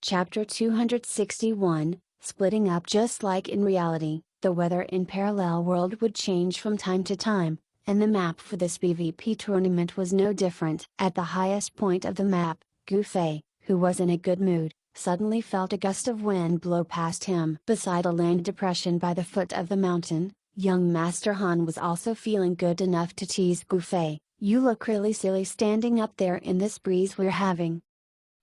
Chapter 261, Splitting Up. Just like in reality, the weather in Parallel World would change from time to time, and the map for this PvP tournament was no different. At the highest point of the map, Gufei, who was in a good mood, suddenly felt a gust of wind blow past him. Beside a land depression by the foot of the mountain, young Master Han was also feeling good enough to tease Gufei. "You look really silly standing up there in this breeze we're having."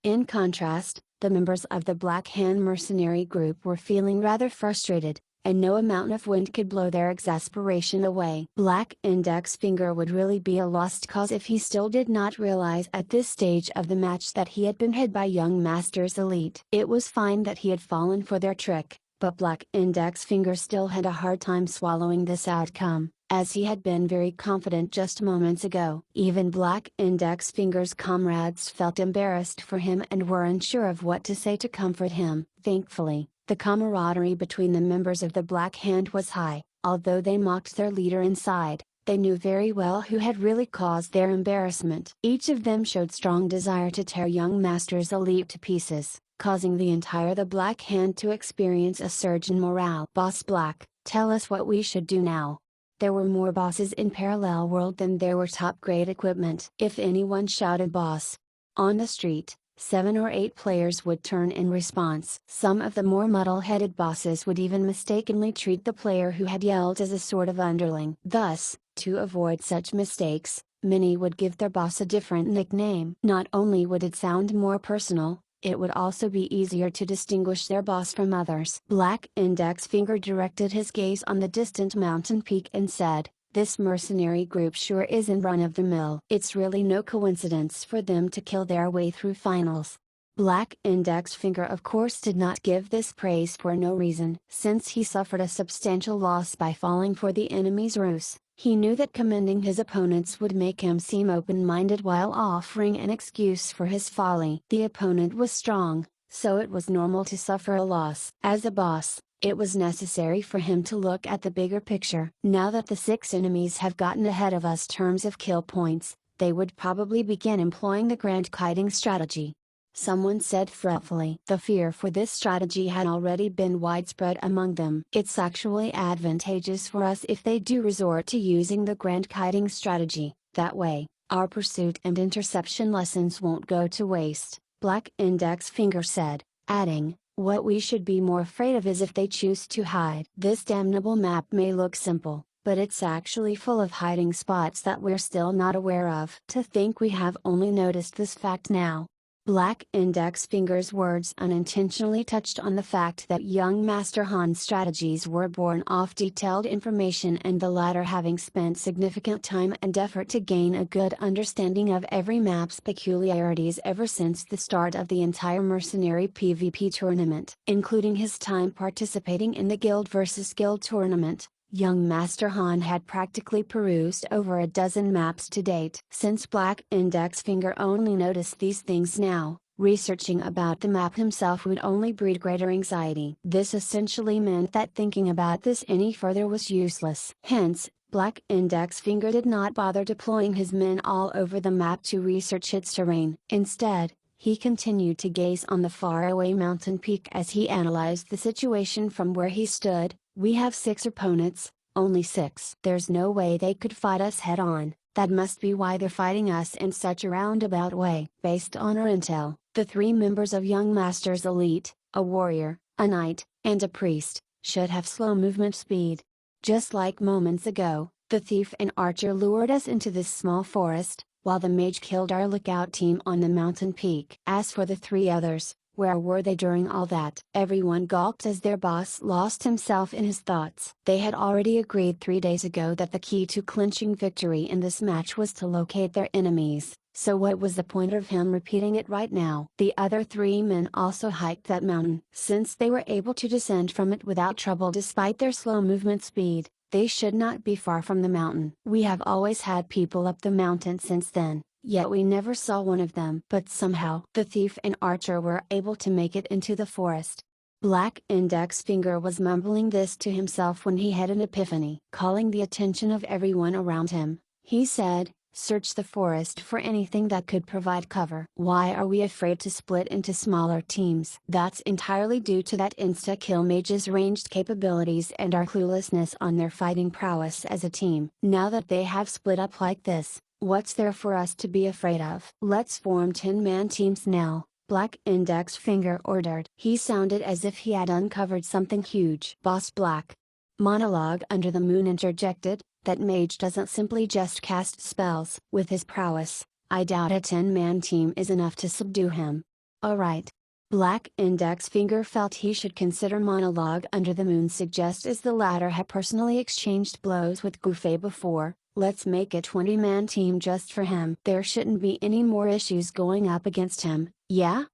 In contrast, the members of the Black Hand mercenary group were feeling rather frustrated, and no amount of wind could blow their exasperation away. Black Index Finger would really be a lost cause if he still did not realize at this stage of the match that he had been hit by young Master's elite. It was fine that he had fallen for their trick, but Black Index Finger still had a hard time swallowing this outcome, as he had been very confident just moments ago. Even Black Index Finger's comrades felt embarrassed for him and were unsure of what to say to comfort him. Thankfully, the camaraderie between the members of the Black Hand was high. Although they mocked their leader inside, they knew very well who had really caused their embarrassment. Each of them showed strong desire to tear young Master's elite to pieces, causing the Black Hand to experience a surge in morale. "Boss Black, tell us what we should do now." There were more bosses in Parallel World than there were top-grade equipment. If anyone shouted "boss" on the street, 7 or 8 players would turn in response. Some of the more muddle-headed bosses would even mistakenly treat the player who had yelled as a sort of underling. Thus, to avoid such mistakes, many would give their boss a different nickname. Not only would it sound more personal, it would also be easier to distinguish their boss from others. Black Index Finger directed his gaze on the distant mountain peak and said, "This mercenary group sure isn't run-of-the-mill. It's really no coincidence for them to kill their way through finals." Black Index Finger of course did not give this praise for no reason. Since he suffered a substantial loss by falling for the enemy's ruse, he knew that commending his opponents would make him seem open-minded while offering an excuse for his folly. The opponent was strong, so it was normal to suffer a loss. As a boss, it was necessary for him to look at the bigger picture. Now that the 6 enemies have gotten ahead of us terms of kill points, they would probably begin employing the grand kiting strategy. Someone said fretfully. The fear for this strategy had already been widespread among them. "It's actually advantageous for us if they do resort to using the grand kiting strategy. That way, our pursuit and interception lessons won't go to waste," Black Index Finger said, adding, "What we should be more afraid of is if they choose to hide. This damnable map may look simple, but it's actually full of hiding spots that we're still not aware of. To think we have only noticed this fact now." Black Index Finger's words unintentionally touched on the fact that young Master Han's strategies were born off detailed information and the latter having spent significant time and effort to gain a good understanding of every map's peculiarities ever since the start of the entire mercenary PvP tournament. Including his time participating in the Guild vs Guild tournament, young Master Han had practically perused over a dozen maps to date. Since Black Index Finger only noticed these things now, researching about the map himself would only breed greater anxiety. This essentially meant that thinking about this any further was useless. Hence, Black Index Finger did not bother deploying his men all over the map to research its terrain. Instead, he continued to gaze on the faraway mountain peak as he analyzed the situation from where he stood. "We have 6 opponents, only 6. There's no way they could fight us head-on, that must be why they're fighting us in such a roundabout way." Based on our intel, the 3 members of young Master's elite, a warrior, a knight, and a priest, should have slow movement speed. Just like moments ago, the thief and archer lured us into this small forest, while the mage killed our lookout team on the mountain peak. As for the 3 others, where were they during all that? Everyone gawked as their boss lost himself in his thoughts. They had already agreed 3 days ago that the key to clinching victory in this match was to locate their enemies, so what was the point of him repeating it right now? The other 3 men also hiked that mountain. Since they were able to descend from it without trouble despite their slow movement speed, they should not be far from the mountain. We have always had people up the mountain since then, yet we never saw one of them. But somehow the thief and archer were able to make it into the forest. Black Index Finger was mumbling this to himself when he had an epiphany. Calling the attention of everyone around him, he said, Search the forest for anything that could provide cover. Why are we afraid to split into smaller teams? That's entirely due to that insta-kill Mage's ranged capabilities and our cluelessness on their fighting prowess as a team. Now that they have split up like this, what's there for us to be afraid of? Let's form 10-man teams now, Black Index Finger ordered. He sounded as if he had uncovered something huge. Boss Black. Monologue Under the Moon interjected, that mage doesn't simply just cast spells. With his prowess, I doubt a 10-man team is enough to subdue him. Alright. Black Index Finger felt he should consider Monologue Under the Moon suggest as the latter had personally exchanged blows with Gouffé before. Let's make a 20-man team just for him. There shouldn't be any more issues going up against him, yeah?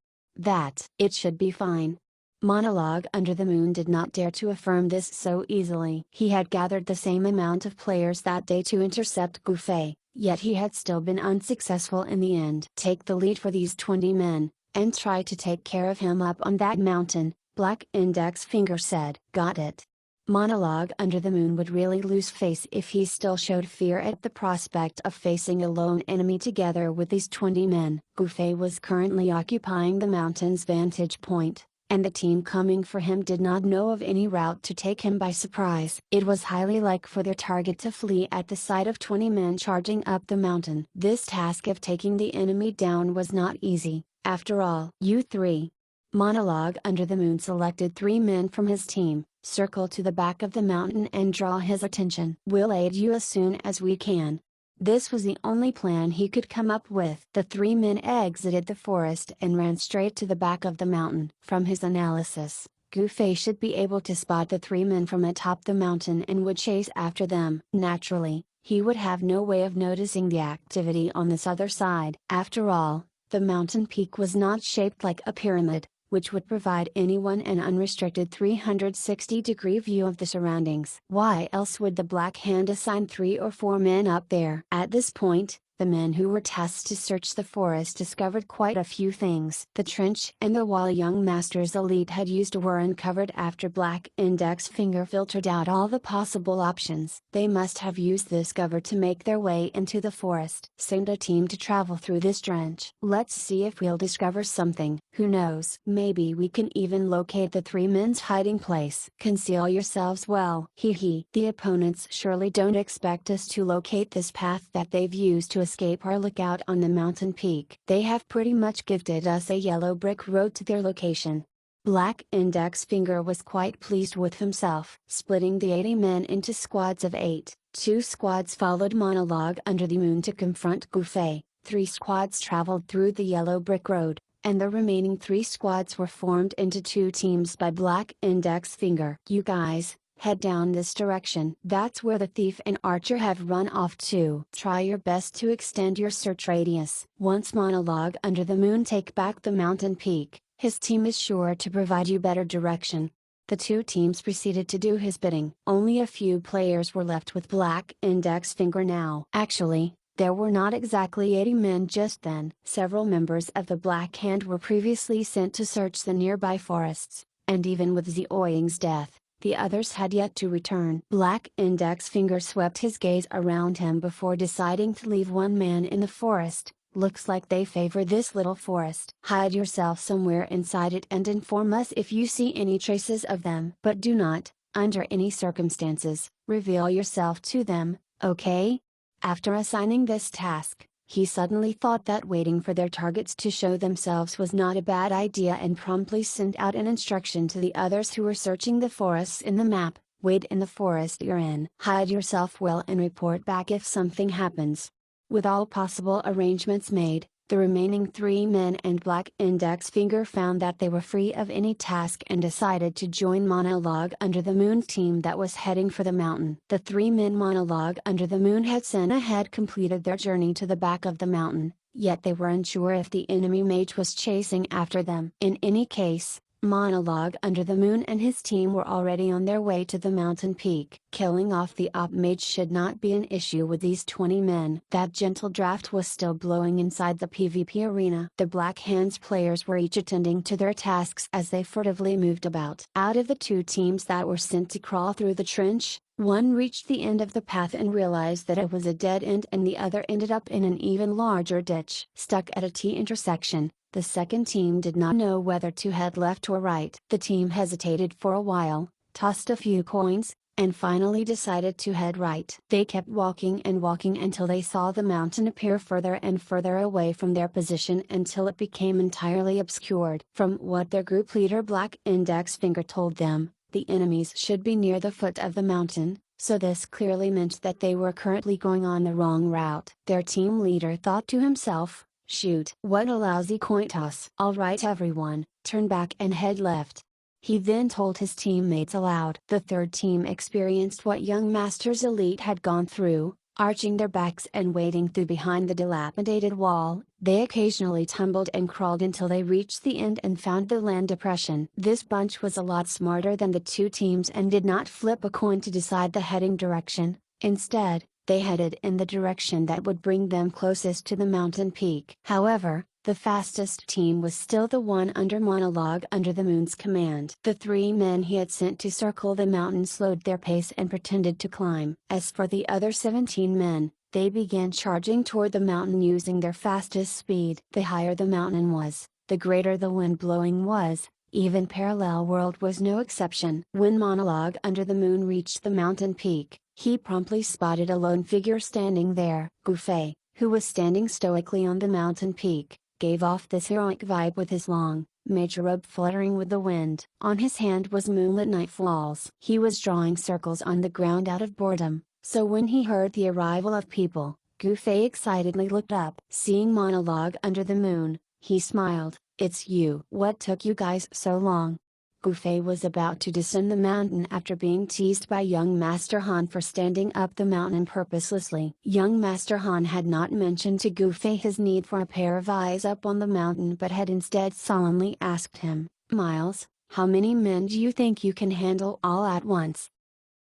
It should be fine. Monologue Under the Moon did not dare to affirm this so easily. He had gathered the same amount of players that day to intercept Gouffé, yet he had still been unsuccessful in the end. Take the lead for these 20 men, and try to take care of him up on that mountain, Black Index Finger said. Got it. Monologue Under the Moon would really lose face if he still showed fear at the prospect of facing a lone enemy together with these 20 men. Gouffé was currently occupying the mountain's vantage point, and the team coming for him did not know of any route to take him by surprise. It was highly likely for their target to flee at the sight of 20 men charging up the mountain. This task of taking the enemy down was not easy, after all. You three. Monologue Under the Moon selected 3 men from his team, circle to the back of the mountain and draw his attention. We'll aid you as soon as we can. This was the only plan he could come up with. The 3 men exited the forest and ran straight to the back of the mountain. From his analysis, Gouffé should be able to spot the 3 men from atop the mountain and would chase after them. Naturally, he would have no way of noticing the activity on this other side. After all, the mountain peak was not shaped like a pyramid, which would provide anyone an unrestricted 360-degree view of the surroundings. Why else would the Black Hand assign 3 or 4 men up there? At this point, the men who were tasked to search the forest discovered quite a few things. The trench and the wall young Master's elite had used were uncovered after Black Index Finger filtered out all the possible options. They must have used this cover to make their way into the forest. Send a team to travel through this trench. Let's see if we'll discover something. Who knows? Maybe we can even locate the 3 men's hiding place. Conceal yourselves well. Hee hee. The opponents surely don't expect us to locate this path that they've used to escape our lookout on the mountain peak. They have pretty much gifted us a yellow brick road to their location. Black Index Finger was quite pleased with himself. Splitting the 80 men into squads of 8, 2 squads followed Monologue Under the Moon to confront Gouffé, 3 squads traveled through the yellow brick road, and the remaining 3 squads were formed into 2 teams by Black Index Finger. You guys, head down this direction. That's where the thief and archer have run off to. Try your best to extend your search radius. Once Monologue Under the Moon take back the mountain peak, his team is sure to provide you better direction. The 2 teams proceeded to do his bidding. Only a few players were left with Black Index Finger now. Actually, there were not exactly 80 men just then. Several members of the Black Hand were previously sent to search the nearby forests, and even with Zioying's death, the others had yet to return. Black Index Finger swept his gaze around him before deciding to leave 1 man in the forest. Looks like they favor this little forest. Hide yourself somewhere inside it and inform us if you see any traces of them. But do not, under any circumstances, reveal yourself to them, okay? After assigning this task, he suddenly thought that waiting for their targets to show themselves was not a bad idea and promptly sent out an instruction to the others who were searching the forests in the map: wait in the forest you're in. Hide yourself well and report back if something happens. With all possible arrangements made, the remaining 3 men and Black Index Finger found that they were free of any task and decided to join Monologue Under the Moon team that was heading for the mountain. The 3 men Monologue Under the Moon had sent ahead completed their journey to the back of the mountain, yet they were unsure if the enemy mage was chasing after them. In any case, Monologue Under the Moon and his team were already on their way to the mountain peak. Killing off the Mage should not be an issue with these 20 men. That gentle draft was still blowing inside the PvP arena. The Black Hands players were each attending to their tasks as they furtively moved about. Out of the two teams that were sent to crawl through the trench, one reached the end of the path and realized that it was a dead end, and the other ended up in an even larger ditch. Stuck at a T intersection, the second team did not know whether to head left or right. The team hesitated for a while, tossed a few coins, and finally decided to head right. They kept walking and walking until they saw the mountain appear further and further away from their position until it became entirely obscured. From what their group leader Black Index Finger told them, the enemies should be near the foot of the mountain, so this clearly meant that they were currently going on the wrong route. Their team leader thought to himself, "Shoot, what a lousy coin toss. Alright everyone, turn back and head left." He then told his teammates aloud. The third team experienced what young Master's elite had gone through, arching their backs and wading through behind the dilapidated wall. They occasionally tumbled and crawled until they reached the end and found the land depression. This bunch was a lot smarter than the two teams and did not flip a coin to decide the heading direction. Instead, they headed in the direction that would bring them closest to the mountain peak. However, the fastest team was still the one under Monologue Under the Moon's command. The 3 men he had sent to circle the mountain slowed their pace and pretended to climb. As for the other 17 men, they began charging toward the mountain using their fastest speed. The higher the mountain was, the greater the wind blowing was. Even Parallel World was no exception. When Monologue Under the Moon reached the mountain peak, he promptly spotted a lone figure standing there. Gufei, who was standing stoically on the mountain peak, gave off this heroic vibe with his long, mage robe fluttering with the wind. On his hand was moonlit nightfalls. He was drawing circles on the ground out of boredom, so when he heard the arrival of people, Gufei excitedly looked up. Seeing Monologue Under the Moon, he smiled. "It's you. What took you guys so long?" Gufei was about to descend the mountain after being teased by young Master Han for standing up the mountain purposelessly. Young Master Han had not mentioned to Gufei his need for a pair of eyes up on the mountain, but had instead solemnly asked him, "Miles, how many men do you think you can handle all at once?"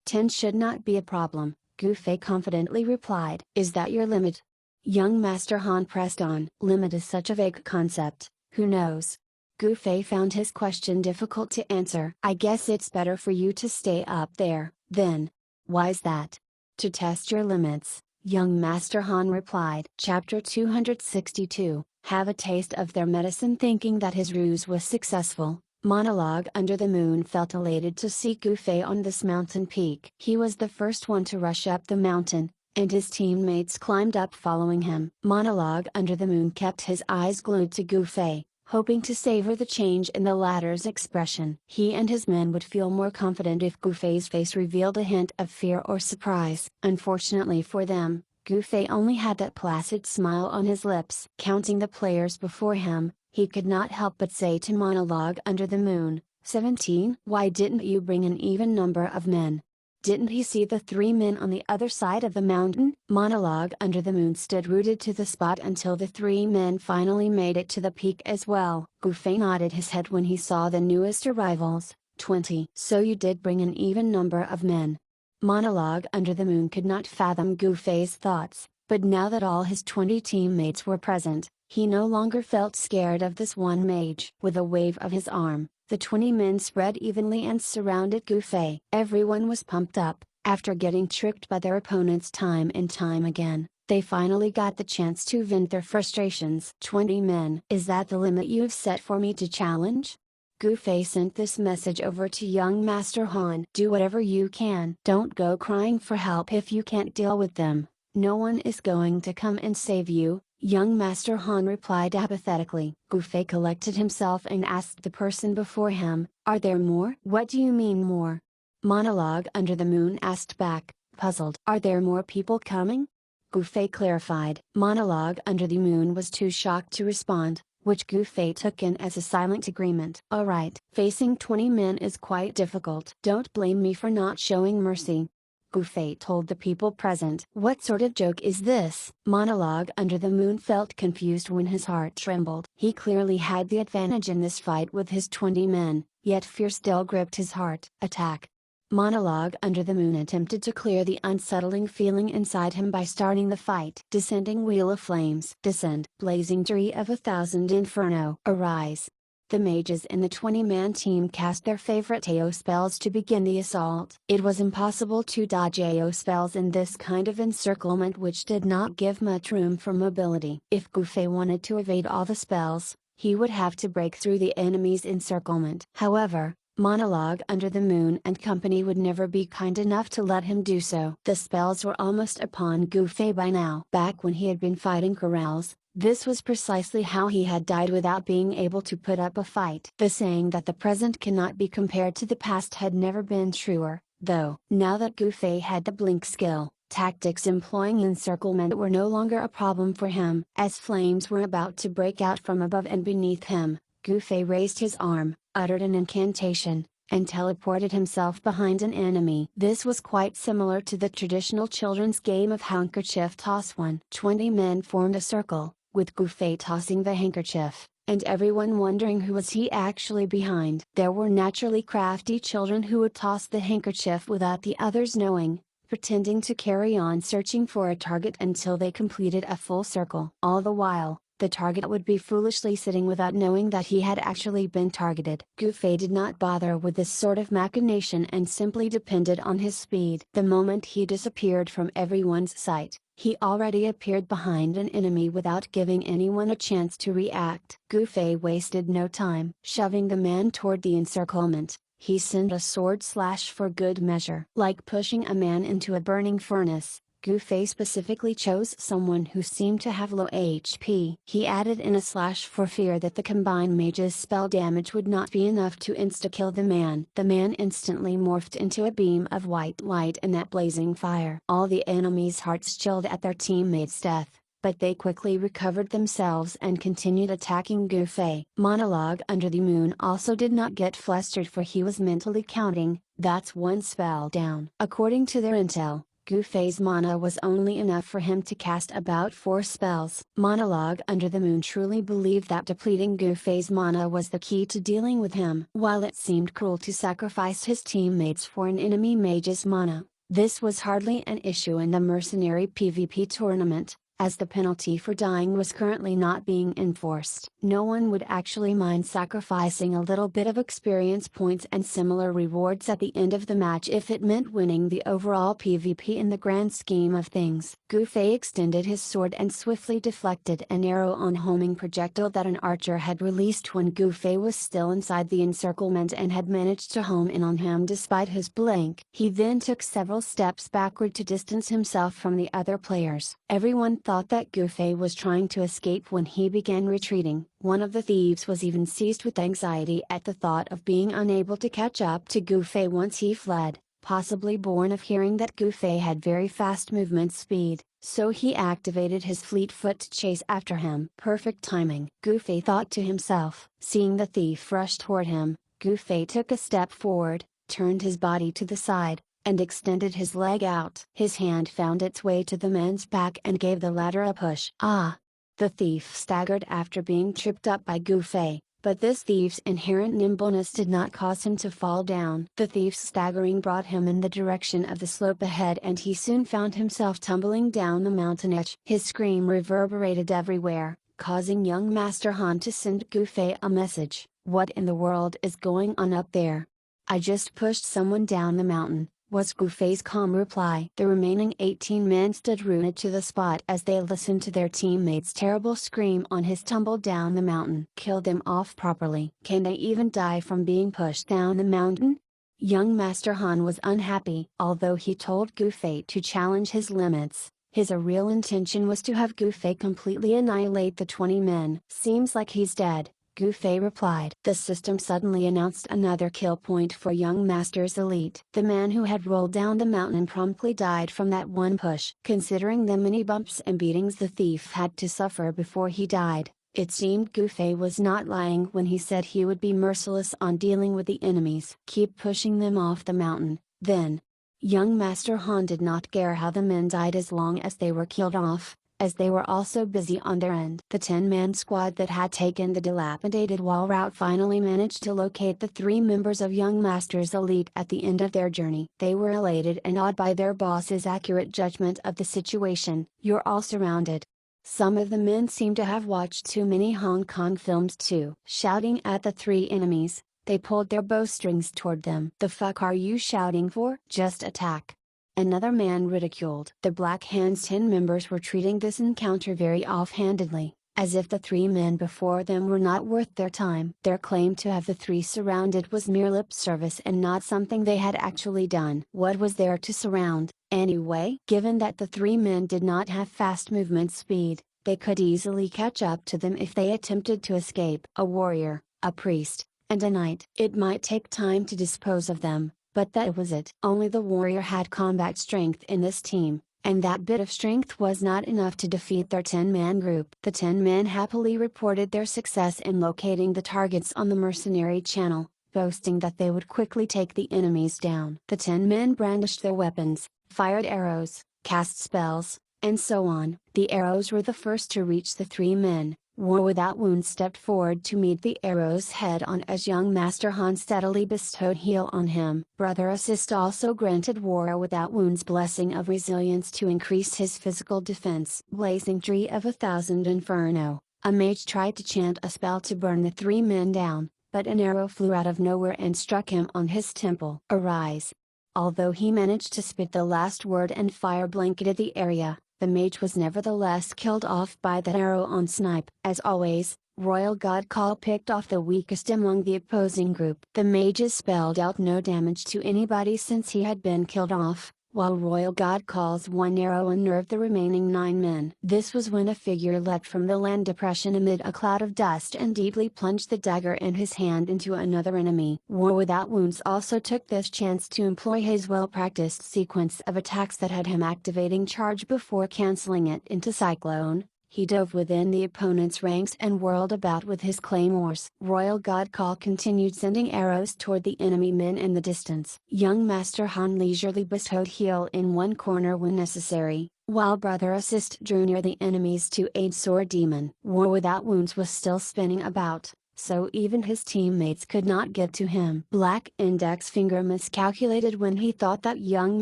10 should not be a problem, Gufei confidently replied. "Is that your limit?" Young Master Han pressed on. Limit is such a vague concept, who knows? Gufei found his question difficult to answer. "I guess it's better for you to stay up there, then." "Why's that?" "To test your limits," young Master Han replied. Chapter 262, Have a taste of their medicine. Thinking that his ruse was successful, Monologue Under the Moon felt elated to see Gufei on this mountain peak. He was the first one to rush up the mountain, and his teammates climbed up following him. Monologue Under the Moon kept his eyes glued to Gufei, hoping to savor the change in the latter's expression. He and his men would feel more confident if Gufei's face revealed a hint of fear or surprise. Unfortunately for them, Gufei only had that placid smile on his lips. Counting the players before him, he could not help but say to Monologue Under the Moon, 17? Why didn't you bring an even number of men? Didn't he see the 3 men on the other side of the mountain? Monologue Under the Moon stood rooted to the spot until the 3 men finally made it to the peak as well. Gufei nodded his head when he saw the newest arrivals. 20. So you did bring an even number of men. Monologue Under the Moon could not fathom Gufei's thoughts, but now that all his 20 teammates were present, he no longer felt scared of this one mage. With a wave of his arm, the 20 men spread evenly and surrounded Gufei. Everyone was pumped up. After getting tricked by their opponents time and time again, they finally got the chance to vent their frustrations. 20 men. Is that the limit you've set for me to challenge? Gufei sent this message over to young Master Han. Do whatever you can. Don't go crying for help if you can't deal with them. No one is going to come and save you, young Master Han replied apathetically. Gufei collected himself and asked the person before him, "Are there more?" "What do you mean more?" Monologue Under the Moon asked back, puzzled. "Are there more people coming?" Gufei clarified. Monologue Under the Moon was too shocked to respond, which Gufei took in as a silent agreement. "Alright, facing 20 men is quite difficult. Don't blame me for not showing mercy." Gufei told the people present. What sort of joke is this? Monologue Under the Moon felt confused when his heart trembled. He clearly had the advantage in this fight with his 20 men, yet fear still gripped his heart. Attack! Monologue Under the Moon attempted to clear the unsettling feeling inside him by starting the fight. Descending Wheel of Flames. Descend. Blazing Tree of 1,000 Inferno. Arise. The mages in the 20-man team cast their favorite AO spells to begin the assault. It was impossible to dodge AO spells in this kind of encirclement, which did not give much room for mobility. If Gufei wanted to evade all the spells, he would have to break through the enemy's encirclement. However, Monologue Under the Moon and company would never be kind enough to let him do so. The spells were almost upon Gufei by now. Back when he had been fighting corrals, this was precisely how he had died without being able to put up a fight. The saying that the present cannot be compared to the past had never been truer, though. Now that Gufei had the blink skill, tactics employing encirclement were no longer a problem for him. As flames were about to break out from above and beneath him, Gufei raised his arm, uttered an incantation, and teleported himself behind an enemy. This was quite similar to the traditional children's game of handkerchief toss. 20 men formed a circle, with Gufei tossing the handkerchief, and everyone wondering who was he actually behind. There were naturally crafty children who would toss the handkerchief without the others knowing, pretending to carry on searching for a target until they completed a full circle. All the while, the target would be foolishly sitting without knowing that he had actually been targeted. Gufei did not bother with this sort of machination and simply depended on his speed. The moment he disappeared from everyone's sight, he already appeared behind an enemy without giving anyone a chance to react. Gufei wasted no time. Shoving the man toward the encirclement, he sent a sword slash for good measure. Like pushing a man into a burning furnace, Gufei specifically chose someone who seemed to have low HP. He added in a slash for fear that the combined mage's spell damage would not be enough to insta-kill the man. The man instantly morphed into a beam of white light in that blazing fire. All the enemies' hearts chilled at their teammate's death, but they quickly recovered themselves and continued attacking Gufei. Monologue Under the Moon also did not get flustered, for he was mentally counting, "That's one spell down." According to their intel, Gufei's mana was only enough for him to cast about 4 spells. Monologue Under the Moon truly believed that depleting Gufei's mana was the key to dealing with him. While it seemed cruel to sacrifice his teammates for an enemy mage's mana, this was hardly an issue in the mercenary PvP tournament, as the penalty for dying was currently not being enforced. No one would actually mind sacrificing a little bit of experience points and similar rewards at the end of the match if it meant winning the overall PvP in the grand scheme of things. Gufei extended his sword and swiftly deflected an arrow on homing projectile that an archer had released when Gufei was still inside the encirclement and had managed to home in on him despite his blink. He then took several steps backward to distance himself from the other players. Everyone thought that Gufei was trying to escape when he began retreating. One of the thieves was even seized with anxiety at the thought of being unable to catch up to Gufei once he fled, possibly born of hearing that Gufei had very fast movement speed, so he activated his fleet foot to chase after him. Perfect timing, Gufei thought to himself. Seeing the thief rush toward him, Gufei took a step forward, turned his body to the side, and extended his leg out. His hand found its way to the man's back and gave the latter a push. Ah! The thief staggered after being tripped up by Gufei, but this thief's inherent nimbleness did not cause him to fall down. The thief's staggering brought him in the direction of the slope ahead, and he soon found himself tumbling down the mountain edge. His scream reverberated everywhere, causing young Master Han to send Gufei a message. "What in the world is going on up there?" "I just pushed someone down the mountain," was Gufei's calm reply. The remaining 18 men stood rooted to the spot as they listened to their teammate's terrible scream on his tumble down the mountain. Kill them off properly. Can they even die from being pushed down the mountain? Young Master Han was unhappy. Although he told Gufei to challenge his limits, his real intention was to have Gufei completely annihilate the 20 men. "Seems like he's dead," Gufei replied. The system suddenly announced another kill point for young Master's elite. The man who had rolled down the mountain promptly died from that one push. Considering the many bumps and beatings the thief had to suffer before he died, it seemed Gufei was not lying when he said he would be merciless on dealing with the enemies. "Keep pushing them off the mountain, then." Young Master Han did not care how the men died as long as they were killed off, as they were also busy on their end. The 10-man squad that had taken the dilapidated wall route finally managed to locate the 3 members of Young Master's elite at the end of their journey. They were elated and awed by their boss's accurate judgment of the situation. "You're all surrounded." Some of the men seemed to have watched too many Hong Kong films too. Shouting at the 3 enemies, they pulled their bowstrings toward them. "The fuck are you shouting for? Just attack." Another man ridiculed. The Black Hand's 10 members were treating this encounter very offhandedly, as if the 3 men before them were not worth their time. Their claim to have the 3 surrounded was mere lip service and not something they had actually done. What was there to surround, anyway? Given that the 3 men did not have fast movement speed, they could easily catch up to them if they attempted to escape. A warrior, a priest, and a knight. It might take time to dispose of them, but that was it. Only the warrior had combat strength in this team, and that bit of strength was not enough to defeat their 10-man group. The 10 men happily reported their success in locating the targets on the mercenary channel, boasting that they would quickly take the enemies down. The 10 men brandished their weapons, fired arrows, cast spells, and so on. The arrows were the first to reach the 3 men. War Without Wounds stepped forward to meet the arrows head-on as Young Master Han steadily bestowed heal on him. Brother Assist also granted War Without Wounds blessing of resilience to increase his physical defense. Blazing Tree of 1,000 Inferno, a mage tried to chant a spell to burn the 3 men down, but an arrow flew out of nowhere and struck him on his temple. Arise. Although he managed to spit the last word and fire blanketed the area, the mage was nevertheless killed off by that arrow on snipe. As always, Royal God Call picked off the weakest among the opposing group. The mage's spell dealt no damage to anybody since he had been killed off, while Royal God Call's 1 arrow unnerved the remaining 9 men. This was when a figure leapt from the land depression amid a cloud of dust and deeply plunged the dagger in his hand into another enemy. War Without Wounds also took this chance to employ his well-practiced sequence of attacks that had him activating Charge before cancelling it into Cyclone. He dove within the opponent's ranks and whirled about with his claymores. Royal God Call continued sending arrows toward the enemy men in the distance. Young Master Han leisurely bestowed heal in one corner when necessary, while Brother Assist drew near the enemies to aid Sword Demon. War Without Wounds was still spinning about, so even his teammates could not get to him. Black Index Finger miscalculated when he thought that Young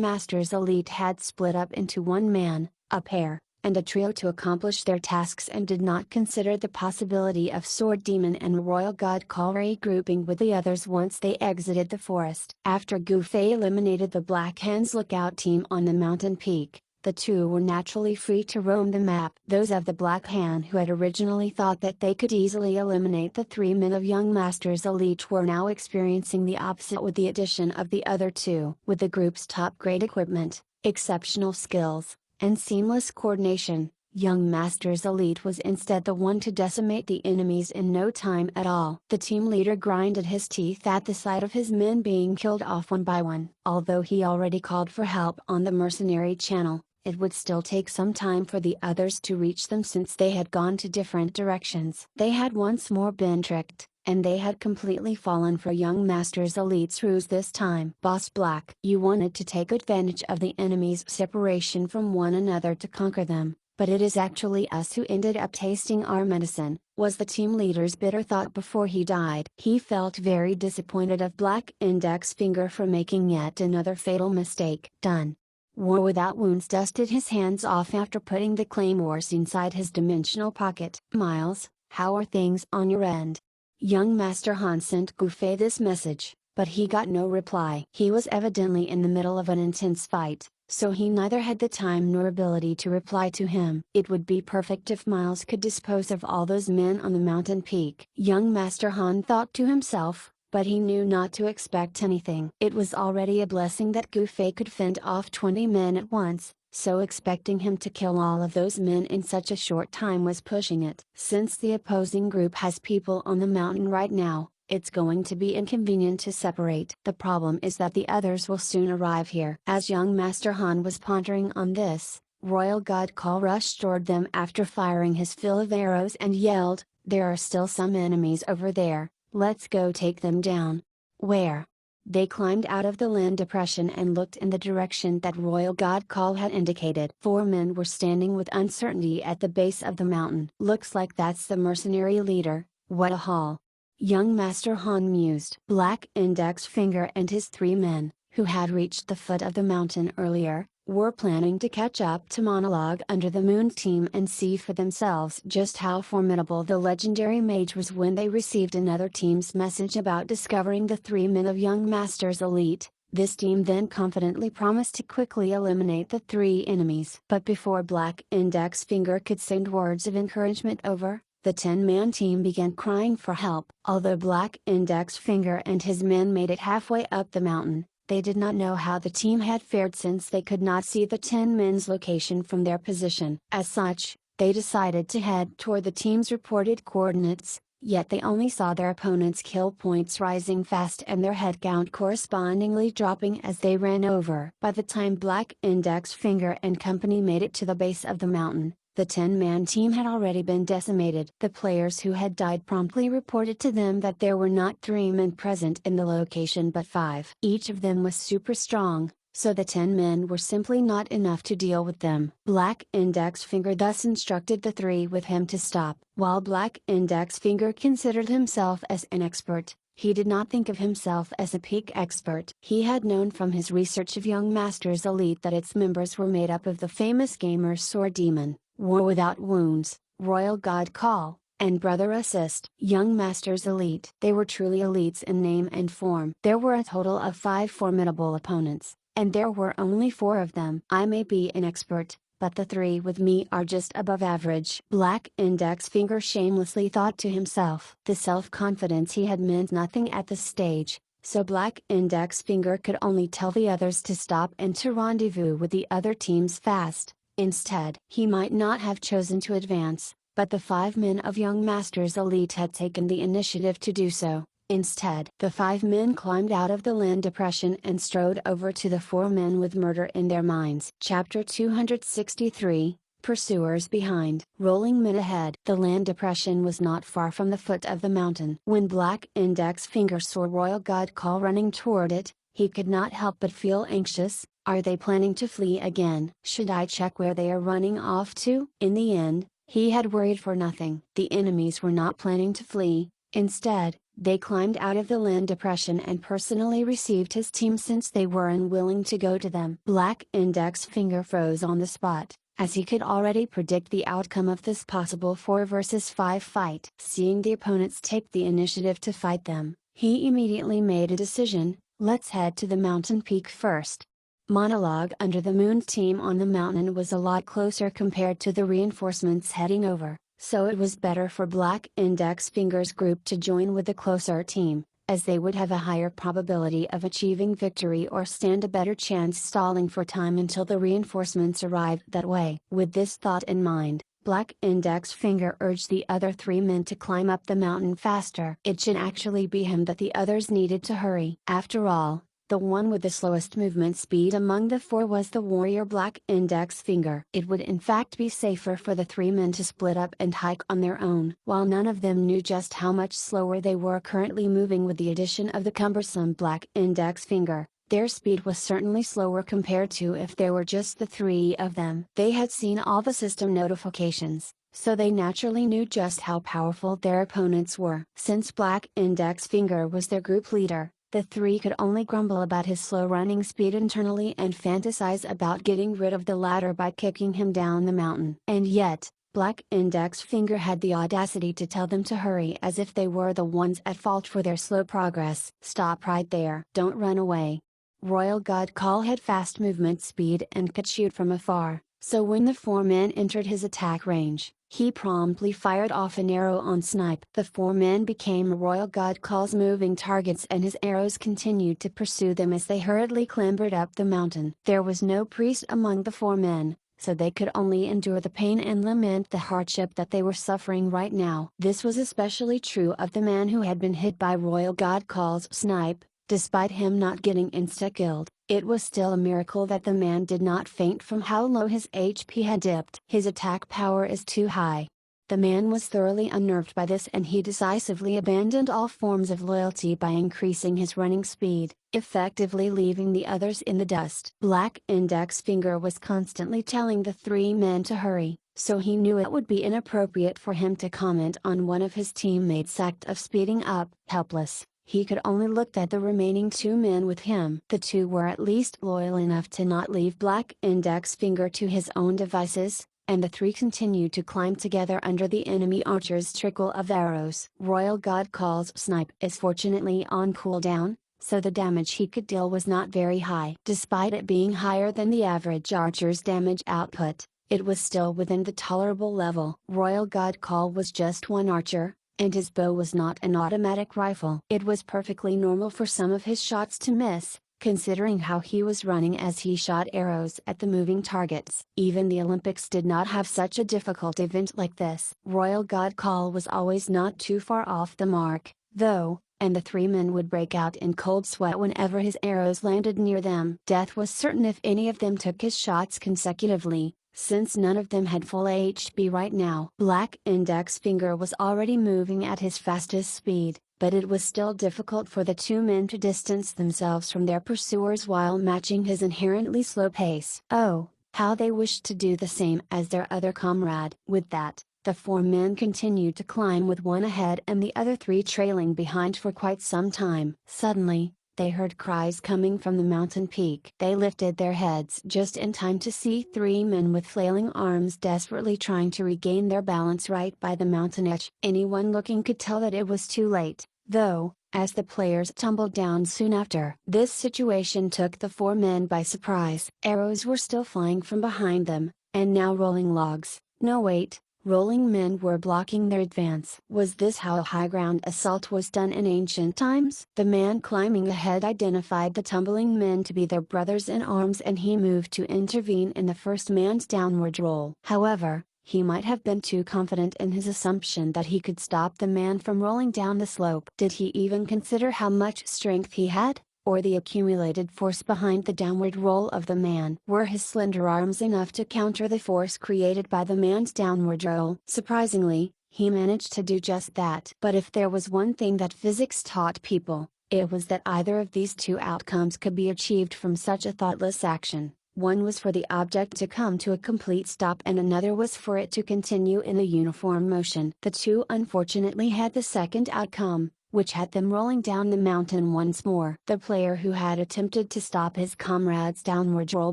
Master's elite had split up into 1 man, a pair, and a trio to accomplish their tasks and did not consider the possibility of Sword Demon and Royal God Call regrouping with the others once they exited the forest. After Gufei eliminated the Black Hand's lookout team on the mountain peak, the 2 were naturally free to roam the map. Those of the Black Hand who had originally thought that they could easily eliminate the 3 men of Young Master's elite were now experiencing the opposite with the addition of the other 2. With the group's top-grade equipment, exceptional skills, and seamless coordination, Young Master's elite was instead the one to decimate the enemies in no time at all. The team leader grinded his teeth at the sight of his men being killed off one by one. Although he already called for help on the mercenary channel, it would still take some time for the others to reach them since they had gone to different directions. They had once more been tricked, and they had completely fallen for Young Master's elite's ruse this time. Boss Black, you wanted to take advantage of the enemy's separation from one another to conquer them, but it is actually us who ended up tasting our medicine, was the team leader's bitter thought before he died. He felt very disappointed of Black Index Finger for making yet another fatal mistake. Done. War Without Wounds dusted his hands off after putting the claymores inside his dimensional pocket. Miles, how are things on your end? Young Master Han sent Gufei this message, but he got no reply. He was evidently in the middle of an intense fight, so he neither had the time nor ability to reply to him. It would be perfect if Miles could dispose of all those men on the mountain peak. Young Master Han thought to himself, but he knew not to expect anything. It was already a blessing that Gufei could fend off 20 men at once, so expecting him to kill all of those men in such a short time was pushing it. Since the opposing group has people on the mountain right now, it's going to be inconvenient to separate. The problem is that the others will soon arrive here. As Young Master Han was pondering on this, Royal God Call rushed toward them after firing his fill of arrows and yelled, "There are still some enemies over there, let's go take them down." "Where?" They climbed out of the land depression and looked in the direction that Royal God Call had indicated. 4 men were standing with uncertainty at the base of the mountain. Looks like that's the mercenary leader. What a haul! Young Master Han mused. Black Index Finger and his 3 men, who had reached the foot of the mountain earlier, were planning to catch up to Monologue under the Moon team and see for themselves just how formidable the legendary Mage was when they received another team's message about discovering the 3 men of Young Master's elite. This team then confidently promised to quickly eliminate the 3 enemies. But before Black Index Finger could send words of encouragement over, the 10-man team began crying for help. Although Black Index Finger and his men made it halfway up the mountain, they did not know how the team had fared since they could not see the 10 men's location from their position. As such, they decided to head toward the team's reported coordinates, yet they only saw their opponents' kill points rising fast and their head count correspondingly dropping as they ran over. By the time Black Index Finger and company made it to the base of the mountain, the 10-man team had already been decimated. The players who had died promptly reported to them that there were not 3 men present in the location but 5. Each of them was super strong, so the 10 men were simply not enough to deal with them. Black Index Finger thus instructed the 3 with him to stop. While Black Index Finger considered himself as an expert, he did not think of himself as a peak expert. He had known from his research of Young Master's Elite that its members were made up of the famous gamer Sword Demon, War Without Wounds, Royal God Call, and Brother Assist. Young Masters Elite. They were truly elites in name and form. There were a total of 5 formidable opponents, and there were only 4 of them. I may be an expert, but the 3 with me are just above average. Black Index Finger shamelessly thought to himself. The self-confidence he had meant nothing at this stage, so Black Index Finger could only tell the others to stop and to rendezvous with the other teams fast. Instead, he might not have chosen to advance, but the 5 men of Young Master's Elite had taken the initiative to do so. Instead, the 5 men climbed out of the land depression and strode over to the 4 men with murder in their minds. Chapter 263, Pursuers Behind. Rolling men ahead. The land depression was not far from the foot of the mountain. When Black Index Finger saw Royal God Call running toward it, he could not help but feel anxious. Are they planning to flee again? Should I check where they are running off to? In the end, he had worried for nothing. The enemies were not planning to flee. Instead, they climbed out of the land depression and personally received his team since they were unwilling to go to them. Black Index Finger froze on the spot, as he could already predict the outcome of this possible 4 versus 5 fight. Seeing the opponents take the initiative to fight them, he immediately made a decision. Let's head to the mountain peak first. Monologue under the Moon team on the mountain was a lot closer compared to the reinforcements heading over, so it was better for Black Index Finger's group to join with the closer team, as they would have a higher probability of achieving victory or stand a better chance stalling for time until the reinforcements arrived that way. With this thought in mind, Black Index Finger urged the other 3 men to climb up the mountain faster. It should actually be him that the others needed to hurry. After all, the one with the slowest movement speed among the 4 was the warrior Black Index Finger. It would in fact be safer for the 3 men to split up and hike on their own. While none of them knew just how much slower they were currently moving with the addition of the cumbersome Black Index Finger, their speed was certainly slower compared to if there were just the 3 of them. They had seen all the system notifications, so they naturally knew just how powerful their opponents were. Since Black Index Finger was their group leader, the 3 could only grumble about his slow running speed internally and fantasize about getting rid of the latter by kicking him down the mountain. And yet, Black Index Finger had the audacity to tell them to hurry as if they were the ones at fault for their slow progress. Stop right there. Don't run away. Royal God Call had fast movement speed and could shoot from afar, so when the 4 men entered his attack range, he promptly fired off an arrow on snipe. The 4 men became Royal God Call's moving targets and his arrows continued to pursue them as they hurriedly clambered up the mountain. There was no priest among the 4 men, so they could only endure the pain and lament the hardship that they were suffering right now. This was especially true of the man who had been hit by Royal God Call's snipe. Despite him not getting insta-killed, it was still a miracle that the man did not faint from how low his HP had dipped. His attack power is too high. The man was thoroughly unnerved by this, and he decisively abandoned all forms of loyalty by increasing his running speed, effectively leaving the others in the dust. Black Index Finger was constantly telling the three men to hurry, so he knew it would be inappropriate for him to comment on one of his teammates' act of speeding up. Helpless, he could only look at the remaining two men with him. The two were at least loyal enough to not leave Black Index Finger to his own devices, and the three continued to climb together under the enemy archer's trickle of arrows. Royal God Call's snipe is fortunately on cooldown, so the damage he could deal was not very high. Despite it being higher than the average archer's damage output, it was still within the tolerable level. Royal God Call was just one archer, and his bow was not an automatic rifle. It was perfectly normal for some of his shots to miss, considering how he was running as he shot arrows at the moving targets. Even the Olympics did not have such a difficult event like this. Royal God Call was always not too far off the mark, though, and the three men would break out in cold sweat whenever his arrows landed near them. Death was certain if any of them took his shots consecutively, since none of them had full HP right now. Black Index Finger was already moving at his fastest speed, but it was still difficult for the two men to distance themselves from their pursuers while matching his inherently slow pace. Oh, how they wished to do the same as their other comrade. With that, the four men continued to climb with one ahead and the other three trailing behind for quite some time. Suddenly, they heard cries coming from the mountain peak. They lifted their heads just in time to see three men with flailing arms desperately trying to regain their balance right by the mountain edge. Anyone looking could tell that it was too late, though, as the players tumbled down soon after. This situation took the four men by surprise. Arrows were still flying from behind them, and now rolling logs, no wait, rolling men were blocking their advance. Was this how a high ground assault was done in ancient times? The man climbing ahead identified the tumbling men to be their brothers in arms, and he moved to intervene in the first man's downward roll. However, he might have been too confident in his assumption that he could stop the man from rolling down the slope. Did he even consider how much strength he had, or the accumulated force behind the downward roll of the man? Were his slender arms enough to counter the force created by the man's downward roll? Surprisingly, he managed to do just that. But if there was one thing that physics taught people, it was that either of these two outcomes could be achieved from such a thoughtless action. One was for the object to come to a complete stop, and another was for it to continue in a uniform motion. The two unfortunately had the second outcome, which had them rolling down the mountain once more. The player who had attempted to stop his comrade's downward roll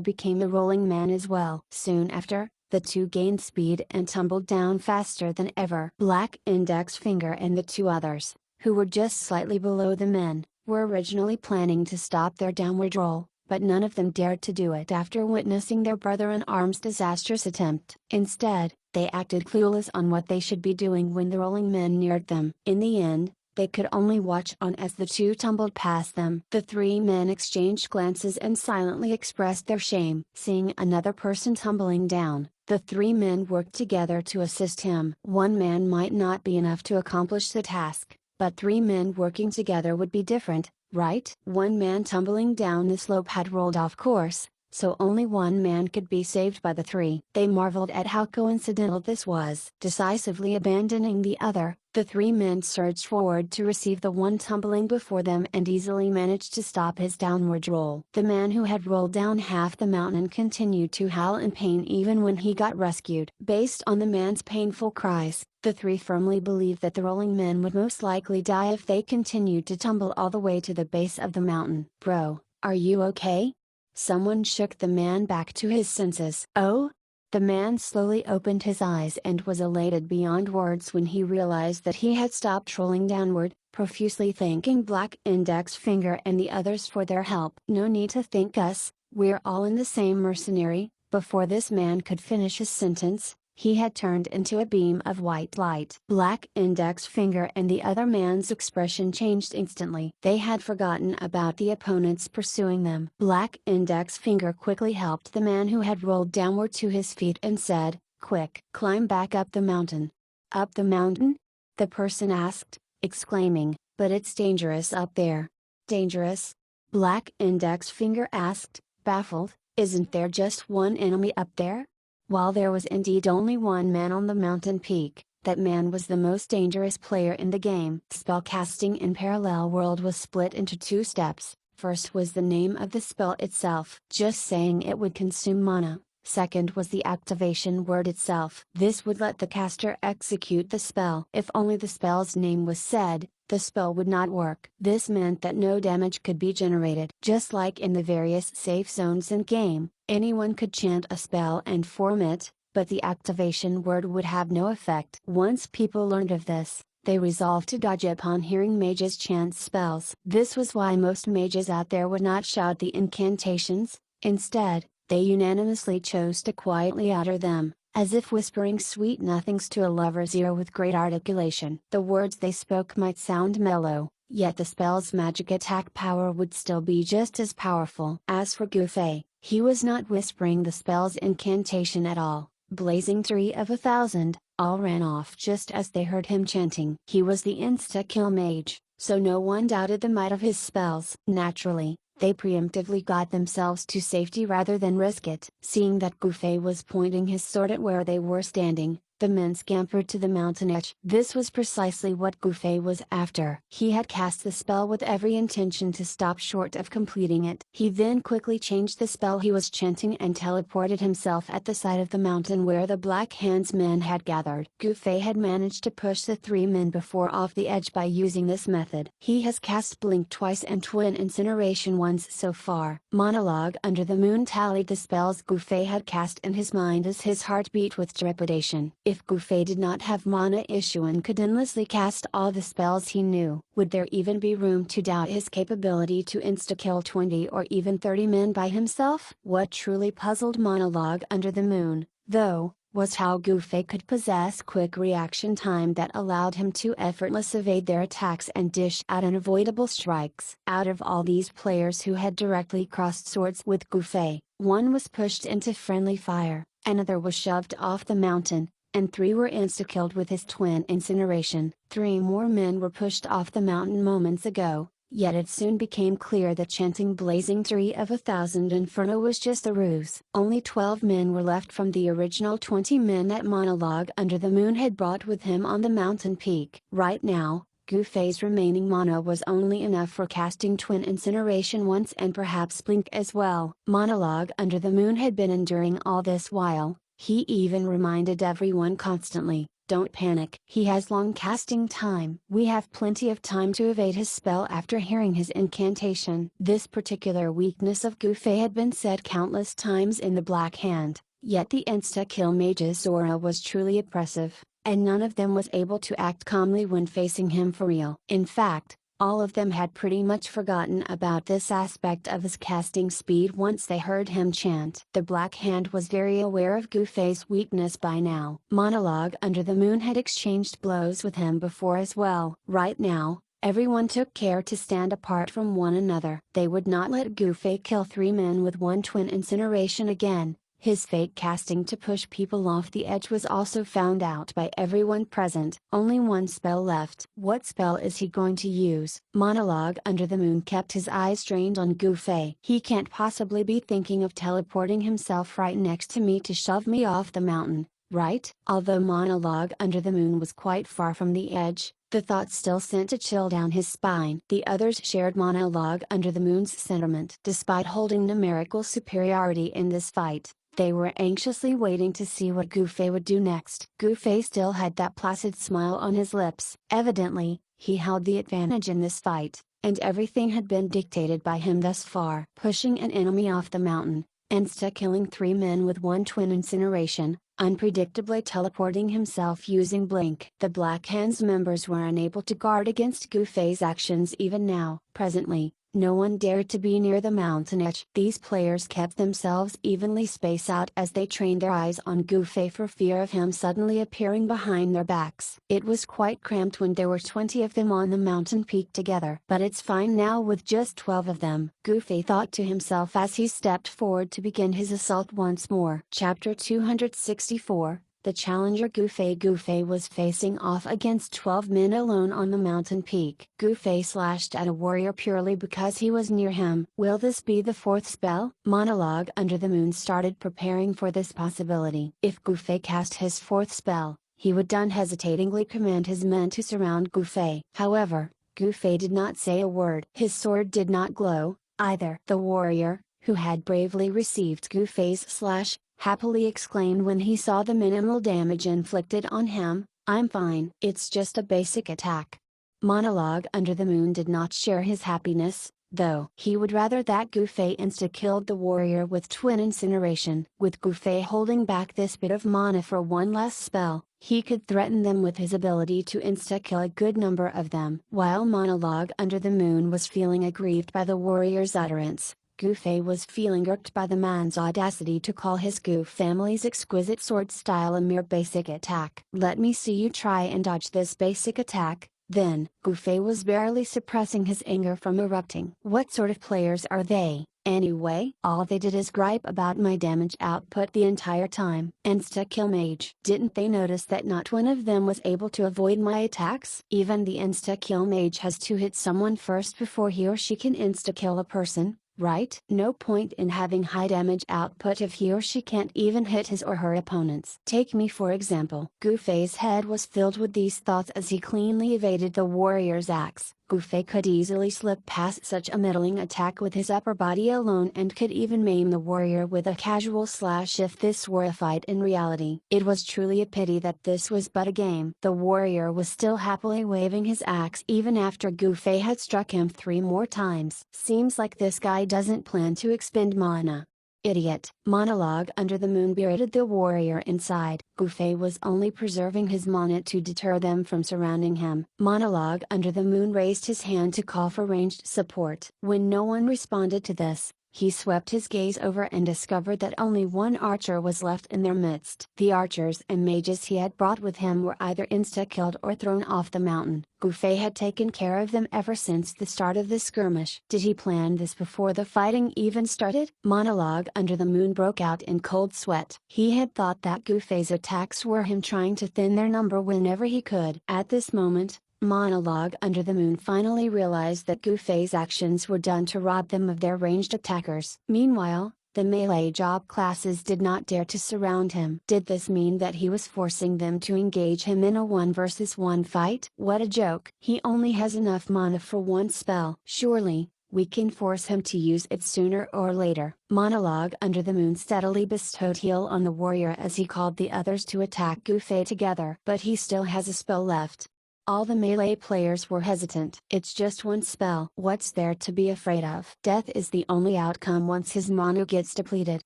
became the rolling man as well. Soon after, the two gained speed and tumbled down faster than ever. Black Index Finger and the two others, who were just slightly below the men, were originally planning to stop their downward roll, but none of them dared to do it after witnessing their brother-in-arm's disastrous attempt. Instead, they acted clueless on what they should be doing when the rolling men neared them. In the end, they could only watch on as the two tumbled past them. The three men exchanged glances and silently expressed their shame. Seeing another person tumbling down, the three men worked together to assist him. One man might not be enough to accomplish the task, but three men working together would be different, right? One man tumbling down the slope had rolled off course, so only one man could be saved by the three. They marveled at how coincidental this was. Decisively abandoning the other, the three men surged forward to receive the one tumbling before them and easily managed to stop his downward roll. The man who had rolled down half the mountain continued to howl in pain even when he got rescued. Based on the man's painful cries, the three firmly believed that the rolling men would most likely die if they continued to tumble all the way to the base of the mountain. "Bro, are you okay?" Someone shook the man back to his senses. "Oh?" The man slowly opened his eyes and was elated beyond words when he realized that he had stopped rolling downward, profusely thanking Black Index Finger and the others for their help. "No need to thank us, we're all in the same mercenary." Before this man could finish his sentence, he had turned into a beam of white light. Black Index Finger and the other man's expression changed instantly. They had forgotten about the opponents pursuing them. Black Index Finger quickly helped the man who had rolled downward to his feet and said, "Quick, climb back up the mountain." "Up the mountain?" the person asked, exclaiming, "But it's dangerous up there." "Dangerous?" Black Index Finger asked, baffled, "Isn't there just one enemy up there?" While there was indeed only one man on the mountain peak, that man was the most dangerous player in the game. Spellcasting in Parallel World was split into two steps. First was the name of the spell itself. Just saying it would consume mana. Second was the activation word itself. This would let the caster execute the spell. If only the spell's name was said, the spell would not work. This meant that no damage could be generated. Just like in the various safe zones in game, anyone could chant a spell and form it, but the activation word would have no effect. Once people learned of this, they resolved to dodge upon hearing mages chant spells. This was why most mages out there would not shout the incantations. Instead, they unanimously chose to quietly utter them, as if whispering sweet nothings to a lover's ear with great articulation. The words they spoke might sound mellow, yet the spell's magic attack power would still be just as powerful. As for Gufei, he was not whispering the spell's incantation at all. Blazing 3 of 1,000, all ran off just as they heard him chanting. He was the insta-kill mage, so no one doubted the might of his spells. Naturally, they preemptively got themselves to safety rather than risk it. Seeing that Gufei was pointing his sword at where they were standing, the men scampered to the mountain edge. This was precisely what Gufei was after. He had cast the spell with every intention to stop short of completing it. He then quickly changed the spell he was chanting and teleported himself at the side of the mountain where the Black Hand's men had gathered. Gufei had managed to push the 3 men before off the edge by using this method. He has cast Blink twice and Twin Incineration once so far. Monologue Under the Moon tallied the spells Gufei had cast in his mind as his heart beat with trepidation. If Gufei did not have mana issue and could endlessly cast all the spells he knew, would there even be room to doubt his capability to insta-kill 20 or even 30 men by himself? What truly puzzled Monologue Under the Moon, though, was how Gufei could possess quick reaction time that allowed him to effortlessly evade their attacks and dish out unavoidable strikes. Out of all these players who had directly crossed swords with Gufei, one was pushed into friendly fire, another was shoved off the mountain, and 3 were insta-killed with his Twin Incineration. 3 more men were pushed off the mountain moments ago, yet it soon became clear that chanting Blazing 3 of 1,000 Inferno was just a ruse. Only 12 men were left from the original 20 men that Monologue Under the Moon had brought with him on the mountain peak. Right now, Gufei's remaining mana was only enough for casting Twin Incineration once and perhaps Blink as well. Monologue Under the Moon had been enduring all this while. He even reminded everyone constantly, "Don't panic. He has long casting time. We have plenty of time to evade his spell after hearing his incantation." This particular weakness of Gufei had been said countless times in the Black Hand, yet the insta-kill mage's aura was truly oppressive, and none of them was able to act calmly when facing him for real. In fact, all of them had pretty much forgotten about this aspect of his casting speed once they heard him chant. The Black Hand was very aware of Gufei's weakness by now. Monologue Under the Moon had exchanged blows with him before as well. Right now, everyone took care to stand apart from one another. They would not let Gufei kill 3 men with 1 Twin Incineration again. His fake casting to push people off the edge was also found out by everyone present. Only one spell left. What spell is he going to use? Monologue Under the Moon kept his eyes strained on Gufei. He can't possibly be thinking of teleporting himself right next to me to shove me off the mountain, right? Although Monologue Under the Moon was quite far from the edge, the thought still sent a chill down his spine. The others shared Monologue Under the Moon's sentiment. Despite holding numerical superiority in this fight, they were anxiously waiting to see what Gufei would do next. Gufei still had that placid smile on his lips. Evidently, he held the advantage in this fight, and everything had been dictated by him thus far. Pushing an enemy off the mountain, insta-killing 3 men with 1 Twin Incineration, unpredictably teleporting himself using Blink. The Black Hand's members were unable to guard against Gufei's actions even now. Presently, no one dared to be near the mountain edge. These players kept themselves evenly spaced out as they trained their eyes on Gufei for fear of him suddenly appearing behind their backs. It was quite cramped when there were 20 of them on the mountain peak together. But it's fine now with just 12 of them, Gufei thought to himself as he stepped forward to begin his assault once more. Chapter 264, The Challenger. Gufei was facing off against 12 men alone on the mountain peak. Gufei slashed at a warrior purely because he was near him. Will this be the 4th spell? Monologue Under the Moon started preparing for this possibility. If Gufei cast his 4th spell, he would unhesitatingly command his men to surround Gu Fei. However, Gu Fei did not say a word. His sword did not glow, either. The warrior, who had bravely received Gu Fei's slash, happily exclaimed when he saw the minimal damage inflicted on him, "I'm fine. It's just a basic attack." Monologue Under the Moon did not share his happiness, though. He would rather that Gu Fei insta-killed the warrior with twin incineration. With Gu Fei holding back this bit of mana for one last spell, he could threaten them with his ability to insta-kill a good number of them. While Monologue Under the Moon was feeling aggrieved by the warrior's utterance, Gu Fei was feeling irked by the man's audacity to call his Gu family's exquisite sword style a mere basic attack. "Let me see you try and dodge this basic attack." Then, Gu Fei was barely suppressing his anger from erupting. "What sort of players are they, anyway? All they did is gripe about my damage output the entire time. Insta-kill Mage. Didn't they notice that not one of them was able to avoid my attacks? Even the insta-kill Mage has to hit someone first before he or she can insta-kill a person, right? No point in having high damage output if he or she can't even hit his or her opponents. Take me for example." Gu Fei's head was filled with these thoughts as he cleanly evaded the warrior's axe. Gu Fei could easily slip past such a middling attack with his upper body alone and could even maim the warrior with a casual slash if this were a fight in reality. It was truly a pity that this was but a game. The warrior was still happily waving his axe even after Gu Fei had struck him 3 more times. "Seems like this guy doesn't plan to expend mana. Idiot." Monologue Under the Moon berated the warrior inside. Gu Fei was only preserving his mana to deter them from surrounding him. Monologue Under the Moon raised his hand to call for ranged support. When no one responded to this, he swept his gaze over and discovered that only one archer was left in their midst. The archers and mages he had brought with him were either insta-killed or thrown off the mountain. Gu Fei had taken care of them ever since the start of the skirmish. Did he plan this before the fighting even started? Monologue Under the Moon broke out in cold sweat. He had thought that Gu Fei's attacks were him trying to thin their number whenever he could. At this moment, Monologue Under the Moon finally realized that Gu Fei's actions were done to rob them of their ranged attackers. Meanwhile, the melee job classes did not dare to surround him. Did this mean that he was forcing them to engage him in a 1 versus 1 fight? What a joke! He only has enough mana for one spell. Surely, we can force him to use it sooner or later. Monologue Under the Moon steadily bestowed heal on the warrior as he called the others to attack Gu Fei together. But he still has a spell left. All the melee players were hesitant. "It's just one spell. What's there to be afraid of? Death is the only outcome once his mana gets depleted."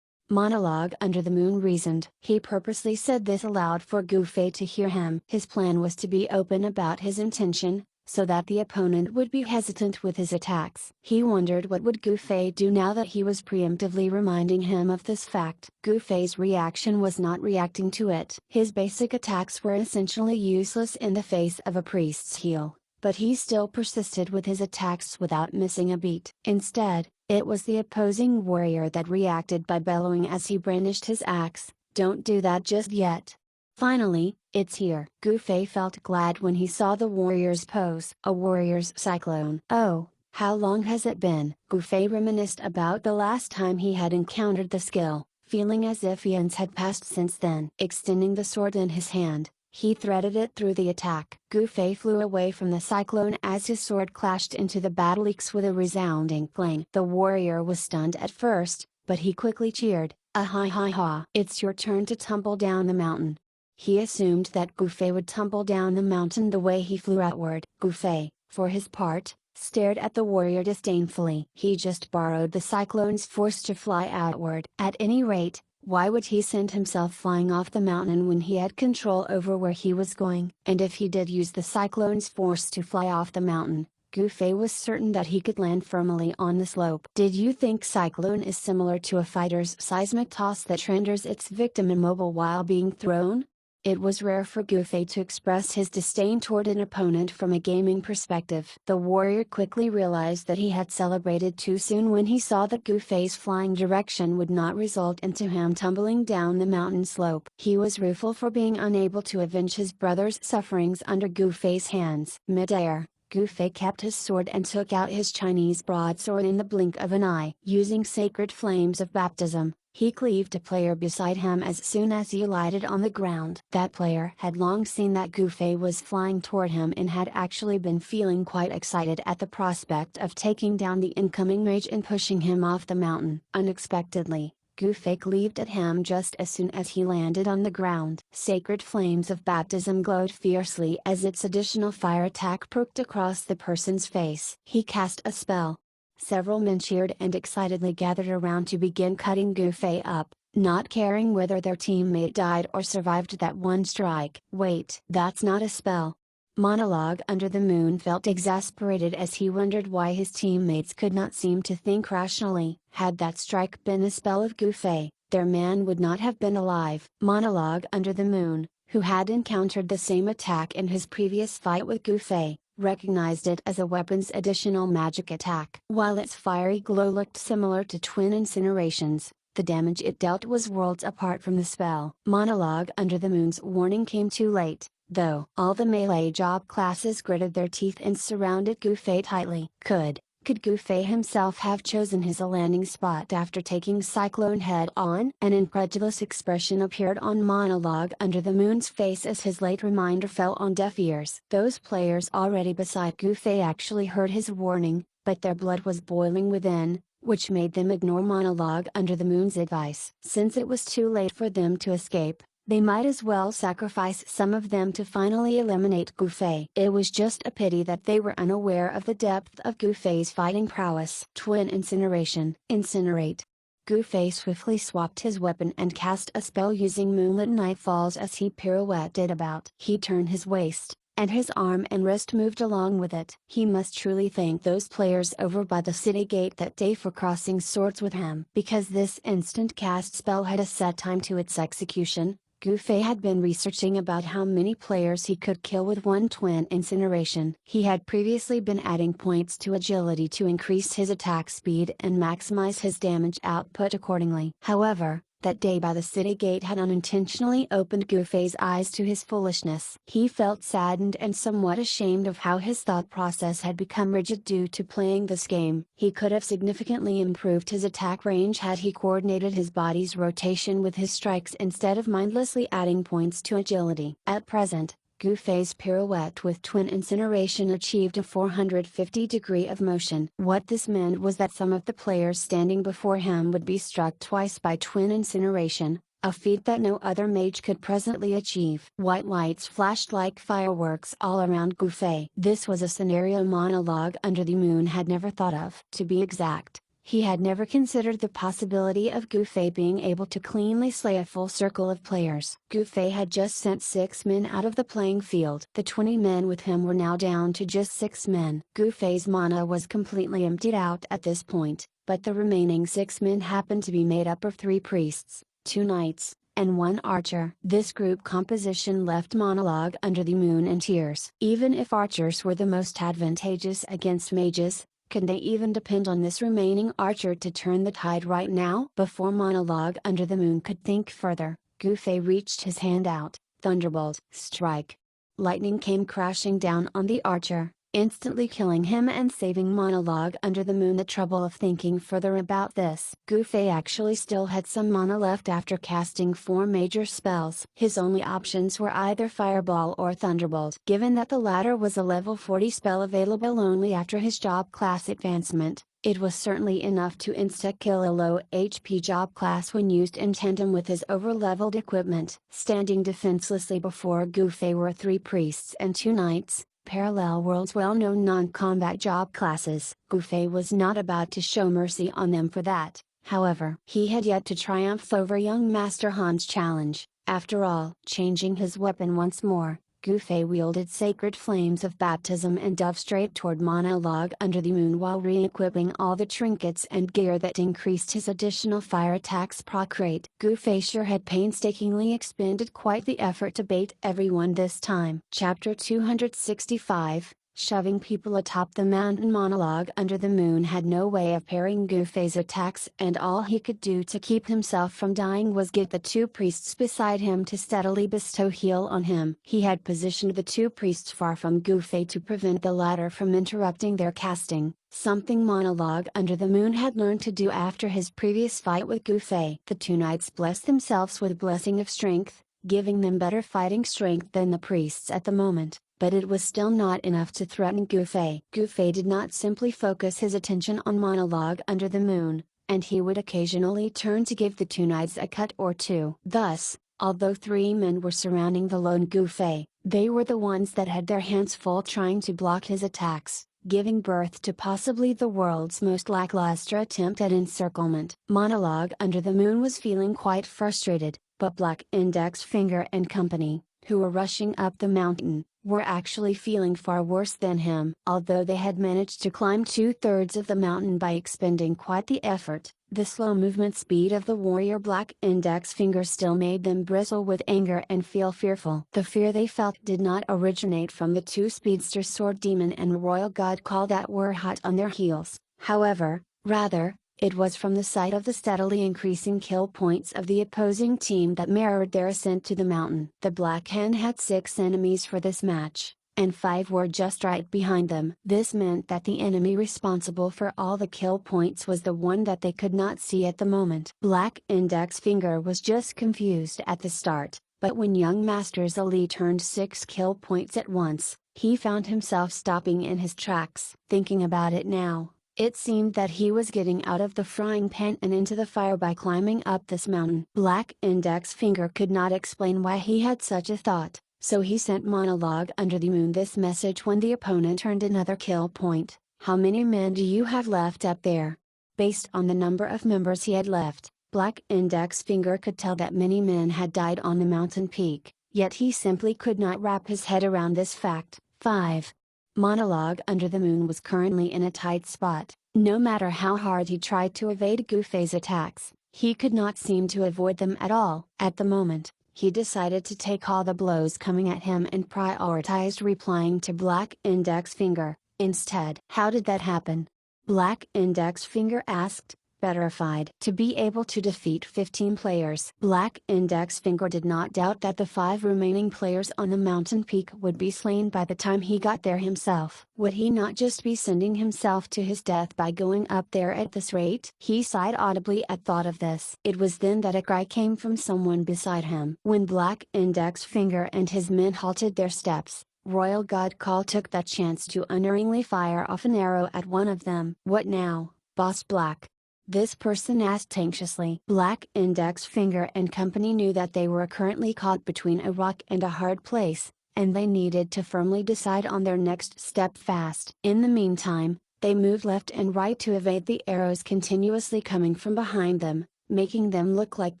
Monologue Under the Moon reasoned. He purposely said this aloud for Gu Fei to hear him. His plan was to be open about his intention, so that the opponent would be hesitant with his attacks. He wondered what would Gu Fei do now that he was preemptively reminding him of this fact. Gu Fei's reaction was not reacting to it. His basic attacks were essentially useless in the face of a priest's heal, but he still persisted with his attacks without missing a beat. Instead, it was the opposing warrior that reacted by bellowing as he brandished his axe, "Don't do that just yet. Finally, it's here." Gu Fei felt glad when he saw the warrior's pose. A warrior's cyclone. "Oh, how long has it been?" Gu Fei reminisced about the last time he had encountered the skill, feeling as if eons had passed since then. Extending the sword in his hand, he threaded it through the attack. Gu Fei flew away from the cyclone as his sword clashed into the battle axe with a resounding clang. The warrior was stunned at first, but he quickly cheered, "Ah ha ha ha! It's your turn to tumble down the mountain." He assumed that Gu Fei would tumble down the mountain the way he flew outward. Gu Fei, for his part, stared at the warrior disdainfully. He just borrowed the cyclone's force to fly outward. At any rate, why would he send himself flying off the mountain when he had control over where he was going? And if he did use the cyclone's force to fly off the mountain, Gu Fei was certain that he could land firmly on the slope. Did you think cyclone is similar to a fighter's seismic toss that renders its victim immobile while being thrown? It was rare for Gu Fei to express his disdain toward an opponent from a gaming perspective. The warrior quickly realized that he had celebrated too soon when he saw that Gu Fei's flying direction would not result into him tumbling down the mountain slope. He was rueful for being unable to avenge his brother's sufferings under Gu Fei's hands. Mid-air, Gu Fei kept his sword and took out his Chinese broadsword in the blink of an eye. Using sacred flames of baptism, He cleaved a player beside him as soon as he alighted on the ground. That player had long seen that Gufei was flying toward him and had actually been feeling quite excited at the prospect of taking down the incoming mage and pushing him off the mountain. Unexpectedly, Gufei cleaved at him just as soon as he landed on the ground. Sacred flames of baptism glowed fiercely as its additional fire attack perked across the person's face. He cast a spell. Several men cheered and excitedly gathered around to begin cutting Gufei up, not caring whether their teammate died or survived that one strike. Wait, that's not a spell. Monologue Under the Moon felt exasperated as he wondered why his teammates could not seem to think rationally. Had that strike been a spell of Gufei, their man would not have been alive. Monologue Under the Moon, who had encountered the same attack in his previous fight with Gufei, recognized it as a weapon's additional magic attack. While its fiery glow looked similar to twin incinerations, the damage it dealt was worlds apart from the spell. Monologue Under the Moon's warning came too late, though. All the melee job classes gritted their teeth and surrounded Gufei tightly. Could Gufei himself have chosen his landing spot after taking Cyclone head on? An incredulous expression appeared on Monologue Under the Moon's face as his late reminder fell on deaf ears. Those players already beside Gufei actually heard his warning, but their blood was boiling within, which made them ignore Monologue Under the Moon's advice. Since it was too late for them to escape, they might as well sacrifice some of them to finally eliminate Gufei. It was just a pity that they were unaware of the depth of Gufei's fighting prowess. Twin Incineration. Incinerate. Gufei swiftly swapped his weapon and cast a spell using moonlit nightfalls as he pirouetted about. He turned his waist, and his arm and wrist moved along with it. He must truly thank those players over by the city gate that day for crossing swords with him. Because this instant cast spell had a set time to its execution, Gufei had been researching about how many players he could kill with one twin incineration. He had previously been adding points to agility to increase his attack speed and maximize his damage output accordingly. However, that day by the city gate had unintentionally opened Gufei's eyes to his foolishness. He felt saddened and somewhat ashamed of how his thought process had become rigid due to playing this game. He could have significantly improved his attack range had he coordinated his body's rotation with his strikes instead of mindlessly adding points to agility. At present, Gufei's pirouette with twin incineration achieved a 450 degree of motion. What this meant was that some of the players standing before him would be struck twice by twin incineration, a feat that no other mage could presently achieve. White lights flashed like fireworks all around Gufei. This was a scenario Monologue Under the Moon had never thought of. To be exact, he had never considered the possibility of Gufei being able to cleanly slay a full circle of players. Gufei had just sent 6 men out of the playing field. The 20 men with him were now down to just 6 men. Gufei's mana was completely emptied out at this point, but the remaining 6 men happened to be made up of 3 priests, 2 knights, and 1 archer. This group composition left Monologue Under the Moon in tears. Even if archers were the most advantageous against mages, can they even depend on this remaining archer to turn the tide right now? Before Monologue Under the Moon could think further, Gufei reached his hand out. Thunderbolt. Strike. Lightning came crashing down on the archer, instantly killing him and saving Monologue Under the Moon the trouble of thinking further about this. Gufei actually still had some mana left after casting 4 major spells. His only options were either Fireball or Thunderbolt. Given that the latter was a level 40 spell available only after his job class advancement, it was certainly enough to insta-kill a low HP job class when used in tandem with his over-leveled equipment. Standing defenselessly before Gufei were 3 priests and 2 knights, Parallel World's well-known non-combat job classes. Gufei was not about to show mercy on them for that, however. He had yet to triumph over young Master Han's challenge. After all, changing his weapon once more, Gufei wielded sacred flames of baptism and dove straight toward Monologue Under the Moon while re-equipping all the trinkets and gear that increased his additional fire attacks proc rate. Gufei sure had painstakingly expended quite the effort to bait everyone this time. Chapter 265, Shoving people atop the mountain. Monologue under the moon had no way of parrying Gufei's attacks, and all he could do to keep himself from dying was get the two priests beside him to steadily bestow heal on him. He had positioned the two priests far from Gufei to prevent the latter from interrupting their casting, something Monologue under the moon had learned to do after his previous fight with Gufei. The two knights blessed themselves with blessing of strength, giving them better fighting strength than the priests at the moment. But it was still not enough to threaten Gufei. Gufei did not simply focus his attention on Monologue under the moon, and he would occasionally turn to give the two knights a cut or two. Thus, although three men were surrounding the lone Gufei, they were the ones that had their hands full trying to block his attacks, giving birth to possibly the world's most lackluster attempt at encirclement. Monologue under the moon was feeling quite frustrated, but Black Index Finger and company, who were rushing up the mountain, were actually feeling far worse than him. Although they had managed to climb 2/3 of the mountain by expending quite the effort, the slow movement speed of the warrior Black Index Finger still made them bristle with anger and feel fearful. The fear they felt did not originate from the two speedster Sword Demon and Royal God Call that were hot on their heels, however, rather, it was from the sight of the steadily increasing kill points of the opposing team that mirrored their ascent to the mountain. The Black Hen had 6 enemies for this match, and 5 were just right behind them. This meant that the enemy responsible for all the kill points was the one that they could not see at the moment. Black Index Finger was just confused at the start, but when young Master's Ali turned 6 kill points at once, he found himself stopping in his tracks. Thinking about it now, it seemed that he was getting out of the frying pan and into the fire by climbing up this mountain. Black Index Finger could not explain why he had such a thought, so he sent Monologue under the moon this message when the opponent earned another kill point: "How many men do you have left up there?" Based on the number of members he had left, Black Index Finger could tell that many men had died on the mountain peak, yet he simply could not wrap his head around this fact. 5. Monologue under the moon was currently in a tight spot. No matter how hard he tried to evade Gufei's attacks, he could not seem to avoid them at all. At the moment, he decided to take all the blows coming at him and prioritized replying to Black Index Finger, instead. "How did that happen?" Black Index Finger asked, petrified. "To be able to defeat 15 players." Black Index Finger did not doubt that the 5 remaining players on the mountain peak would be slain by the time he got there himself. Would he not just be sending himself to his death by going up there at this rate? He sighed audibly at thought of this. It was then that a cry came from someone beside him. When Black Index Finger and his men halted their steps, Royal God Call took that chance to unerringly fire off an arrow at one of them. "What now, Boss Black?" this person asked anxiously. Black Index Finger and company knew that they were currently caught between a rock and a hard place, and they needed to firmly decide on their next step fast. In the meantime, they moved left and right to evade the arrows continuously coming from behind them, making them look like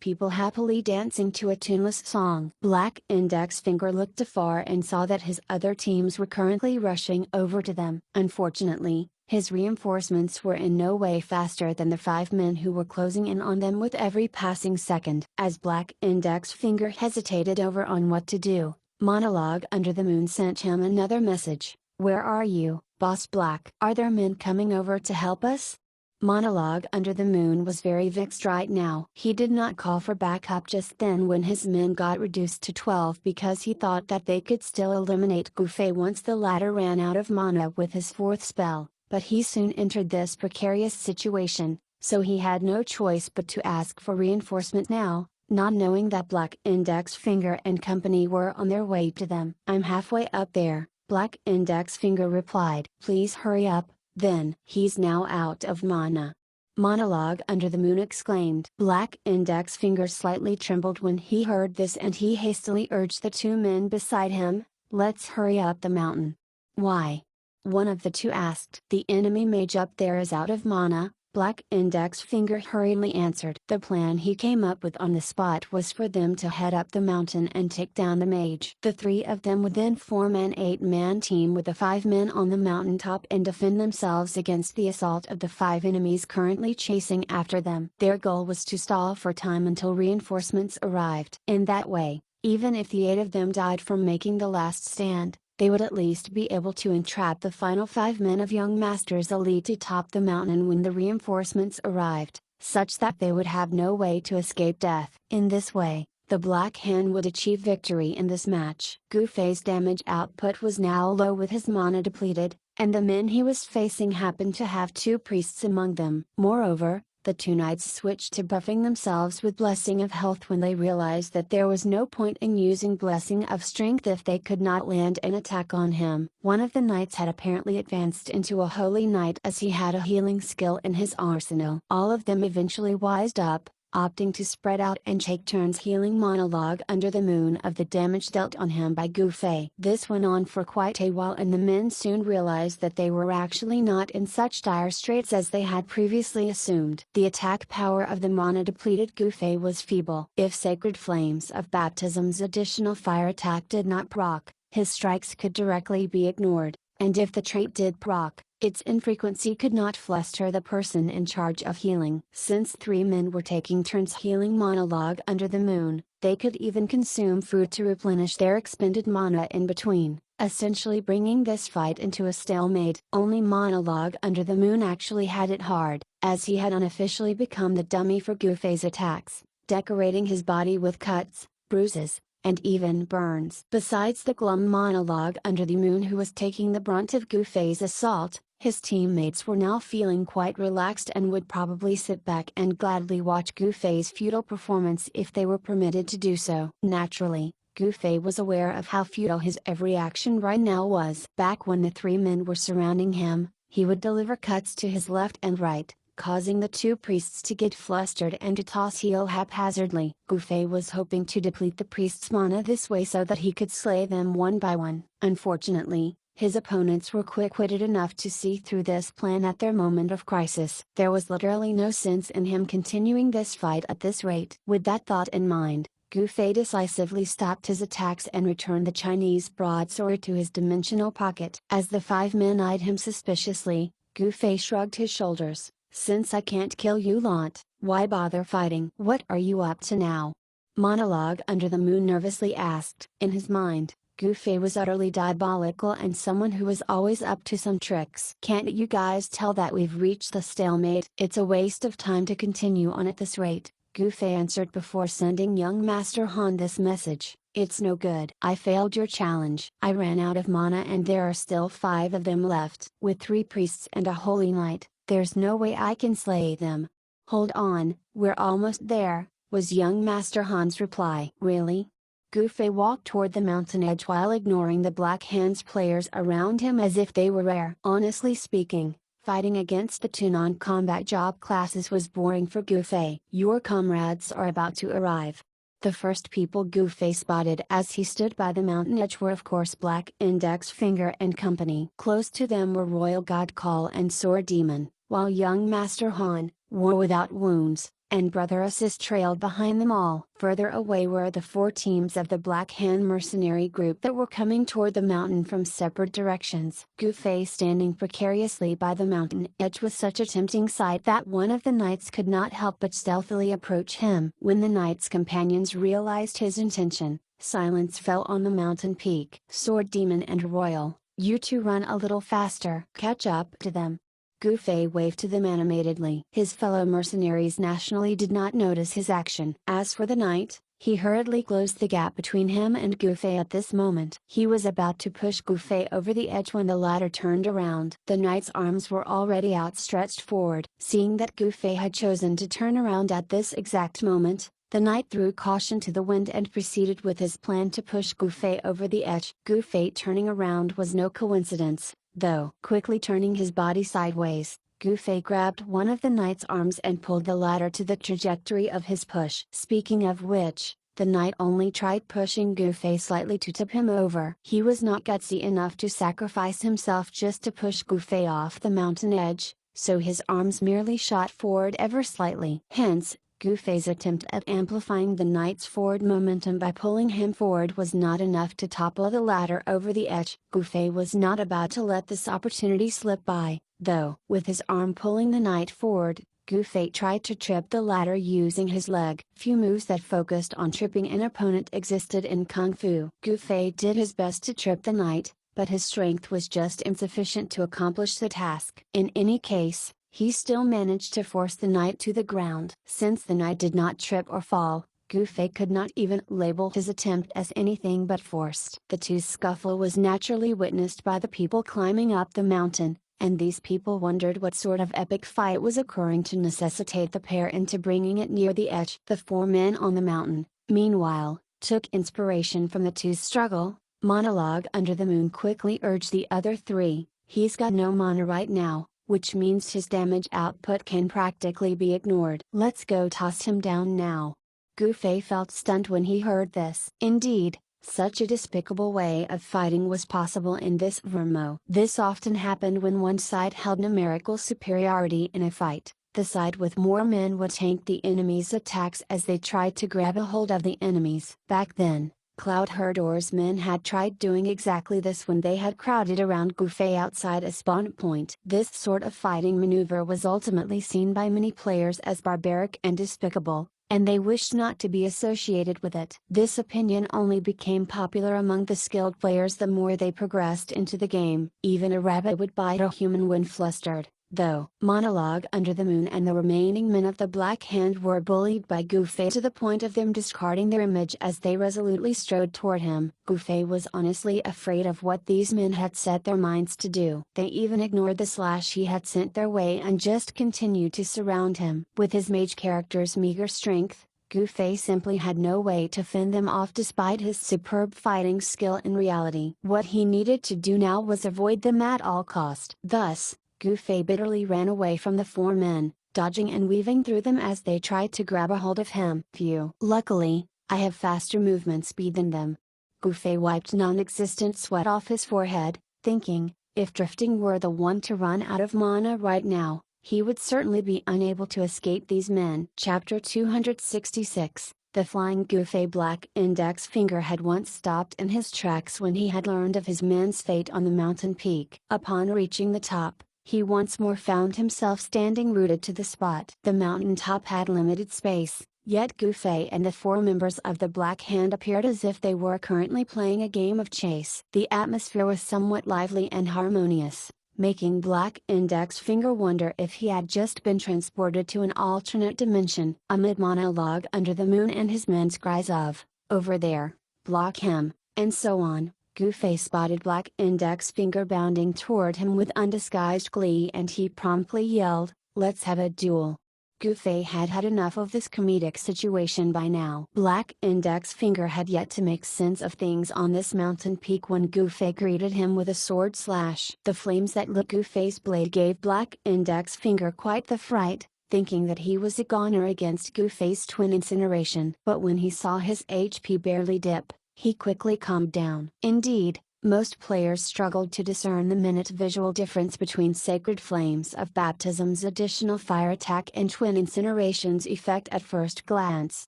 people happily dancing to a tuneless song. Black Index Finger looked afar and saw that his other teams were currently rushing over to them. Unfortunately, his reinforcements were in no way faster than the 5 men who were closing in on them with every passing second. As Black Index Finger hesitated over on what to do, Monologue under the moon sent him another message: "Where are you, Boss Black? Are there men coming over to help us?" Monologue under the moon was very vexed right now. He did not call for backup just then when his men got reduced to 12 because he thought that they could still eliminate Gufei once the latter ran out of mana with his 4th spell. But he soon entered this precarious situation, so he had no choice but to ask for reinforcement now, not knowing that Black Index Finger and company were on their way to them. "I'm halfway up there," Black Index Finger replied. "Please hurry up, then." "He's now out of mana," Monologue under the moon exclaimed. Black Index Finger slightly trembled when he heard this and he hastily urged the 2 men beside him, "Let's hurry up the mountain." "Why?" one of the 2 asked. "The enemy mage up there is out of mana," Black Index Finger hurriedly answered. The plan he came up with on the spot was for them to head up the mountain and take down the mage. The 3 of them would then form an 8-man team with the 5 men on the mountaintop and defend themselves against the assault of the 5 enemies currently chasing after them. Their goal was to stall for time until reinforcements arrived. In that way, even if the 8 of them died from making the last stand, they would at least be able to entrap the final 5 men of young Master's elite to top the mountain when the reinforcements arrived, such that they would have no way to escape death. In this way, the Black Hand would achieve victory in this match. Gu Fei's damage output was now low with his mana depleted, and the men he was facing happened to have 2 priests among them. Moreover, the 2 knights switched to buffing themselves with Blessing of Health when they realized that there was no point in using Blessing of Strength if they could not land an attack on him. One of the knights had apparently advanced into a Holy Knight as he had a healing skill in his arsenal. All of them eventually wised up, opting to spread out and take turns healing Monologue under the moon of the damage dealt on him by Gu Fei. This went on for quite a while and the men soon realized that they were actually not in such dire straits as they had previously assumed. The attack power of the mana-depleted Gu Fei was feeble. If Sacred Flames of Baptism's additional fire attack did not proc, his strikes could directly be ignored, and if the trait did proc, its infrequency could not fluster the person in charge of healing. Since 3 men were taking turns healing Monologue under the moon, they could even consume food to replenish their expended mana in between, essentially bringing this fight into a stalemate. Only Monologue under the moon actually had it hard, as he had unofficially become the dummy for Gu Fei's attacks, decorating his body with cuts, bruises, and even burns. Besides the glum Monologue under the moon who was taking the brunt of Gu Fei's assault, his teammates were now feeling quite relaxed and would probably sit back and gladly watch Gu Fei's futile performance if they were permitted to do so. Naturally, Gu Fei was aware of how futile his every action right now was. Back when the 3 men were surrounding him, he would deliver cuts to his left and right, causing the 2 priests to get flustered and to toss heal haphazardly. Gu Fei was hoping to deplete the priests' mana this way so that he could slay them one by one. Unfortunately, his opponents were quick-witted enough to see through this plan at their moment of crisis. There was literally no sense in him continuing this fight at this rate. With that thought in mind, Gu Fei decisively stopped his attacks and returned the Chinese broadsword to his dimensional pocket. As the 5 men eyed him suspiciously, Gu Fei shrugged his shoulders. "Since I can't kill you lot, why bother fighting?" "What are you up to now?" Monologue under the moon nervously asked. In his mind, Gu Fei was utterly diabolical and someone who was always up to some tricks. "Can't you guys tell that we've reached the stalemate? It's a waste of time to continue on at this rate," Gu Fei answered before sending young Master Han this message. "It's no good. I failed your challenge. I ran out of mana and there are still 5 of them left. With 3 priests and a Holy Knight, there's no way I can slay them." "Hold on, we're almost there," was young Master Han's reply. "Really?" Gu Fei walked toward the mountain edge while ignoring the Black Hand's players around him as if they were rare. Honestly speaking, fighting against the 2 non-combat job classes was boring for Gu Fei. "Your comrades are about to arrive." The first people Gu Fei spotted as he stood by the mountain edge were of course Black Index Finger and company. Close to them were Royal God Call and Sword Demon, while young Master Han, War Without Wounds, and Brother Assist trailed behind them all. Further away were the 4 teams of the Black Hand mercenary group that were coming toward the mountain from separate directions. Gu Fei standing precariously by the mountain edge was such a tempting sight that one of the knights could not help but stealthily approach him. When the knight's companions realized his intention, silence fell on the mountain peak. "Sword Demon and Royal, you 2 run a little faster. Catch up to them." Gu Fei waved to them animatedly. His fellow mercenaries nationally did not notice his action. As for the knight, he hurriedly closed the gap between him and Gu Fei at this moment. He was about to push Gu Fei over the edge when the latter turned around. The knight's arms were already outstretched forward. Seeing that Gu Fei had chosen to turn around at this exact moment, the knight threw caution to the wind and proceeded with his plan to push Gu Fei over the edge. Gu Fei turning around was no coincidence, though. Quickly turning his body sideways, Gu Fei grabbed one of the knight's arms and pulled the latter to the trajectory of his push. Speaking of which, the knight only tried pushing Gu Fei slightly to tip him over. He was not gutsy enough to sacrifice himself just to push Gu Fei off the mountain edge, so his arms merely shot forward ever slightly. Hence, Gu Fei's attempt at amplifying the knight's forward momentum by pulling him forward was not enough to topple the latter over the edge. Gu Fei was not about to let this opportunity slip by, though. With his arm pulling the knight forward, Gu Fei tried to trip the latter using his leg. Few moves that focused on tripping an opponent existed in Kung Fu. Gu Fei did his best to trip the knight, but his strength was just insufficient to accomplish the task. In any case, he still managed to force the knight to the ground. Since the knight did not trip or fall, Gufei could not even label his attempt as anything but forced. The two's scuffle was naturally witnessed by the people climbing up the mountain, and these people wondered what sort of epic fight was occurring to necessitate the pair into bringing it near the edge. The four men on the mountain, meanwhile, took inspiration from the two's struggle. Monologue Under the Moon quickly urged the other three, "He's got no mana right now, which means his damage output can practically be ignored. Let's go toss him down now." Gufei felt stunned when he heard this. Indeed, such a despicable way of fighting was possible in this Vermo. This often happened when one side held numerical superiority in a fight. The side with more men would tank the enemy's attacks as they tried to grab a hold of the enemies. Back then, Cloud Herdor's men had tried doing exactly this when they had crowded around Gufei outside a spawn point. This sort of fighting maneuver was ultimately seen by many players as barbaric and despicable, and they wished not to be associated with it. This opinion only became popular among the skilled players the more they progressed into the game. Even a rabbit would bite a human when flustered, though. Monologue Under the Moon and the remaining men of the Black Hand were bullied by Gufei to the point of them discarding their image as they resolutely strode toward him. Gufei was honestly afraid of what these men had set their minds to do. They even ignored the slash he had sent their way and just continued to surround him. With his mage character's meager strength, Gufei simply had no way to fend them off despite his superb fighting skill in reality. What he needed to do now was avoid them at all cost. Thus, Gufei bitterly ran away from the four men, dodging and weaving through them as they tried to grab a hold of him. Phew. Luckily, I have faster movement speed than them. Gufei wiped non-existent sweat off his forehead, thinking, if drifting were the one to run out of mana right now, he would certainly be unable to escape these men. Chapter 266 The Flying Gufei. Black Index Finger had once stopped in his tracks when he had learned of his men's fate on the mountain peak. Upon reaching the top, he once more found himself standing rooted to the spot. The mountain top had limited space, yet Gufei and the four members of the Black Hand appeared as if they were currently playing a game of chase. The atmosphere was somewhat lively and harmonious, making Black Index Finger wonder if he had just been transported to an alternate dimension. Amid Monologue Under the Moon and his men's cries of, "Over there, block him," and so on, Gufei spotted Black Index Finger bounding toward him with undisguised glee and he promptly yelled, "Let's have a duel." Gufei had had enough of this comedic situation by now. Black Index Finger had yet to make sense of things on this mountain peak when Gufei greeted him with a sword slash. The flames that lit Gufei's blade gave Black Index Finger quite the fright, thinking that he was a goner against Gufei's twin incineration. But when he saw his HP barely dip, he quickly calmed down. Indeed, most players struggled to discern the minute visual difference between Sacred Flames of Baptism's additional fire attack and Twin Incineration's effect at first glance.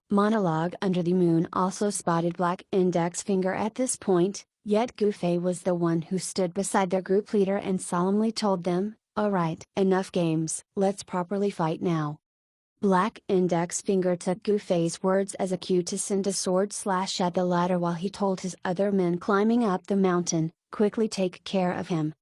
Monologue Under the Moon also spotted Black Index Finger at this point, yet Gufei was the one who stood beside their group leader and solemnly told them, "Alright, enough games, let's properly fight now." Black Index Finger took Gufei's words as a cue to send a sword slash at the latter while he told his other men climbing up the mountain, "Quickly take care of him."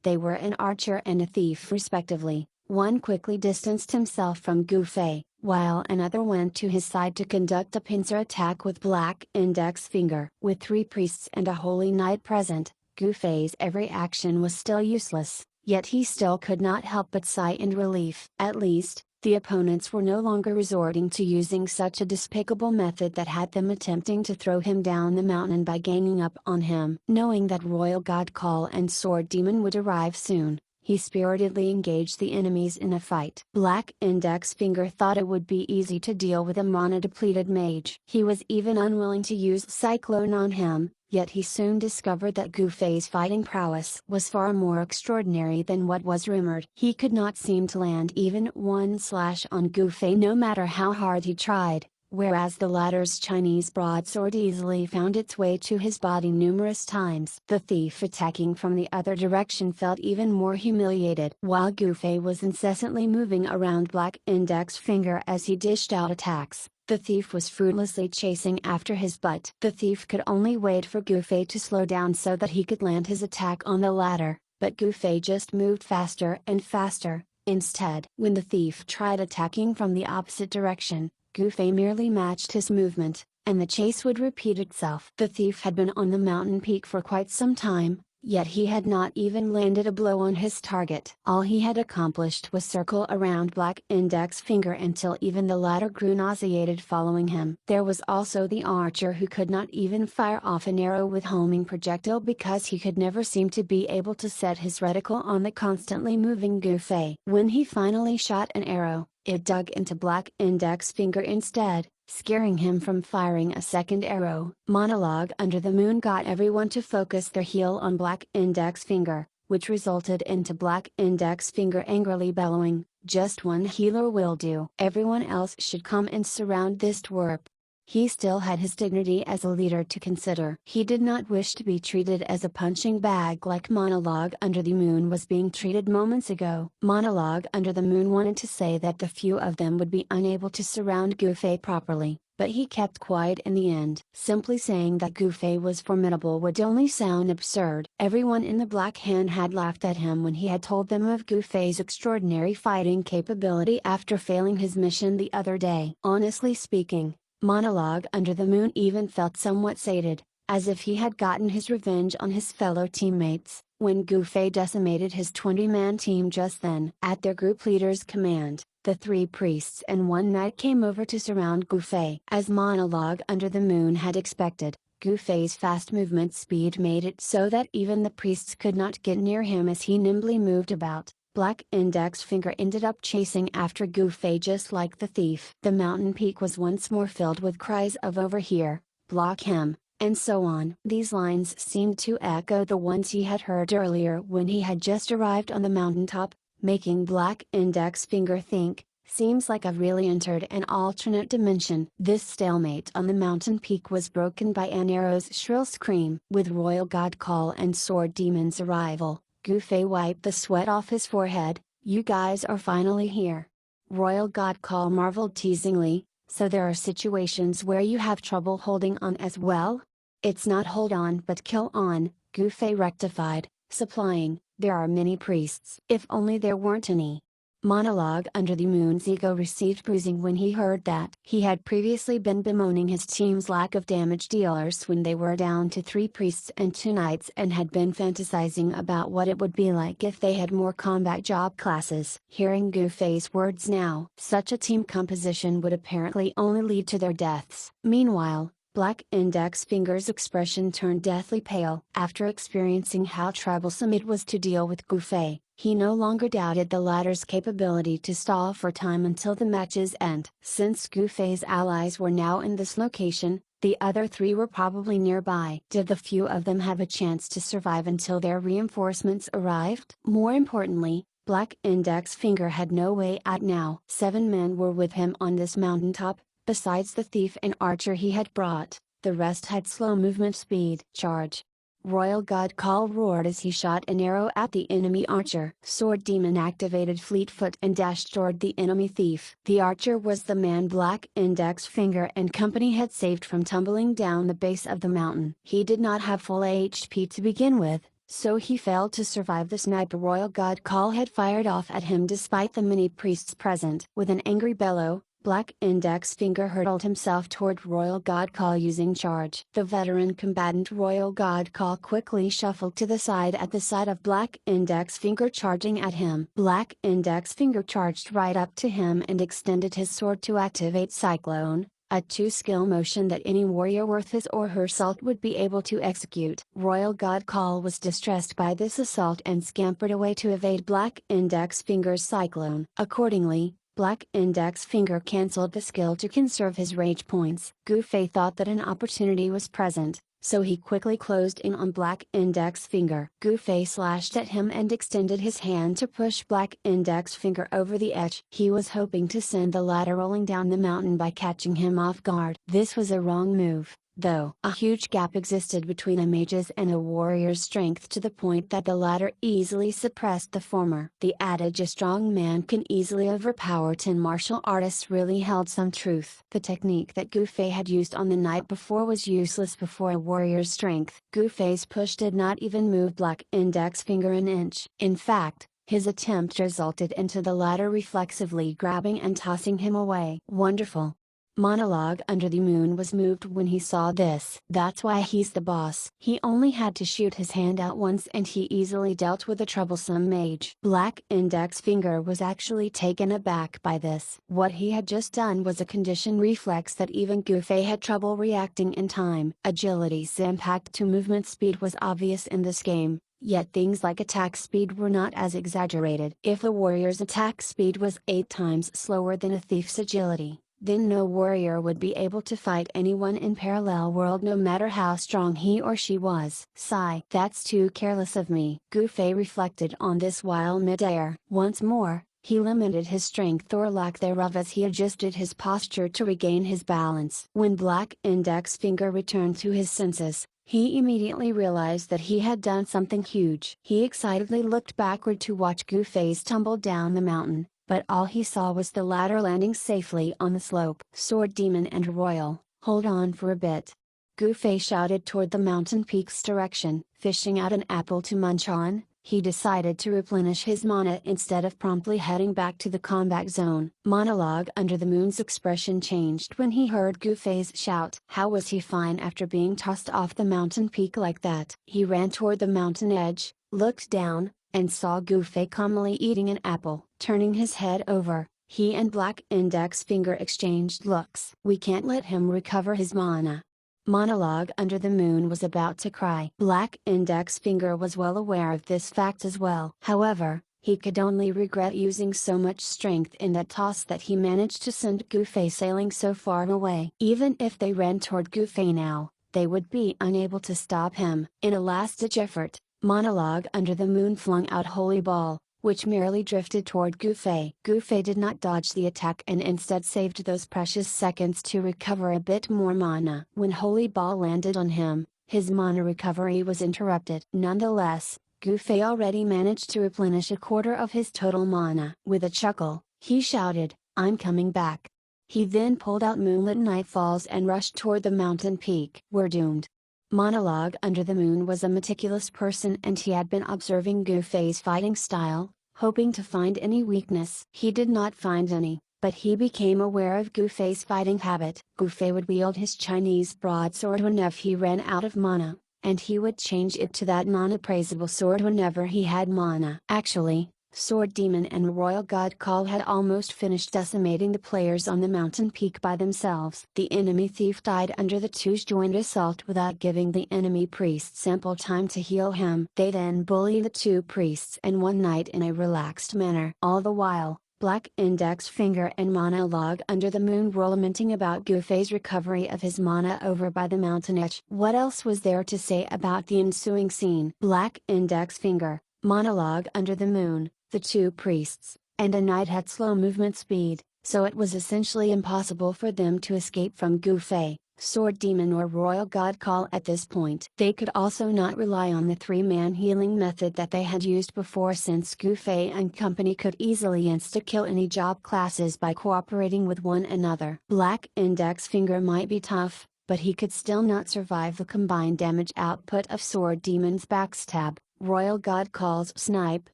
They were an archer and a thief respectively. One quickly distanced himself from Gufei, while another went to his side to conduct a pincer attack with Black Index Finger. With three priests and a holy knight present, Gufei's every action was still useless, yet he still could not help but sigh in relief. At least, the opponents were no longer resorting to using such a despicable method that had them attempting to throw him down the mountain by ganging up on him. Knowing that Royal God Call and Sword Demon would arrive soon, he spiritedly engaged the enemies in a fight. Black Index Finger thought it would be easy to deal with a mana-depleted mage. He was even unwilling to use Cyclone on him, yet he soon discovered that Gufei's fighting prowess was far more extraordinary than what was rumored. He could not seem to land even one slash on Gufei no matter how hard he tried, whereas the latter's Chinese broadsword easily found its way to his body numerous times. The thief attacking from the other direction felt even more humiliated. While Gufei was incessantly moving around Black Index Finger as he dished out attacks, The thief was fruitlessly chasing after his butt. The thief could only wait for Goofy to slow down so that he could land his attack on the ladder, but Goofy just moved faster and faster. Instead, when the thief tried attacking from the opposite direction, Goofy merely matched his movement, and the chase would repeat itself. The thief had been on the mountain peak for quite some time, yet he had not even landed a blow on his target. All he had accomplished was circle around Black Index Finger until even the latter grew nauseated following him. There was also the archer who could not even fire off an arrow with homing projectile because he could never seem to be able to set his reticle on the constantly moving Goofy. When he finally shot an arrow, it dug into Black Index Finger instead, scaring him from firing a second arrow. Monologue Under the Moon got everyone to focus their heel on Black Index Finger, which resulted into Black Index Finger angrily bellowing, "Just one healer will do. Everyone else should come and surround this twerp." He still had his dignity as a leader to consider. He did not wish to be treated as a punching bag like Monologue Under the Moon was being treated moments ago. Monologue Under the Moon wanted to say that the few of them would be unable to surround Goofy properly, but he kept quiet in the end. Simply saying that Goofy was formidable would only sound absurd. Everyone in the Black Hand had laughed at him when he had told them of Goofy's extraordinary fighting capability after failing his mission the other day. Honestly speaking, Monologue Under the Moon even felt somewhat sated, as if he had gotten his revenge on his fellow teammates, when Goofy decimated his 20-man team just then. At their group leader's command, the 3 priests and 1 knight came over to surround Goofy. As Monologue Under the Moon had expected, Goofy's fast movement speed made it so that even the priests could not get near him as he nimbly moved about. Black Index Finger ended up chasing after Goofy just like the thief. The mountain peak was once more filled with cries of "over here, block him," and so on. These lines seemed to echo the ones he had heard earlier when he had just arrived on the mountaintop, making Black Index Finger think, "Seems like I've really entered an alternate dimension." This stalemate on the mountain peak was broken by an arrow's shrill scream. With Royal God Call and Sword Demon's arrival, Goofy wiped the sweat off his forehead. "You guys are finally here." Royal God Call marveled teasingly, "So there are situations where you have trouble holding on as well?" "It's not hold on but kill on," Goofy rectified, supplying, "There are many priests." If only there weren't any. Monologue Under the Moon's ego received bruising when he heard that. He had previously been bemoaning his team's lack of damage dealers when they were down to 3 priests and 2 knights and had been fantasizing about what it would be like if they had more combat job classes. Hearing Goofy's words now, such a team composition would apparently only lead to their deaths. Meanwhile, Black Index Finger's expression turned deathly pale. After experiencing how troublesome it was to deal with Goofy, he no longer doubted the latter's capability to stall for time until the match's end. Since Goofy's allies were now in this location, the other 3 were probably nearby. Did the few of them have a chance to survive until their reinforcements arrived? More importantly, Black Index Finger had no way out now. 7 men were with him on this mountaintop. Besides the thief and archer he had brought, the rest had slow movement speed. "Charge!" Royal God Call roared as he shot an arrow at the enemy archer. Sword Demon activated Fleetfoot and dashed toward the enemy thief. The archer was the man Black Index Finger and company had saved from tumbling down the base of the mountain. He did not have full HP to begin with, so he failed to survive the sniper Royal God Call had fired off at him despite the many priests present. With an angry bellow, Black Index Finger hurled himself toward Royal God Call using charge. The veteran combatant Royal God Call quickly shuffled to the side at the sight of Black Index Finger charging at him. Black Index Finger charged right up to him and extended his sword to activate Cyclone, a 2-skill motion that any warrior worth his or her salt would be able to execute. Royal God Call was distressed by this assault and scampered away to evade Black Index Finger's Cyclone. Accordingly, Black Index Finger cancelled the skill to conserve his rage points. Goofy thought that an opportunity was present, so he quickly closed in on Black Index Finger. Goofy slashed at him and extended his hand to push Black Index Finger over the edge. He was hoping to send the latter rolling down the mountain by catching him off guard. This was a wrong move. though a huge gap existed between a mage's and a warrior's strength to the point that the latter easily suppressed the former. The adage "a strong man can easily overpower 10 martial artists" really held some truth. The technique that Gu Fei had used on the night before was useless before a warrior's strength. Gu Fei's push did not even move Black Index Finger an inch. In fact, his attempt resulted into the latter reflexively grabbing and tossing him away. Wonderful. Monologue Under the Moon was moved when he saw this. That's why he's the boss. He only had to shoot his hand out once and he easily dealt with a troublesome mage. Black Index Finger was actually taken aback by this. What he had just done was a conditioned reflex that even Gu Fei had trouble reacting in time. Agility's impact to movement speed was obvious in this game. Yet things like attack speed were not as exaggerated. If a warrior's attack speed was 8 times slower than a thief's agility, then no warrior would be able to fight anyone in Parallel World no matter how strong he or she was. Sigh. That's too careless of me. Gu Fei reflected on this while midair. Once more, he limited his strength or lack thereof as he adjusted his posture to regain his balance. When Black Index Finger returned to his senses, he immediately realized that he had done something huge. He excitedly looked backward to watch Gu Fei's tumble down the mountain, but all he saw was the latter landing safely on the slope. Sword Demon and Royal, hold on for a bit. Gu Fei shouted toward the mountain peak's direction. Fishing out an apple to munch on, he decided to replenish his mana instead of promptly heading back to the combat zone. Monologue Under the Moon's expression changed when he heard Gu Fei's shout. How was he fine after being tossed off the mountain peak like that? He ran toward the mountain edge, looked down, and saw Gu Fei calmly eating an apple. Turning his head over, he and Black Index Finger exchanged looks. We can't let him recover his mana. Monologue Under the Moon was about to cry. Black Index Finger was well aware of this fact as well. However, he could only regret using so much strength in that toss that he managed to send Gu Fei sailing so far away. Even if they ran toward Gu Fei now, they would be unable to stop him. In a last-ditch effort, Monologue Under the Moon flung out Holy Ball, which merely drifted toward Gu Fei. Gu Fei did not dodge the attack and instead saved those precious seconds to recover a bit more mana. When Holy Ball landed on him, his mana recovery was interrupted. Nonetheless, Gu Fei already managed to replenish a quarter of his total mana. With a chuckle, he shouted, "I'm coming back." He then pulled out Moonlit Nightfalls and rushed toward the mountain peak. We're doomed. Monologue Under the Moon was a meticulous person and he had been observing Gu Fei's fighting style, hoping to find any weakness. He did not find any, but he became aware of Gu Fei's fighting habit. Gu Fei would wield his Chinese broadsword whenever he ran out of mana, and he would change it to that non-appraisable sword whenever he had mana. Actually, Sword Demon and Royal God Call had almost finished decimating the players on the mountain peak by themselves. The enemy thief died under the two's joint assault without giving the enemy priests ample time to heal him. They then bullied the 2 priests and one knight in a relaxed manner. All the while, Black Index Finger and Monologue Under the Moon were lamenting about Gu Fei's recovery of his mana over by the mountain edge. What else was there to say about the ensuing scene? Black Index Finger, Monologue Under the Moon, the 2 priests, and a knight had slow movement speed, so it was essentially impossible for them to escape from Gu Fei, Sword Demon or Royal God Call at this point. They could also not rely on the 3-man healing method that they had used before, since Gu Fei and company could easily insta-kill any job classes by cooperating with one another. Black Index Finger might be tough, but he could still not survive the combined damage output of Sword Demon's backstab, Royal God Call's snipe,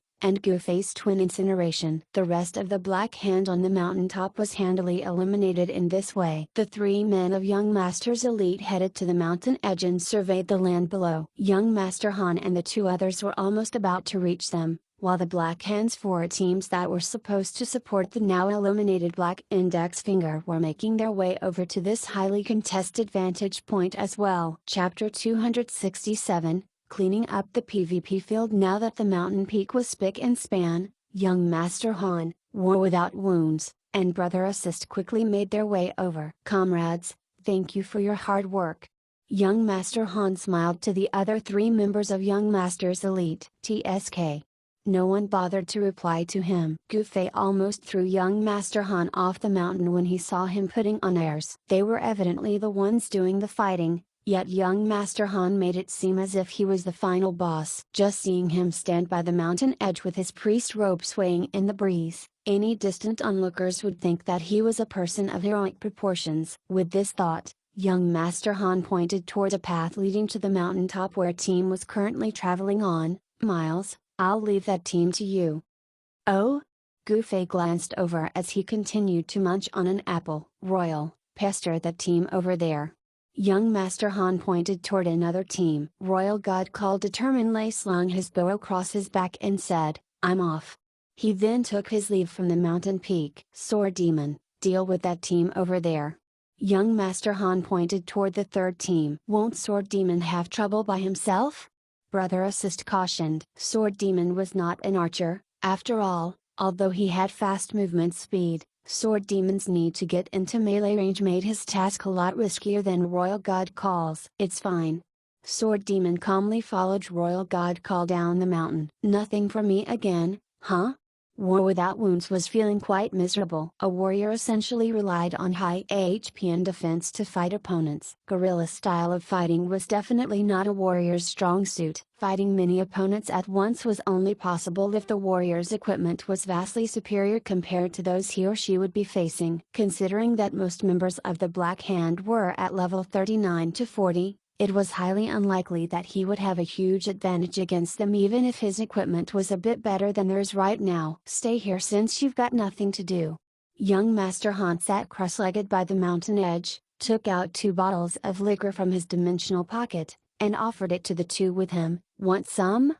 and Gu Fei's twin incineration. The rest of the Black Hand on the mountaintop was handily eliminated in this way. The 3 men of Young Master's elite headed to the mountain edge and surveyed the land below. Young Master Han and the 2 others were almost about to reach them, while the Black Hand's 4 teams that were supposed to support the now eliminated Black Index Finger were making their way over to this highly contested vantage point as well. Chapter 267, Cleaning up the PvP field. Now that the mountain peak was spick and span, Young Master Han, War Without Wounds, and Brother Assist quickly made their way over. Comrades, thank you for your hard work. Young Master Han smiled to the other 3 members of Young Master's elite. TSK. No one bothered to reply to him. Gu Fei almost threw Young Master Han off the mountain when he saw him putting on airs. They were evidently the ones doing the fighting, Yet young Master Han made it seem as if he was the final boss. Just seeing him stand by the mountain edge with his priest robe swaying in the breeze, any distant onlookers would think that he was a person of heroic proportions. With this thought, young Master Han pointed toward a path leading to the mountaintop where team was currently traveling on. Miles, I'll leave that team to you. Oh? Gu Fei glanced over as he continued to munch on an apple. Royal, pester that team over there. Young Master Han pointed toward another team. Royal God called determinedly, slung his bow across his back and said, I'm off. He then took his leave from the mountain peak. Sword Demon, deal with that team over there. Young Master Han pointed toward the third team. Won't Sword Demon have trouble by himself? Brother Assist cautioned. Sword Demon was not an archer, after all, although he had fast movement speed. Sword Demon's need to get into melee range made his task a lot riskier than Royal God calls. It's fine. Sword Demon calmly followed Royal God call down the mountain. Nothing for me again, huh? War Without Wounds was feeling quite miserable. A warrior essentially relied on high HP and defense to fight opponents. Guerrilla style of fighting was definitely not a warrior's strong suit. Fighting many opponents at once was only possible if the warrior's equipment was vastly superior compared to those he or she would be facing. Considering that most members of the Black Hand were at level 39 to 40, it was highly unlikely that he would have a huge advantage against them even if his equipment was a bit better than theirs right now. Stay here since you've got nothing to do. Young Master Han sat cross-legged by the mountain edge, took out 2 bottles of liquor from his dimensional pocket, and offered it to the two with him. Want some?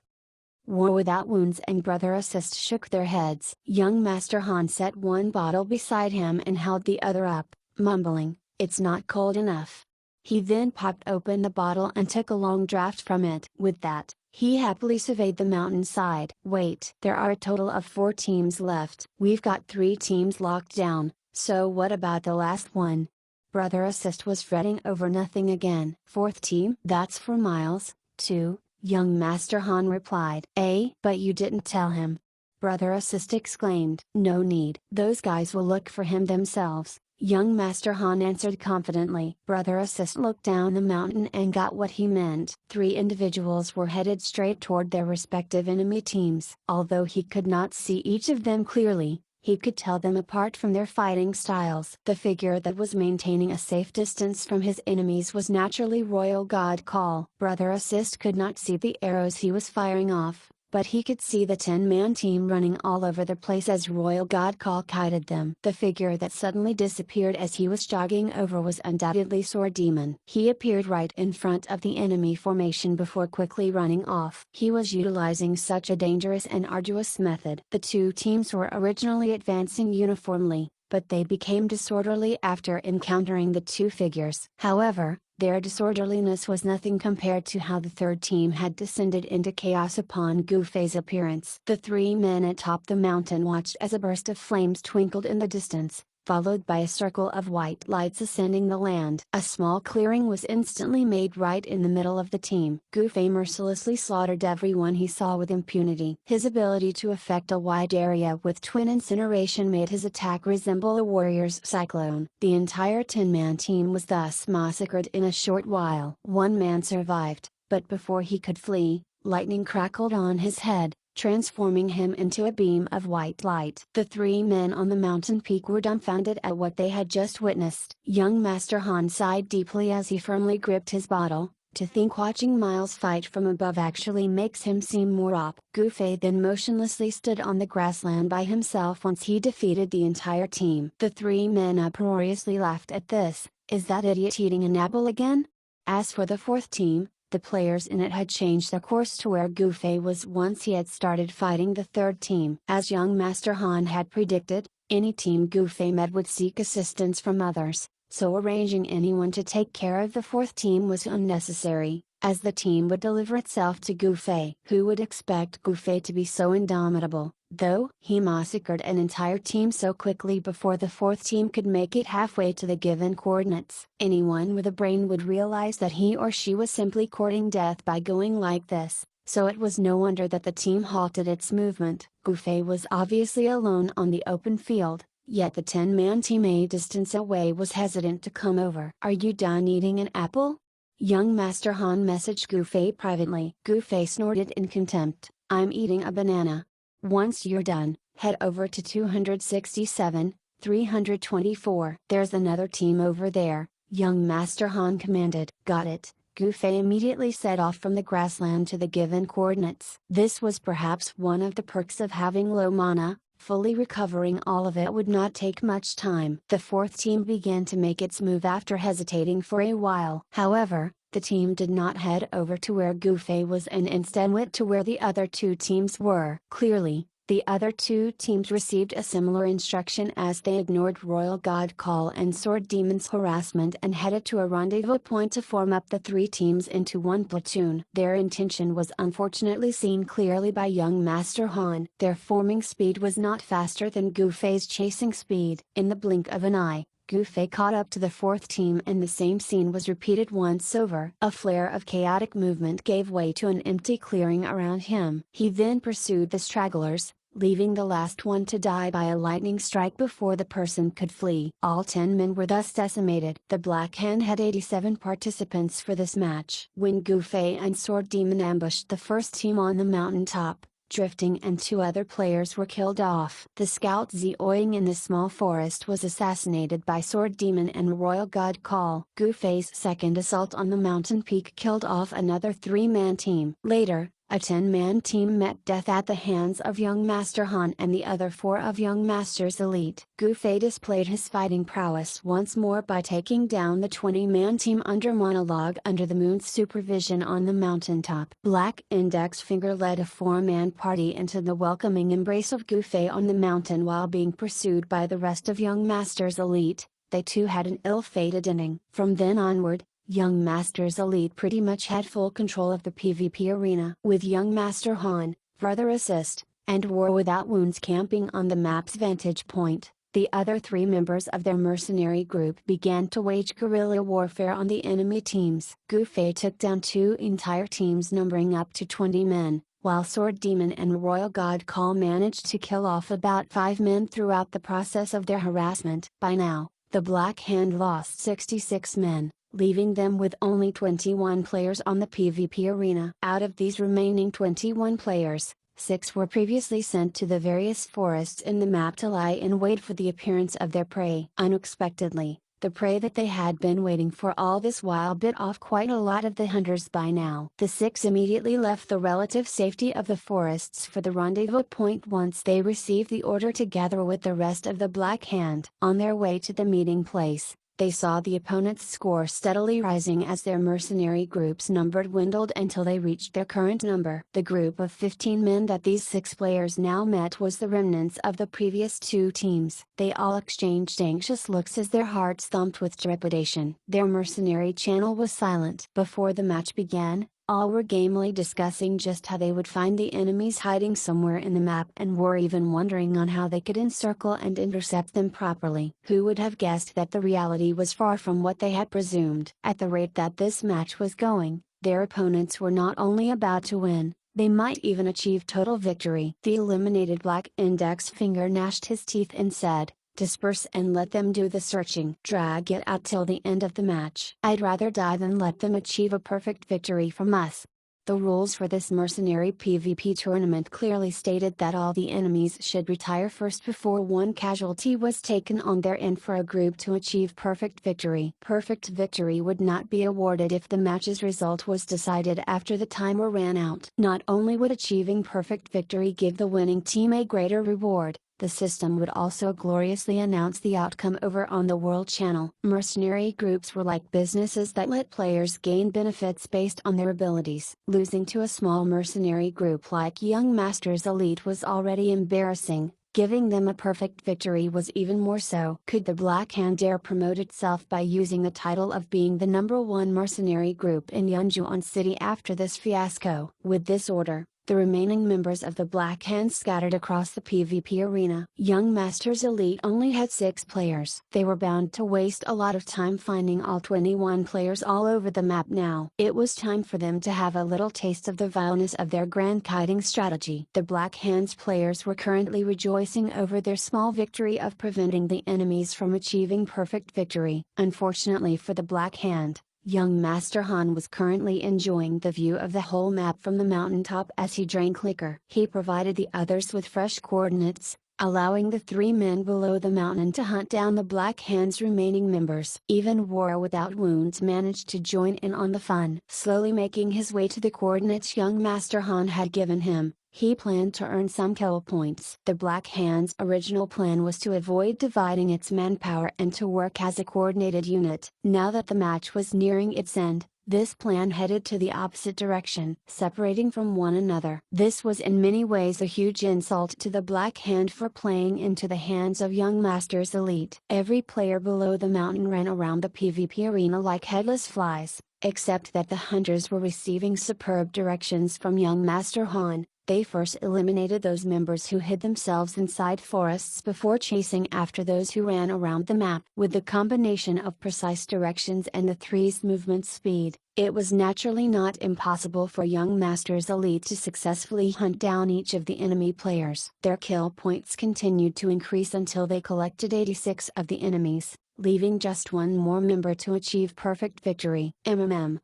War Without Wounds and Brother Assist shook their heads. Young Master Han set one bottle beside him and held the other up, mumbling, it's not cold enough. He then popped open the bottle and took a long draught from it. With that, he happily surveyed the mountainside. Wait, there are a total of 4 teams left. We've got 3 teams locked down, so what about the last one? Brother Assist was fretting over nothing again. 4th team? That's for Miles, too, young Master Han replied. But you didn't tell him. Brother Assist exclaimed. No need. Those guys will look for him themselves. Young Master Han answered confidently. Brother Assist looked down the mountain and got what he meant. 3 individuals were headed straight toward their respective enemy teams. Although he could not see each of them clearly, he could tell them apart from their fighting styles. The figure that was maintaining a safe distance from his enemies was naturally Royal God Call. Brother Assist could not see the arrows he was firing off, but he could see the 10-man team running all over the place as Royal God Call guided them. The figure that suddenly disappeared as he was jogging over was undoubtedly Sword Demon. He appeared right in front of the enemy formation before quickly running off. He was utilizing such a dangerous and arduous method. The 2 teams were originally advancing uniformly, but they became disorderly after encountering the 2 figures. However, their disorderliness was nothing compared to how the 3rd team had descended into chaos upon Gu Fei's appearance. The 3 men atop the mountain watched as a burst of flames twinkled in the distance, followed by a circle of white lights ascending the land. A small clearing was instantly made right in the middle of the team. Gu Fei mercilessly slaughtered everyone he saw with impunity. His ability to affect a wide area with twin incineration made his attack resemble a warrior's cyclone. The entire 10-man team was thus massacred in a short while. 1 man survived, but before he could flee, lightning crackled on his head, transforming him into a beam of white light. The 3 men on the mountain peak were dumbfounded at what they had just witnessed. Young Master Han sighed deeply as he firmly gripped his bottle. To think watching Miles fight from above actually makes him seem more op. Gu Fei then motionlessly stood on the grassland by himself once he defeated the entire team. The 3 men uproariously laughed at this. Is that idiot eating an apple again? As for the 4th team, the players in it had changed their course to where Gu Fei was once he had started fighting the 3rd team. As young Master Han had predicted, any team Gu Fei met would seek assistance from others, so arranging anyone to take care of the 4th team was unnecessary, as the team would deliver itself to Gu Fei. Who would expect Gu Fei to be so indomitable, though? He massacred an entire team so quickly before the 4th team could make it halfway to the given coordinates. Anyone with a brain would realize that he or she was simply courting death by going like this, so it was no wonder that the team halted its movement. Gu Fei was obviously alone on the open field, yet the 10-man team a distance away was hesitant to come over. Are you done eating an apple? Young Master Han messaged Gufei privately. Gufei snorted in contempt, "I'm eating a banana. Once you're done, head over to 267, 324. There's another team over there," young Master Han commanded. "Got it." Gufei immediately set off from the grassland to the given coordinates. This was perhaps one of the perks of having low mana. Fully recovering all of it would not take much time. The fourth team began to make its move after hesitating for a while. However, the team did not head over to where Gufei was and instead went to where the other two teams were. Clearly, the other two teams received a similar instruction as they ignored Royal God Call and Sword Demon's harassment and headed to a rendezvous point to form up the three teams into one platoon. Their intention was unfortunately seen clearly by young Master Han. Their forming speed was not faster than Gufei's chasing speed. In the blink of an eye, Gufei caught up to the fourth team and the same scene was repeated once over. A flare of chaotic movement gave way to an empty clearing around him. He then pursued the stragglers, leaving the last one to die by a lightning strike before the person could flee. All 10 men were thus decimated. The Black Hand had 87 participants for this match. When Gufei and Sword Demon ambushed the first team on the mountaintop, Drifting and 2 other players were killed off. The scout Zioing in the small forest was assassinated by Sword Demon and Royal God Call. Gufei's second assault on the mountain peak killed off another 3-man team. Later, a 10-man team met death at the hands of young Master Han and the other 4 of young Master's elite. Gufei displayed his fighting prowess once more by taking down the 20-man team under monologue under the moon's supervision on the mountaintop. Black Index Finger led a 4-man party into the welcoming embrace of Gufei on the mountain while being pursued by the rest of young Master's elite. They too had an ill-fated ending. From then onward, young Master's elite pretty much had full control of the PvP arena. With young Master Han, Brother Assist, and War Without Wounds camping on the map's vantage point, the other 3 members of their mercenary group began to wage guerrilla warfare on the enemy teams. Gufei took down 2 entire teams numbering up to 20 men, while Sword Demon and Royal God Call managed to kill off about 5 men throughout the process of their harassment. By now, the Black Hand lost 66 men, leaving them with only 21 players on the PvP arena. Out of these remaining 21 players, 6 were previously sent to the various forests in the map to lie in wait for the appearance of their prey. Unexpectedly, the prey that they had been waiting for all this while bit off quite a lot of the hunters by now. The 6 immediately left the relative safety of the forests for the rendezvous point once they received the order to gather with the rest of the Black Hand. On their way to the meeting place, they saw the opponent's score steadily rising as their mercenary group's number dwindled until they reached their current number. The group of 15 men that these 6 players now met was the remnants of the previous 2 teams. They all exchanged anxious looks as their hearts thumped with trepidation. Their mercenary channel was silent. Before the match began, all were gamely discussing just how they would find the enemies hiding somewhere in the map and were even wondering on how they could encircle and intercept them properly. Who would have guessed that the reality was far from what they had presumed? At the rate that this match was going, their opponents were not only about to win, they might even achieve total victory. The eliminated Black Index Finger gnashed his teeth and said, "Disperse and let them do the searching. Drag it out till the end of the match. I'd rather die than let them achieve a perfect victory from us." The rules for this mercenary PvP tournament clearly stated that all the enemies should retire first before one casualty was taken on their end for a group to achieve perfect victory. Perfect victory would not be awarded if the match's result was decided after the timer ran out. Not only would achieving perfect victory give the winning team a greater reward, the system would also gloriously announce the outcome over on the World Channel. Mercenary groups were like businesses that let players gain benefits based on their abilities. Losing to a small mercenary group like Young Masters Elite was already embarrassing. Giving them a perfect victory was even more so. Could the Black Hand dare promote itself by using the title of being the #1 mercenary group in Yunjuan City after this fiasco? With this order, the remaining members of the Black Hand scattered across the PvP arena. Young Masters Elite only had 6 players. They were bound to waste a lot of time finding all 21 players all over the map now. It was time for them to have a little taste of the vileness of their grand kiting strategy. The Black Hand's players were currently rejoicing over their small victory of preventing the enemies from achieving perfect victory. Unfortunately for the Black Hand, Young Master Han was currently enjoying the view of the whole map from the mountaintop as he drank liquor. He provided the others with fresh coordinates, allowing the three men below the mountain to hunt down the Black Hand's remaining members. Even War Without Wounds managed to join in on the fun. Slowly making his way to the coordinates young Master Han had given him, he planned to earn some kill points. The Black Hand's original plan was to avoid dividing its manpower and to work as a coordinated unit. Now that the match was nearing its end, this plan headed to the opposite direction, separating from one another. This was in many ways a huge insult to the Black Hand for playing into the hands of young Master's elite. Every player below the mountain ran around the PvP arena like headless flies, except that the hunters were receiving superb directions from young Master Han. They first eliminated those members who hid themselves inside forests before chasing after those who ran around the map. With the combination of precise directions and the three's movement speed, it was naturally not impossible for young Master's elite to successfully hunt down each of the enemy players. Their kill points continued to increase until they collected 86 of the enemies, leaving just one more member to achieve perfect victory.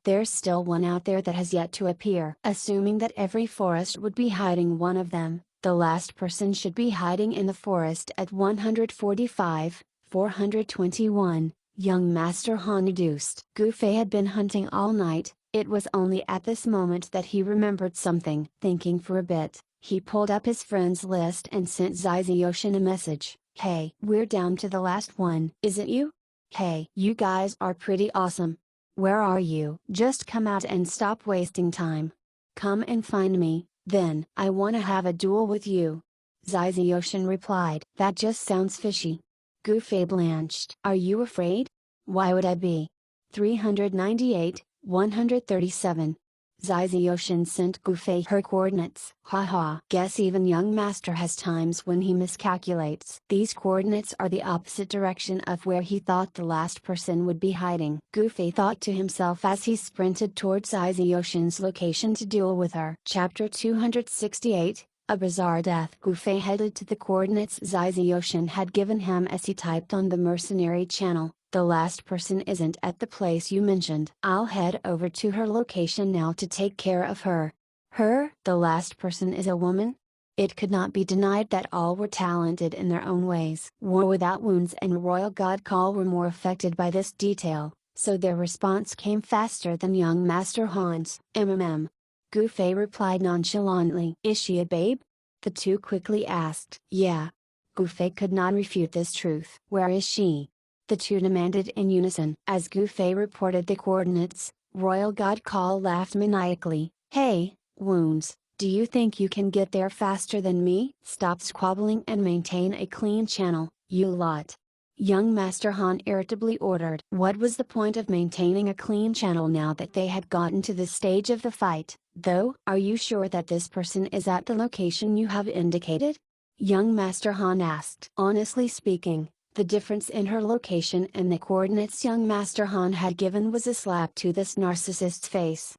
There's still one out there that has yet to appear. Assuming that every forest would be hiding one of them, the last person should be hiding in the forest at 145, 421, young Master Han deduced. Gu Fei had been hunting all night. It was only at this moment that he remembered something. Thinking for a bit, he pulled up his friends list and sent Ziziyoshin a message. Hey, we're down to the last one. Is it you? Hey, you guys are pretty awesome. Where are you? Just come out and stop wasting time. Come and find me, then. I wanna have a duel with you. Ziziyoshin replied. That just sounds fishy. Gu Fei blanched. Are you afraid? Why would I be? 398, 137. Ziziyoshin sent Gu Fei her coordinates. Haha. Guess even young Master has times when he miscalculates. These coordinates are the opposite direction of where he thought the last person would be hiding. Gu Fei thought to himself as he sprinted towards Ziziyoshin's location to duel with her. Chapter 268, A Bizarre Death. Gu Fei headed to the coordinates Ziziyoshin had given him as he typed on the mercenary channel. The last person isn't at the place you mentioned. I'll head over to her location now to take care of her. Her? The last person is a woman? It could not be denied that all were talented in their own ways. War Without Wounds and Royal God Call were more affected by this detail, so their response came faster than young Master Han's. Gu Fei replied nonchalantly. Is she a babe? The two quickly asked. Yeah. Gu Fei could not refute this truth. Where is she? The two demanded in unison. As Gu Fei reported the coordinates, Royal God Call laughed maniacally. Hey, Wounds, do you think you can get there faster than me? Stop squabbling and maintain a clean channel, you lot. Young Master Han irritably ordered. What was the point of maintaining a clean channel now that they had gotten to this stage of the fight, though? Are you sure that this person is at the location you have indicated? Young Master Han asked. Honestly speaking, the difference in her location and the coordinates young Master Han had given was a slap to this narcissist's face.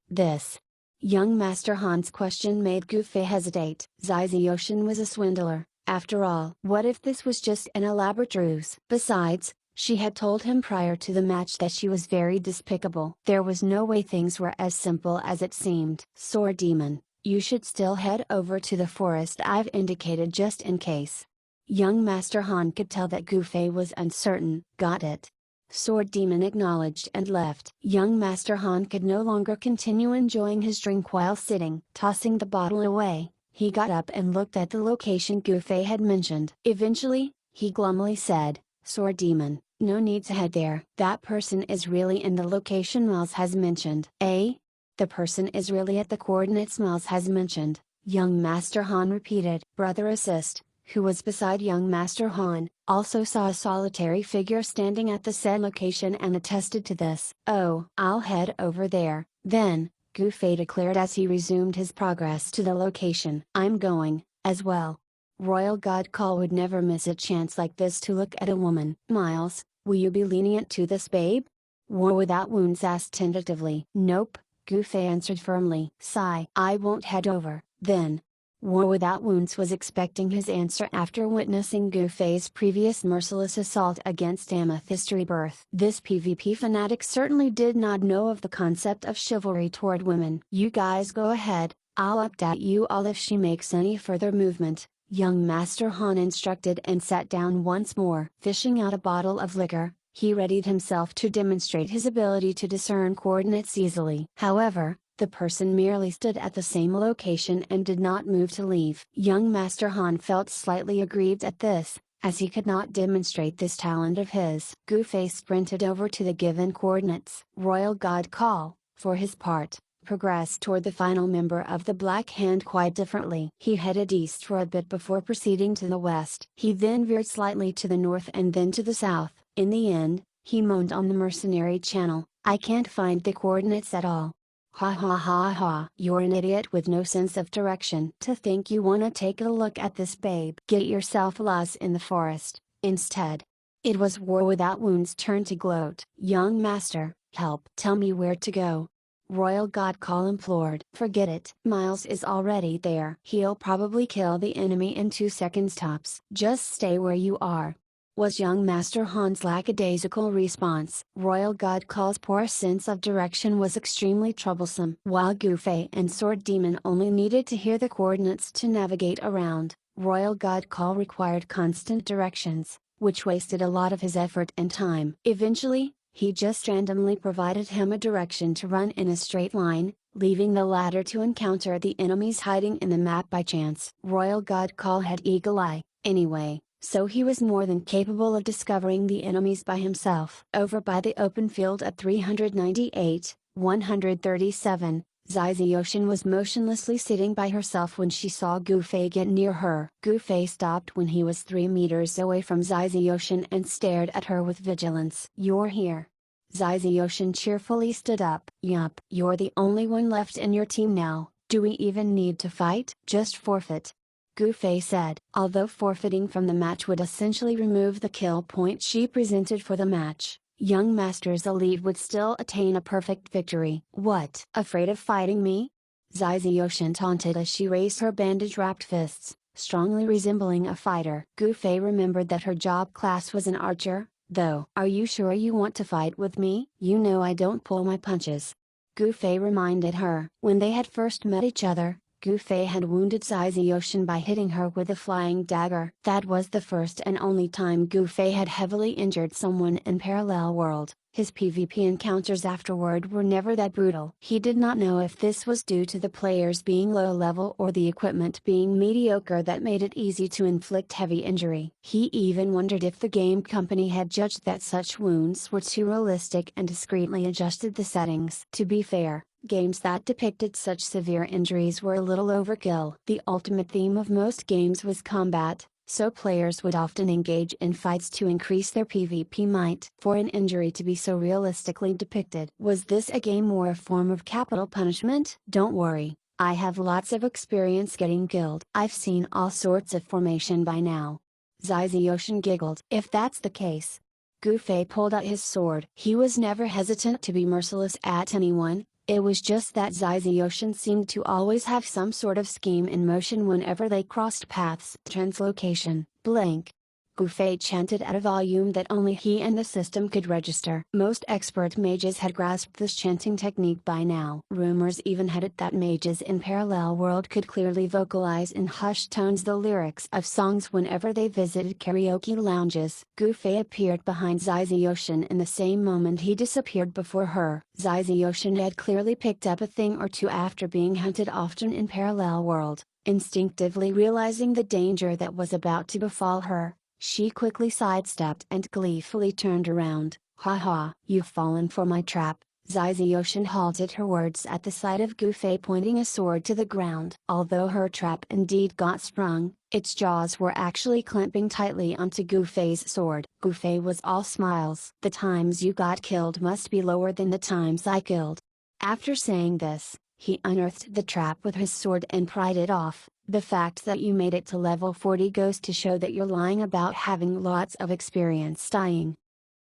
Young Master Han's question made Gu Fei hesitate. Ziziyoshin was a swindler, after all. What if this was just an elaborate ruse? Besides, she had told him prior to the match that she was very despicable. There was no way things were as simple as it seemed. Sword Demon, you should still head over to the forest I've indicated just in case. Young Master Han could tell that Gu Fei was uncertain. Got it. Sword Demon acknowledged and left. Young Master Han could no longer continue enjoying his drink while sitting. Tossing the bottle away, he got up and looked at the location Gu Fei had mentioned. Eventually, he glumly said, Sword Demon, no need to head there. That person is really in the location Miles has mentioned. Eh? The person is really at the coordinates Miles has mentioned, young Master Han repeated. Brother Assist, who was beside young Master Han, also saw a solitary figure standing at the said location and attested to this. Oh, I'll head over there, then, Gu Fei declared as he resumed his progress to the location. I'm going, as well. Royal God Call would never miss a chance like this to look at a woman. Miles, will you be lenient to this babe? War Without Wounds asked tentatively. Nope, Gu Fei answered firmly. Sigh. I won't head over, then. War Without Wounds was expecting his answer after witnessing Gufei's previous merciless assault against Amethyst Rebirth. This PvP fanatic certainly did not know of the concept of chivalry toward women. "You guys go ahead, I'll update you all if she makes any further movement," young Master Han instructed and sat down once more. Fishing out a bottle of liquor, he readied himself to demonstrate his ability to discern coordinates easily. However, the person merely stood at the same location and did not move to leave. Young Master Han felt slightly aggrieved at this, as he could not demonstrate this talent of his. Gufei sprinted over to the given coordinates. Royal God Call, for his part, progressed toward the final member of the Black Hand quite differently. He headed east for a bit before proceeding to the west. He then veered slightly to the north and then to the south. In the end, he moaned on the mercenary channel, "I can't find the coordinates at all. Ha ha ha ha. You're an idiot with no sense of direction. To think you wanna take a look at this babe. Get yourself lost in the forest, instead." It was War Without Wounds' turn to gloat. "Young Master, help. Tell me where to go." Royal God Call implored. "Forget it. Miles is already there. He'll probably kill the enemy in 2 seconds tops. Just stay where you are," was young Master Han's lackadaisical response. Royal God Call's poor sense of direction was extremely troublesome. While Gufei and Sword Demon only needed to hear the coordinates to navigate around, Royal God Call required constant directions, which wasted a lot of his effort and time. Eventually, he just randomly provided him a direction to run in a straight line, leaving the latter to encounter the enemies hiding in the map by chance. Royal God Call had eagle eye, anyway, so he was more than capable of discovering the enemies by himself. Over by the open field at 398, 137, Ziziotion was motionlessly sitting by herself when she saw Gufei get near her. Gufei stopped when he was 3 meters away from Ziziotion and stared at her with vigilance. "You're here." Ziziotion cheerfully stood up. "Yup. You're the only one left in your team now. Do we even need to fight?" "Just forfeit," Gufei said. Although forfeiting from the match would essentially remove the kill point she presented for the match, young Master's Elite would still attain a perfect victory. "What? Afraid of fighting me?" Ziziotion taunted as she raised her bandage-wrapped fists, strongly resembling a fighter. Gufei remembered that her job class was an archer, though. "Are you sure you want to fight with me? You know I don't pull my punches," Gufei reminded her. When they had first met each other, Gufei had wounded Ziziotion by hitting her with a flying dagger. That was the first and only time Gufei had heavily injured someone in Parallel World. His PvP encounters afterward were never that brutal. He did not know if this was due to the players being low level or the equipment being mediocre that made it easy to inflict heavy injury. He even wondered if the game company had judged that such wounds were too realistic and discreetly adjusted the settings. To be fair, games that depicted such severe injuries were a little overkill. The ultimate theme of most games was combat, so players would often engage in fights to increase their PvP might. For an injury to be so realistically depicted, was this a game or a form of capital punishment? "Don't worry, I have lots of experience getting killed. I've seen all sorts of formation by now." Ziziotion giggled. "If that's the case." Gufei pulled out his sword. He was never hesitant to be merciless at anyone. It was just that Ziziotion seemed to always have some sort of scheme in motion whenever they crossed paths. "Translocation, blank." Gufei chanted at a volume that only he and the system could register. Most expert mages had grasped this chanting technique by now. Rumors even had it that mages in Parallel World could clearly vocalize in hushed tones the lyrics of songs whenever they visited karaoke lounges. Gufei appeared behind Ziziotion in the same moment he disappeared before her. Ziziotion had clearly picked up a thing or two after being hunted often in Parallel World. Instinctively realizing the danger that was about to befall her, she quickly sidestepped and gleefully turned around. "Ha ha, you've fallen for my trap." Ziziotion halted her words at the sight of Gufei pointing a sword to the ground. Although her trap indeed got sprung, its jaws were actually clamping tightly onto Gufei's sword. Gufei was all smiles. "The times you got killed must be lower than the times I killed." After saying this, he unearthed the trap with his sword and pried it off. "The fact that you made it to level 40 goes to show that you're lying about having lots of experience dying."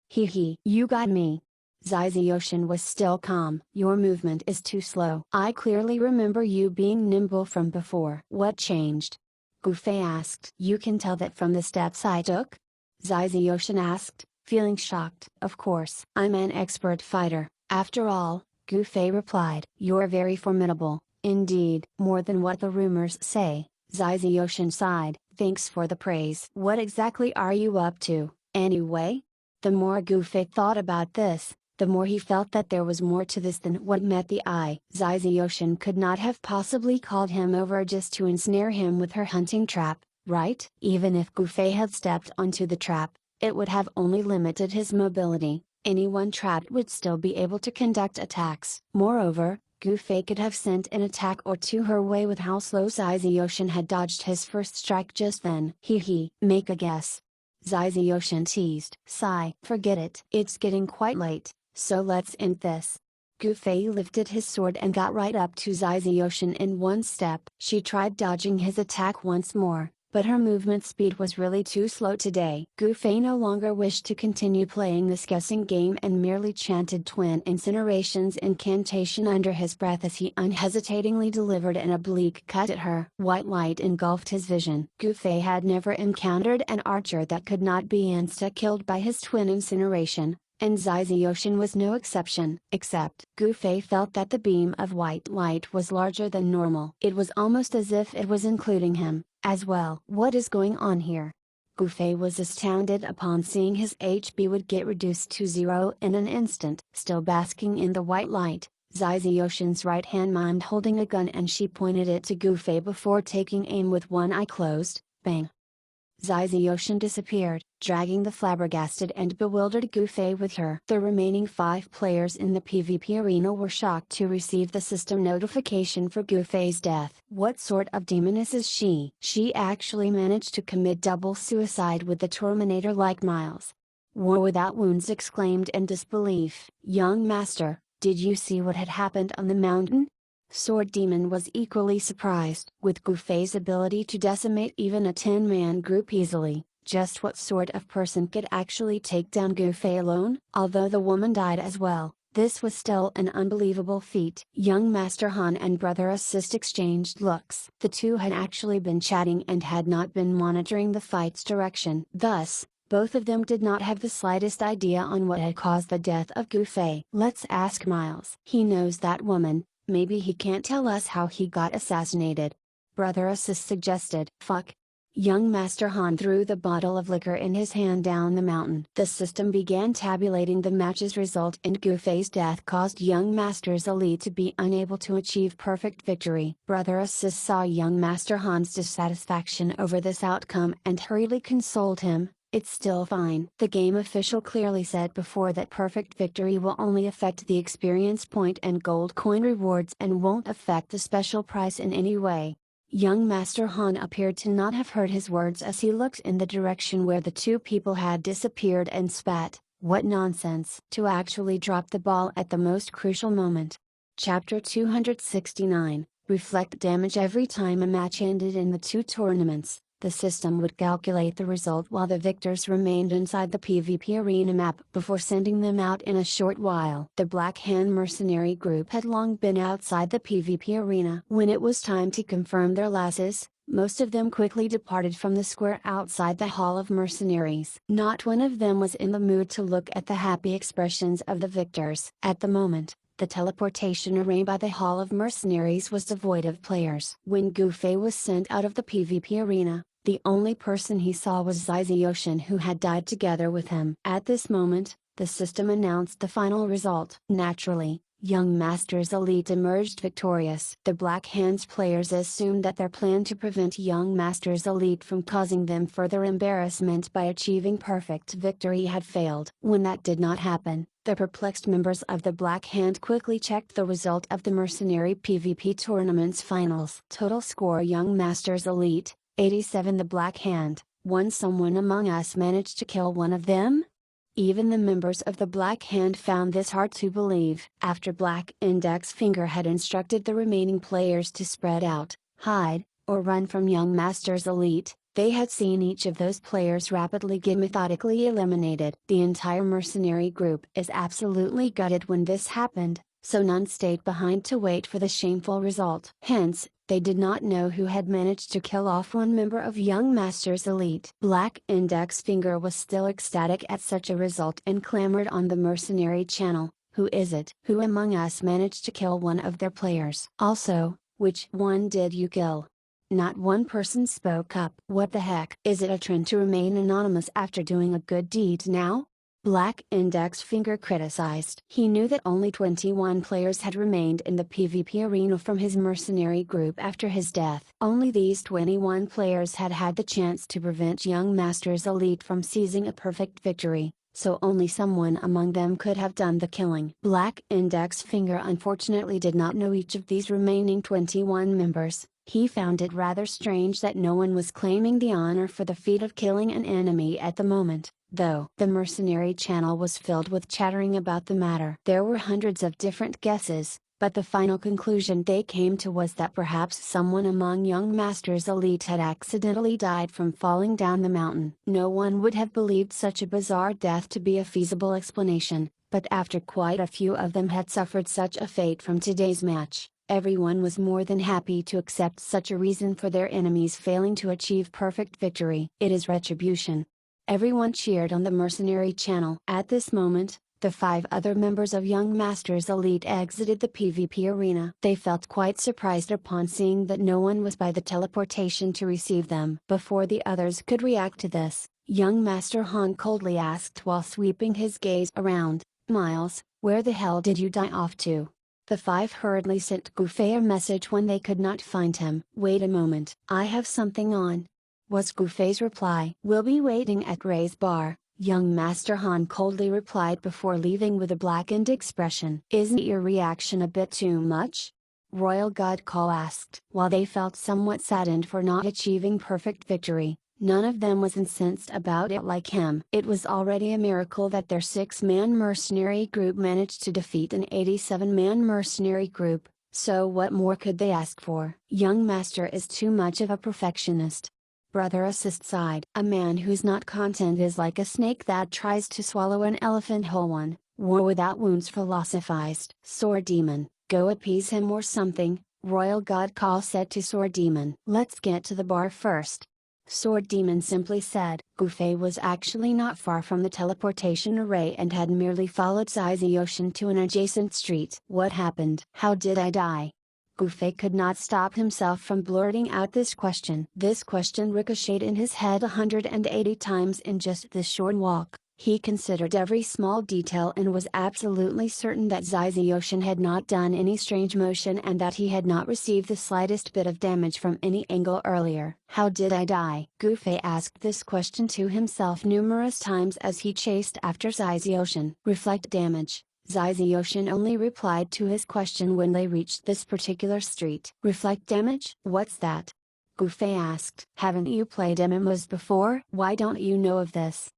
"Hee hee. You got me." Zaizayoshin was still calm. Your movement is too slow. I clearly remember you being nimble from before. What changed? Gufei asked. You can tell that from the steps I took? Zaizayoshin asked, feeling shocked. Of course. I'm an expert fighter, after all, Gufei replied. You're very formidable, indeed. More than what the rumors say, Zaizayoshin sighed. Thanks for the praise. What exactly are you up to, anyway? The more Gufei thought about this, the more he felt that there was more to this than what met the eye. Zaizayoshin could not have possibly called him over just to ensnare him with her hunting trap, right? Even if Gufei had stepped onto the trap, it would have only limited his mobility. Anyone trapped would still be able to conduct attacks. Moreover, Gufei could have sent an attack or two her way with how slow Zaizayoshin had dodged his first strike just then. Hee, make a guess. Zaizayoshin teased. Sigh. Forget it. It's getting quite late, so let's end this. Gufei lifted his sword and got right up to Zaizayoshin in one step. She tried dodging his attack once more, but her movement speed was really too slow today. Gufei no longer wished to continue playing this guessing game and merely chanted Twin Incineration's incantation under his breath as he unhesitatingly delivered an oblique cut at her. White light engulfed his vision. Gufei had never encountered an archer that could not be insta-killed by his Twin Incineration, and Zaizayoshin was no exception. Except Gufei felt that the beam of white light was larger than normal. It was almost as if it was including him as well. What is going on here? Gufei was astounded upon seeing his HP would get reduced to 0 in an instant. Still basking in the white light, Zaizayoshin's right hand mimed holding a gun and she pointed it to Gufei before taking aim with one eye closed. Bang! Zaizayoshin disappeared, dragging the flabbergasted and bewildered Gufei with her. The remaining 5 players in the PvP arena were shocked to receive the system notification for Gufei's death. What sort of demoness is she? She actually managed to commit double suicide with the Terminator like Miles. War without wounds exclaimed in disbelief. Young master, did you see what had happened on the mountain? Sword Demon was equally surprised. With Gufei's ability to decimate even a 10-man group easily, just what sort of person could actually take down Gufei alone? Although the woman died as well, this was still an unbelievable feat. Young Master Han and Brother Assist exchanged looks. The two had actually been chatting and had not been monitoring the fight's direction. Thus, both of them did not have the slightest idea on what had caused the death of Gufei. Let's ask Miles. He knows that woman. Maybe he can't tell us how he got assassinated. Brother Assist suggested. Fuck. Young Master Han threw the bottle of liquor in his hand down the mountain. The system began tabulating the match's result and Gufei's death caused Young Master's elite to be unable to achieve perfect victory. Brother Assist saw Young Master Han's dissatisfaction over this outcome and hurriedly consoled him. It's still fine. The game official clearly said before that perfect victory will only affect the experience point and gold coin rewards and won't affect the special price in any way. Young Master Han appeared to not have heard his words as he looked in the direction where the two people had disappeared and spat. What nonsense! To actually drop the ball at the most crucial moment. Chapter 269, Reflect damage. Every time a match ended in the 2 tournaments, the system would calculate the result while the victors remained inside the PvP arena map before sending them out in a short while. The Black Hand mercenary group had long been outside the PvP arena. When it was time to confirm their lasses, most of them quickly departed from the square outside the Hall of Mercenaries. Not one of them was in the mood to look at the happy expressions of the victors. At the moment, the teleportation array by the Hall of Mercenaries was devoid of players. When Gufei was sent out of the PvP arena, the only person he saw was Zaizayoshin, who had died together with him. At this moment, the system announced the final result. Naturally, Young Master's elite emerged victorious. The Black Hands players assumed that their plan to prevent Young Master's elite from causing them further embarrassment by achieving perfect victory had failed. When that did not happen, the perplexed members of the Black Hand quickly checked the result of the Mercenary PvP Tournament's finals. Total score: Young Master's elite, 87. The Black Hand, won. Someone among us managed to kill one of them? Even the members of the Black Hand found this hard to believe. After Black Index Finger had instructed the remaining players to spread out, hide, or run from Young Master's elite, They had seen each of those players rapidly get methodically eliminated. The entire mercenary group is absolutely gutted when this happened, so none stayed behind to wait for the shameful result. Hence, they did not know who had managed to kill off one member of Young Master's elite. Black Index Finger was still ecstatic at such a result and clamored on the mercenary channel, "Who is it? Who among us managed to kill one of their players? Also, which one did you kill?" Not one person spoke up. What the heck? Is it a trend to remain anonymous after doing a good deed now? Black Index Finger criticized. He knew that only 21 players had remained in the PvP arena from his mercenary group after his death. Only these 21 players had had the chance to prevent Young Master's elite from seizing a perfect victory, so only someone among them could have done the killing. Black Index Finger unfortunately did not know each of these remaining 21 members. He found it rather strange that no one was claiming the honor for the feat of killing an enemy at the moment, though. The mercenary channel was filled with chattering about the matter. There were hundreds of different guesses, but the final conclusion they came to was that perhaps someone among Young Master's elite had accidentally died from falling down the mountain. No one would have believed such a bizarre death to be a feasible explanation, but after quite a few of them had suffered such a fate from today's match, everyone was more than happy to accept such a reason for their enemies failing to achieve perfect victory. It is retribution. Everyone cheered on the mercenary channel. At this moment, the 5 other members of Young Master's elite exited the PvP arena. They felt quite surprised upon seeing that no one was by the teleportation to receive them. Before the others could react to this, Young Master Han coldly asked while sweeping his gaze around, "Miles, where the hell did you die off to?" The 5 hurriedly sent Goofy a message when they could not find him. "Wait a moment, I have something on," was Goofy's reply. "We'll be waiting at Ray's bar," Young Master Han coldly replied before leaving with a blackened expression. "Isn't your reaction a bit too much?" Royal God Call asked. While they felt somewhat saddened for not achieving perfect victory, none of them was incensed about it like him. It was already a miracle that their 6-man mercenary group managed to defeat an 87-man mercenary group, so what more could they ask for? Young Master is too much of a perfectionist. Brother Assist sighed. "A man who's not content is like a snake that tries to swallow an elephant whole. One, war without wounds philosophized. Sword Demon, go appease him or something," Royal God Call said to Sword Demon. "Let's get to the bar first," Sword Demon simply said. Goofy was actually not far from the teleportation array and had merely followed Ocean to an adjacent street. "What happened? How did I die?" Goofy could not stop himself from blurting out this question. This question ricocheted in his head 180 times in just this short walk. He considered every small detail and was absolutely certain that Ocean had not done any strange motion and that he had not received the slightest bit of damage from any angle earlier. "How did I die?" Goofy asked this question to himself numerous times as he chased after Ocean. "Reflect damage." Ocean only replied to his question when they reached this particular street. "Reflect damage? What's that?" Goofy asked. "Haven't you played MMOs before? Why don't you know of this?"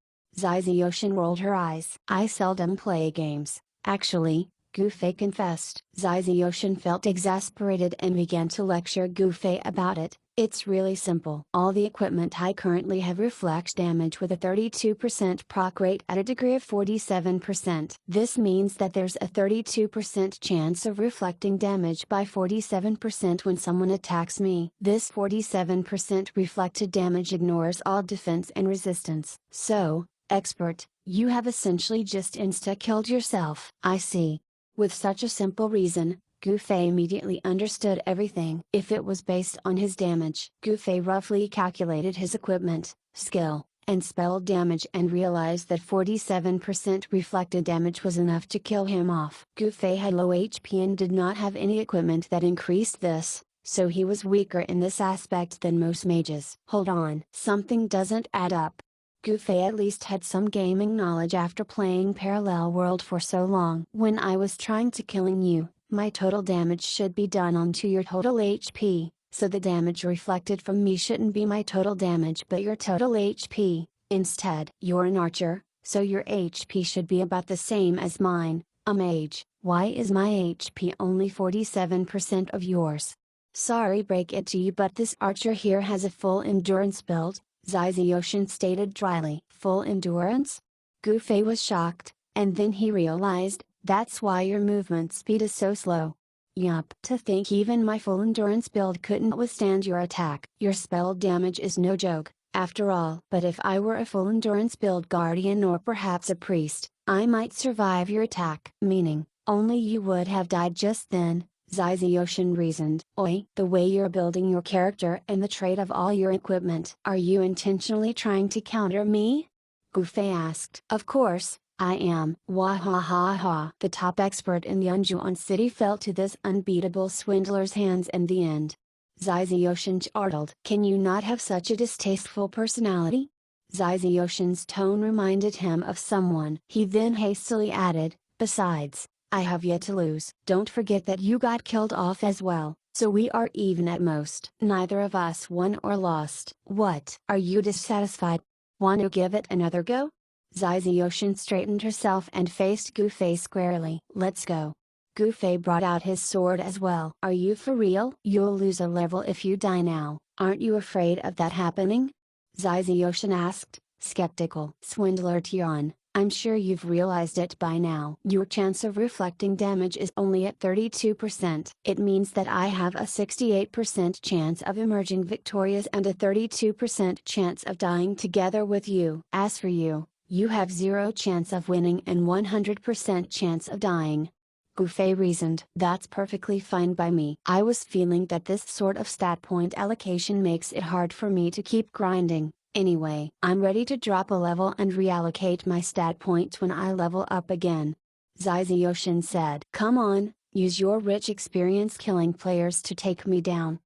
Ocean rolled her eyes. "I seldom play games, actually," Goofy confessed. Ocean felt exasperated and began to lecture Goofy about it. "It's really simple. All the equipment I currently have reflects damage with a 32% proc rate at a degree of 47%. This means that there's a 32% chance of reflecting damage by 47% when someone attacks me. This 47% reflected damage ignores all defense and resistance. So, expert, you have essentially just insta-killed yourself." "I see." With such a simple reason, Goofy immediately understood everything. If it was based on his damage, Goofy roughly calculated his equipment, skill, and spell damage and realized that 47% reflected damage was enough to kill him off. Goofy had low HP and did not have any equipment that increased this, so he was weaker in this aspect than most mages. "Hold on. Something doesn't add up." Goofy at least had some gaming knowledge after playing Parallel World for so long. "When I was trying to killing you, my total damage should be done onto your total HP, so the damage reflected from me shouldn't be my total damage but your total HP. Instead, you're an archer, so your HP should be about the same as mine, a mage. Why is my HP only 47% of yours? Sorry break it to you but this archer here has a full endurance build, Ziziotion stated dryly. Full endurance? Gufei was shocked, and then he realized, that's why your movement speed is so slow. Yup. To think even my full endurance build couldn't withstand your attack. Your spell damage is no joke, after all. But if I were a full endurance build guardian or perhaps a priest, I might survive your attack. Meaning, only you would have died just then, Ziziotion reasoned. Oi, the way you're building your character and the trait of all your equipment. Are you intentionally trying to counter me? Gufei asked. Of course, I am. Wahahaha. The top expert in Yunjuan City fell to this unbeatable swindler's hands in the end. Ziziotion chortled. Can you not have such a distasteful personality? Ziziotion's tone reminded him of someone. He then hastily added, besides, I have yet to lose. Don't forget that you got killed off as well, so we are even at most. Neither of us won or lost. What? Are you dissatisfied? Want to give it another go? Ziziotion straightened herself and faced Gufei squarely. Let's go. Gufei brought out his sword as well. Are you for real? You'll lose a level if you die now, aren't you afraid of that happening? Ziziotion asked, skeptical. Swindler Tian, I'm sure you've realized it by now. Your chance of reflecting damage is only at 32%. It means that I have a 68% chance of emerging victorious and a 32% chance of dying together with you. As for you, you have 0 chance of winning and 100% chance of dying. Gufei reasoned. That's perfectly fine by me. I was feeling that this sort of stat point allocation makes it hard for me to keep grinding. Anyway, I'm ready to drop a level and reallocate my stat points when I level up again. Ziziotion said. Come on, use your rich experience killing players to take me down.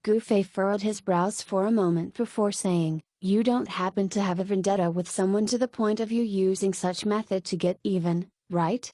Gufei furrowed his brows for a moment before saying, you don't happen to have a vendetta with someone to the point of you using such method to get even, right?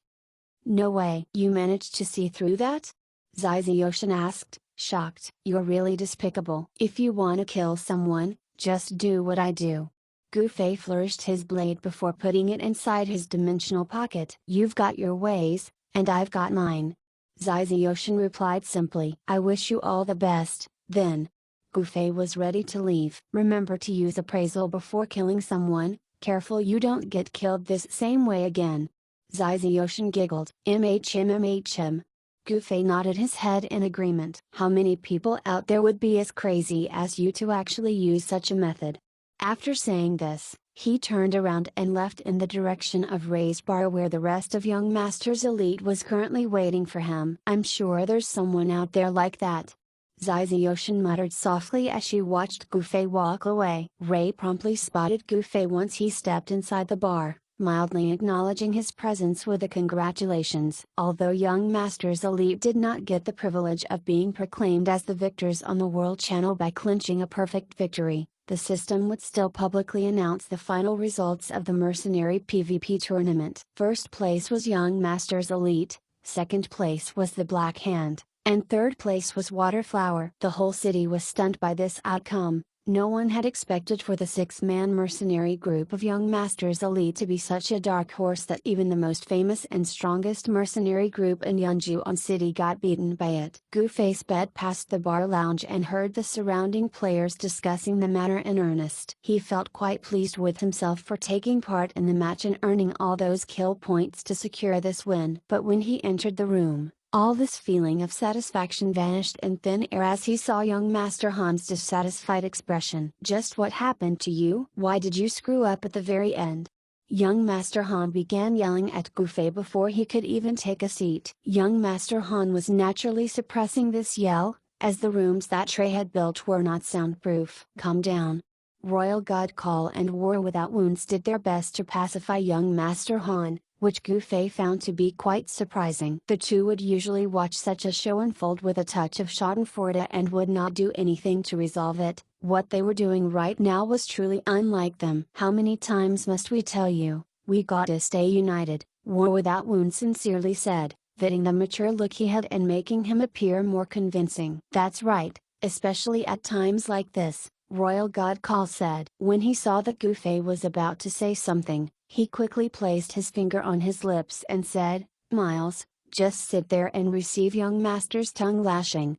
No way. You managed to see through that? Ziziotion asked, shocked. You're really despicable. If you want to kill someone, just do what I do. Gufei flourished his blade before putting it inside his dimensional pocket. You've got your ways, and I've got mine. Ziziotion replied simply. I wish you all the best, then. Gufei was ready to leave. Remember to use appraisal before killing someone, careful you don't get killed this same way again. Ziziotion giggled. MHM. Gufei nodded his head in agreement. How many people out there would be as crazy as you to actually use such a method? After saying this, he turned around and left in the direction of Ray's bar where the rest of Young Master's elite was currently waiting for him. I'm sure there's someone out there like that. Ziziotion muttered softly as she watched Gufei walk away. Ray promptly spotted Gufei once he stepped inside the bar, mildly acknowledging his presence with a congratulations. Although Young Master's elite did not get the privilege of being proclaimed as the victors on the World Channel by clinching a perfect victory, the system would still publicly announce the final results of the mercenary PvP tournament. First place was Young Master's elite, second place was the Black Hand, and third place was Waterflower. The whole city was stunned by this outcome. No one had expected for the 6-man mercenary group of Young Masters Elite to be such a dark horse that even the most famous and strongest mercenary group in Yunjuan City got beaten by it. Gufei sped past the bar lounge and heard the surrounding players discussing the matter in earnest. He felt quite pleased with himself for taking part in the match and earning all those kill points to secure this win. But when he entered the room, all this feeling of satisfaction vanished in thin air as he saw young Master Han's dissatisfied expression. Just what happened to you? Why did you screw up at the very end? Young Master Han began yelling at Gufei before he could even take a seat. Young Master Han was naturally suppressing this yell, as the rooms that Trey had built were not soundproof. Calm down. Royal God Call and War Without Wounds did their best to pacify young Master Han, which Gufei found to be quite surprising. The two would usually watch such a show unfold with a touch of schadenfreude and would not do anything to resolve it. What they were doing right now was truly unlike them. How many times must we tell you, we gotta stay united, War Without Wounds sincerely said, fitting the mature look he had and making him appear more convincing. That's right, especially at times like this, Royal God Call said. When he saw that Gufei was about to say something, he quickly placed his finger on his lips and said, Miles, just sit there and receive young Master's tongue lashing.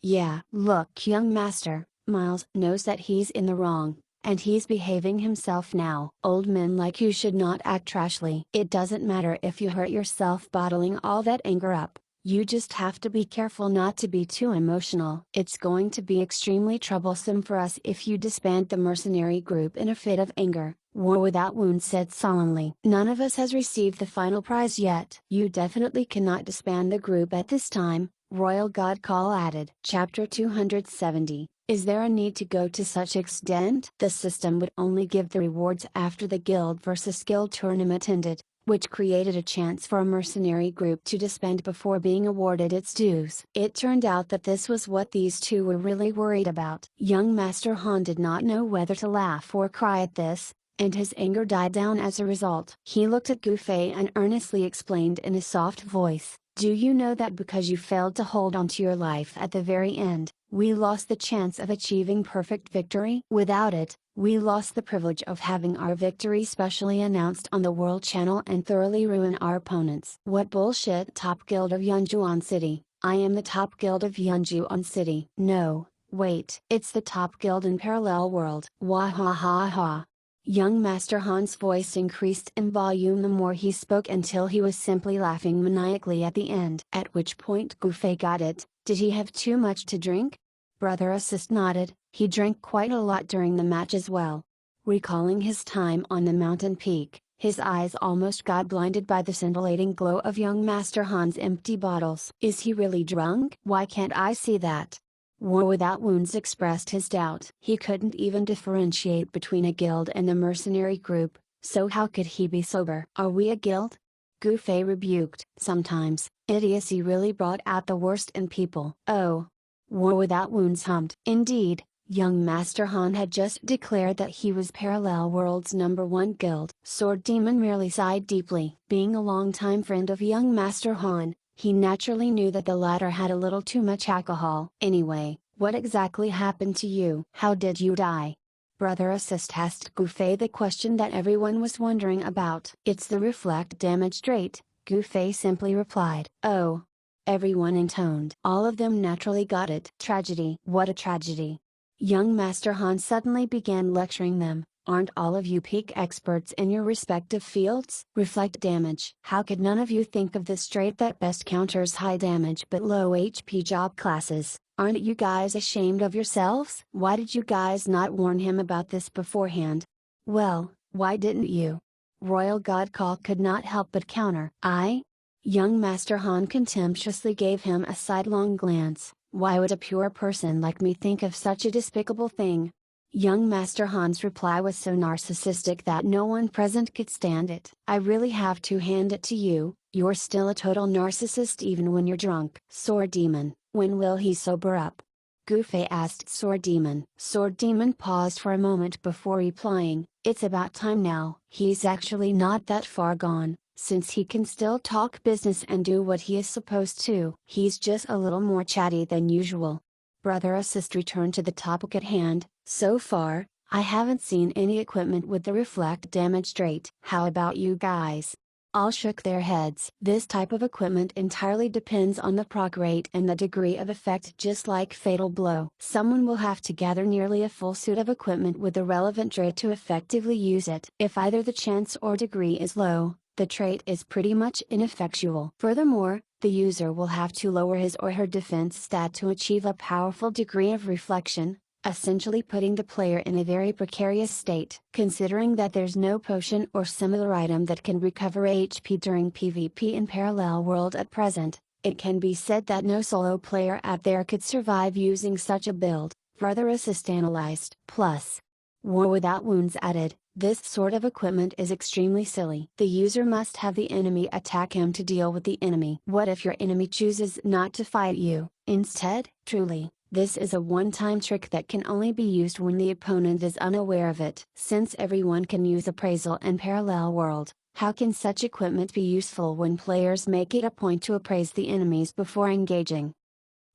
Yeah, look young Master, Miles knows that he's in the wrong, and he's behaving himself now. Old men like you should not act trashly. It doesn't matter if you hurt yourself bottling all that anger up. You just have to be careful not to be too emotional. It's going to be extremely troublesome for us if you disband the mercenary group in a fit of anger, War Without Wounds said solemnly. None of us has received the final prize yet. You definitely cannot disband the group at this time, Royal God Call added. Chapter 270. Is there a need to go to such extent? The system would only give the rewards after the guild versus guild tournament ended, which created a chance for a mercenary group to disband before being awarded its dues. It turned out that this was what these two were really worried about. Young Master Han did not know whether to laugh or cry at this, and his anger died down as a result. He looked at Gu Fei and earnestly explained in a soft voice, "Do you know that because you failed to hold on to your life at the very end, we lost the chance of achieving perfect victory? Without it, we lost the privilege of having our victory specially announced on the World Channel and thoroughly ruin our opponents." What bullshit. Top Guild of Yunjuan City. I am the top guild of Yunjuan City. No, wait. It's the top guild in Parallel World. Wah ha ha ha. Young Master Han's voice increased in volume the more he spoke until he was simply laughing maniacally at the end. At which point Gu Fei got it. Did he have too much to drink? Brother Assist nodded. He drank quite a lot during the match as well. Recalling his time on the mountain peak, his eyes almost got blinded by the scintillating glow of young Master Han's empty bottles. Is he really drunk? Why can't I see that? War Without Wounds expressed his doubt. He couldn't even differentiate between a guild and a mercenary group, so how could he be sober? Are we a guild? Gu Fei rebuked. Sometimes, idiocy really brought out the worst in people. Oh. War Without Wounds hummed. Indeed, young Master Han had just declared that he was Parallel World's #1 guild. Sword Demon merely sighed deeply. Being a longtime friend of young Master Han, he naturally knew that the latter had a little too much alcohol. Anyway, what exactly happened to you? How did you die? Brother Assist asked Gu Fei the question that everyone was wondering about. It's the reflect damage rate, Gu Fei simply replied. Oh. Everyone intoned. All of them naturally got it. Tragedy. What a tragedy. Young Master Han suddenly began lecturing them. Aren't all of you peak experts in your respective fields? Reflect damage. How could none of you think of this trait that best counters high damage but low HP job classes? Aren't you guys ashamed of yourselves? Why did you guys not warn him about this beforehand? Well, why didn't you? Royal God Call could not help but counter. Young Master Han contemptuously gave him a sidelong glance. Why would a pure person like me think of such a despicable thing? Young Master Han's reply was so narcissistic that no one present could stand it. I really have to hand it to you, you're still a total narcissist even when you're drunk. Sword Demon, when will he sober up? Gu Fei asked Sword Demon. Sword Demon paused for a moment before replying, it's about time now. He's actually not that far gone, since he can still talk business and do what he is supposed to. He's just a little more chatty than usual. Brother Assist returned to the topic at hand. So far, I haven't seen any equipment with the reflect damage rate. How about you guys? All shook their heads. This type of equipment entirely depends on the proc rate and the degree of effect, just like Fatal Blow. Someone will have to gather nearly a full suit of equipment with the relevant trait to effectively use it. If either the chance or degree is low, the trait is pretty much ineffectual. Furthermore, the user will have to lower his or her defense stat to achieve a powerful degree of reflection, essentially putting the player in a very precarious state. Considering that there's no potion or similar item that can recover HP during PvP in Parallel World at present, it can be said that no solo player out there could survive using such a build, Brother Assist analyzed. Plus, War Without Wounds added, this sort of equipment is extremely silly. The user must have the enemy attack him to deal with the enemy. What if your enemy chooses not to fight you, instead? Truly, this is a one-time trick that can only be used when the opponent is unaware of it. Since everyone can use appraisal in Parallel World, how can such equipment be useful when players make it a point to appraise the enemies before engaging?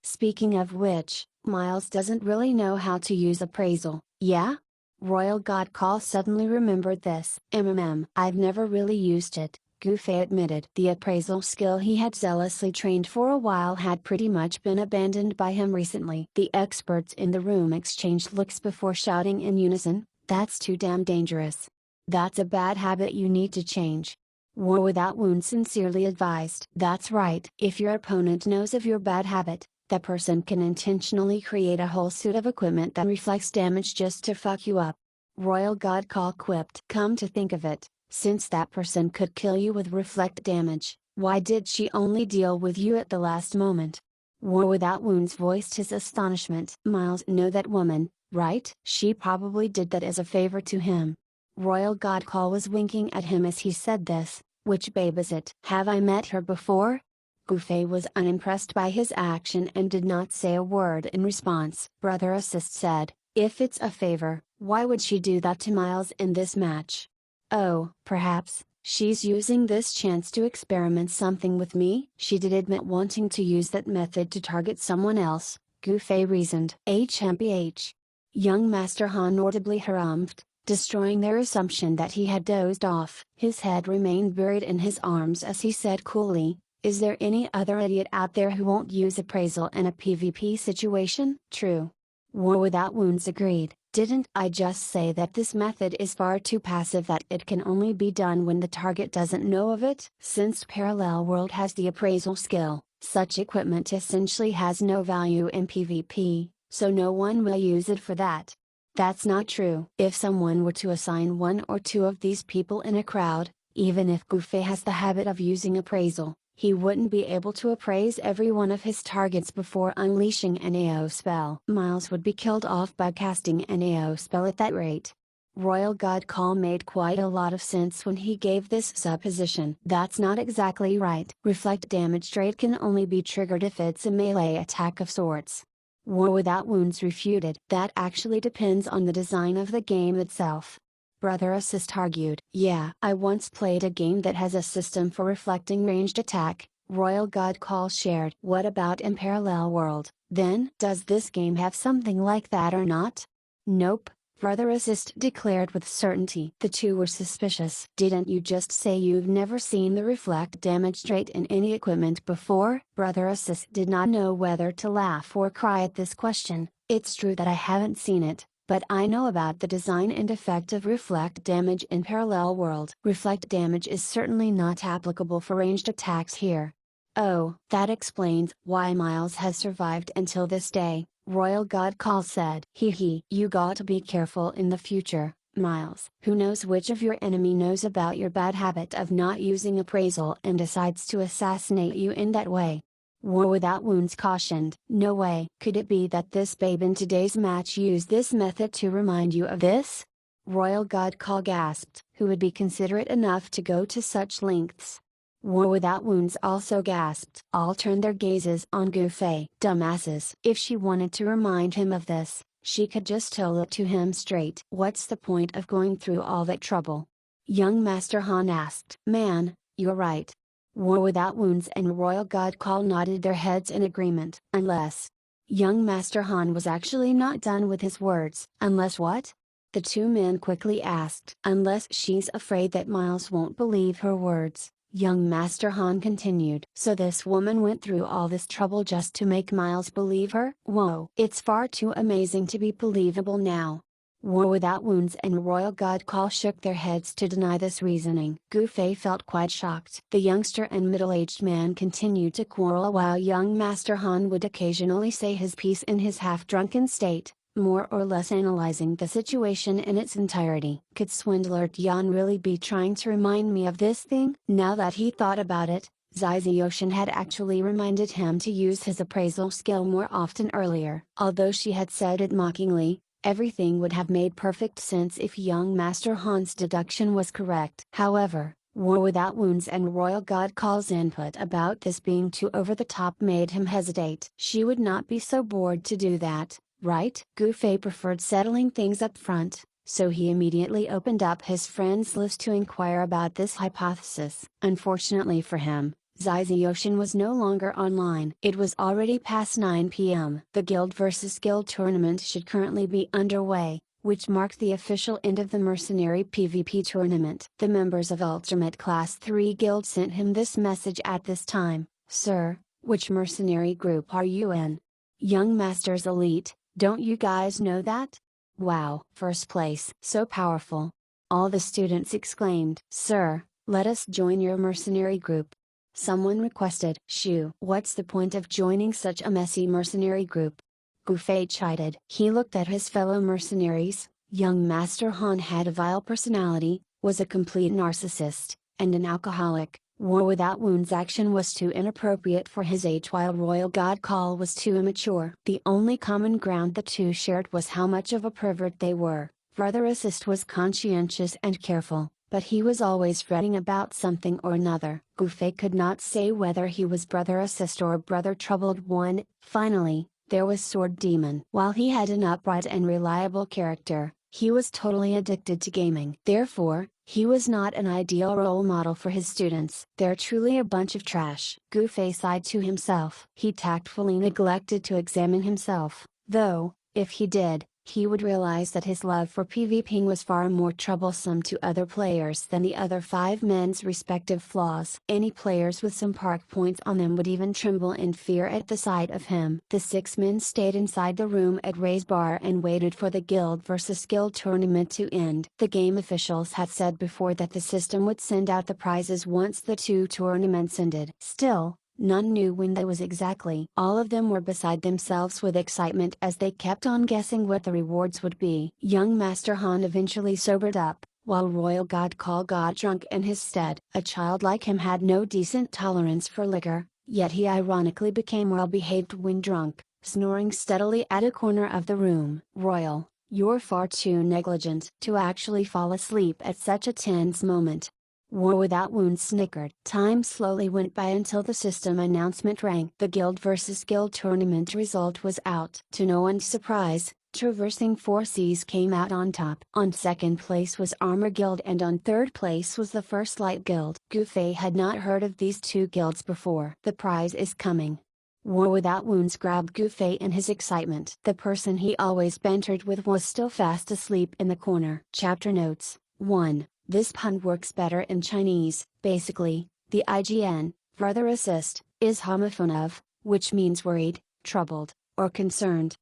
Speaking of which, Miles doesn't really know how to use appraisal, yeah? Royal God Call suddenly remembered this. I've never really used it, Gu Fei admitted. The appraisal skill he had zealously trained for a while had pretty much been abandoned by him recently. The experts in the room exchanged looks before shouting in unison, That's too damn dangerous. That's a bad habit you need to change. War Without Wounds sincerely advised. That's right. If your opponent knows of your bad habit, that person can intentionally create a whole suit of equipment that reflects damage just to fuck you up. Royal God Call quipped. Come to think of it, since that person could kill you with reflect damage, why did she only deal with you at the last moment? War Without Wounds voiced his astonishment. Miles know that woman, right? She probably did that as a favor to him. Royal God Call was winking at him as he said this. Which babe is it? Have I met her before? Gufei was unimpressed by his action and did not say a word in response. Brother Assist said, if it's a favor, why would she do that to Miles in this match? Oh, perhaps, she's using this chance to experiment something with me? She did admit wanting to use that method to target someone else, Gufei reasoned. HMPH. Young Master Han audibly harumphed, destroying their assumption that he had dozed off. His head remained buried in his arms as he said coolly, is there any other idiot out there who won't use appraisal in a PvP situation? True. War Without Wounds agreed. Didn't I just say that this method is far too passive, that it can only be done when the target doesn't know of it? Since Parallel World has the appraisal skill, such equipment essentially has no value in PvP, so no one will use it for that. That's not true. If someone were to assign one or two of these people in a crowd, even if Gufei has the habit of using appraisal, he wouldn't be able to appraise every one of his targets before unleashing an AO spell. Miles would be killed off by casting an AO spell at that rate. Royal God Call made quite a lot of sense when he gave this supposition. That's not exactly right. Reflect damage rate can only be triggered if it's a melee attack of sorts. War Without Wounds refuted. That actually depends on the design of the game itself. Brother Assist argued. Yeah, I once played a game that has a system for reflecting ranged attack, Royal God Call shared. What about in Parallel World, then? Does this game have something like that or not? Nope, Brother Assist declared with certainty. The two were suspicious. Didn't you just say you've never seen the reflect damage rate in any equipment before? Brother Assist did not know whether to laugh or cry at this question. It's true that I haven't seen it, but I know about the design and effect of reflect damage in Parallel World. Reflect damage is certainly not applicable for ranged attacks here. Oh, that explains why Miles has survived until this day, Royal God Call said. Hee. You got to be careful in the future, Miles. Who knows which of your enemy knows about your bad habit of not using appraisal and decides to assassinate you in that way. War Without Wounds cautioned. No way. Could it be that this babe in today's match used this method to remind you of this? Royal God Call gasped. Who would be considerate enough to go to such lengths? War Without Wounds also gasped. All turned their gazes on Gufei. Dumbasses. If she wanted to remind him of this, she could just tell it to him straight. What's the point of going through all that trouble? Young Master Han asked. Man, you're right. War Without Wounds and Royal God Call nodded their heads in agreement. Unless. Young Master Han was actually not done with his words. Unless what? The two men quickly asked. Unless she's afraid that Miles won't believe her words, young Master Han continued. So this woman went through all this trouble just to make Miles believe her? Whoa. It's far too amazing to be believable now. War Without Wounds and Royal God Call shook their heads to deny this reasoning. Gufei felt quite shocked. The youngster and middle-aged man continued to quarrel while young Master Han would occasionally say his piece in his half-drunken state, more or less analyzing the situation in its entirety. Could Swindler Tian really be trying to remind me of this thing? Now that he thought about it, Ziziotian had actually reminded him to use his appraisal skill more often earlier. Although she had said it mockingly, everything would have made perfect sense if young Master Han's deduction was correct. However, War Without Wounds and Royal God Call's input about this being too over the top made him hesitate. She would not be so bored to do that, right? Gufei preferred settling things up front, so he immediately opened up his friends list to inquire about this hypothesis. Unfortunately for him, Ziziotian was no longer online. It was already past 9 p.m. The Guild vs Guild tournament should currently be underway, which marked the official end of the mercenary PvP tournament. The members of Ultimate Class 3 Guild sent him this message at this time. Sir, which mercenary group are you in? Young Masters Elite, don't you guys know that? Wow, first place. So powerful. All the students exclaimed. Sir, let us join your mercenary group. Someone requested. Shoo. What's the point of joining such a messy mercenary group? Gufei chided. He looked at his fellow mercenaries. Young Master Han had a vile personality, was a complete narcissist, and an alcoholic. War Without Wound's action was too inappropriate for his age, while Royal God Call was too immature. The only common ground the two shared was how much of a pervert they were. Brother Assist was conscientious and careful, but he was always fretting about something or another. Gufei could not say whether he was Brother Assist or Brother Troubled One. Finally, there was Sword Demon. While he had an upright and reliable character, he was totally addicted to gaming. Therefore, he was not an ideal role model for his students. They're truly a bunch of trash. Gufei sighed to himself. He tactfully neglected to examine himself, though, if he did, he would realize that his love for PvPing was far more troublesome to other players than the other 5 men's respective flaws. Any players with some park points on them would even tremble in fear at the sight of him. The 6 men stayed inside the room at Ray's bar and waited for the guild versus guild tournament to end. The game officials had said before that the system would send out the prizes once the 2 tournaments ended. Still, none knew when that was exactly. All of them were beside themselves with excitement as they kept on guessing what the rewards would be. Young Master Han eventually sobered up, while Royal God Call got drunk in his stead. A child like him had no decent tolerance for liquor, yet he ironically became well behaved when drunk, snoring steadily at a corner of the room. Royal, you're far too negligent to actually fall asleep at such a tense moment. War Without Wounds snickered. Time slowly went by until the system announcement rang. The guild versus guild tournament result was out. To no one's surprise, Traversing 4 Seas came out on top. On second place was Armor Guild and on third place was the First Light Guild. Gufei had not heard of these 2 guilds before. The prize is coming. War Without Wounds grabbed Gufei in his excitement. The person he always bantered with was still fast asleep in the corner. Chapter notes. 1. This pun works better in Chinese. Basically, the IGN, Brother Assist, is homophone of, which means worried, troubled, or concerned.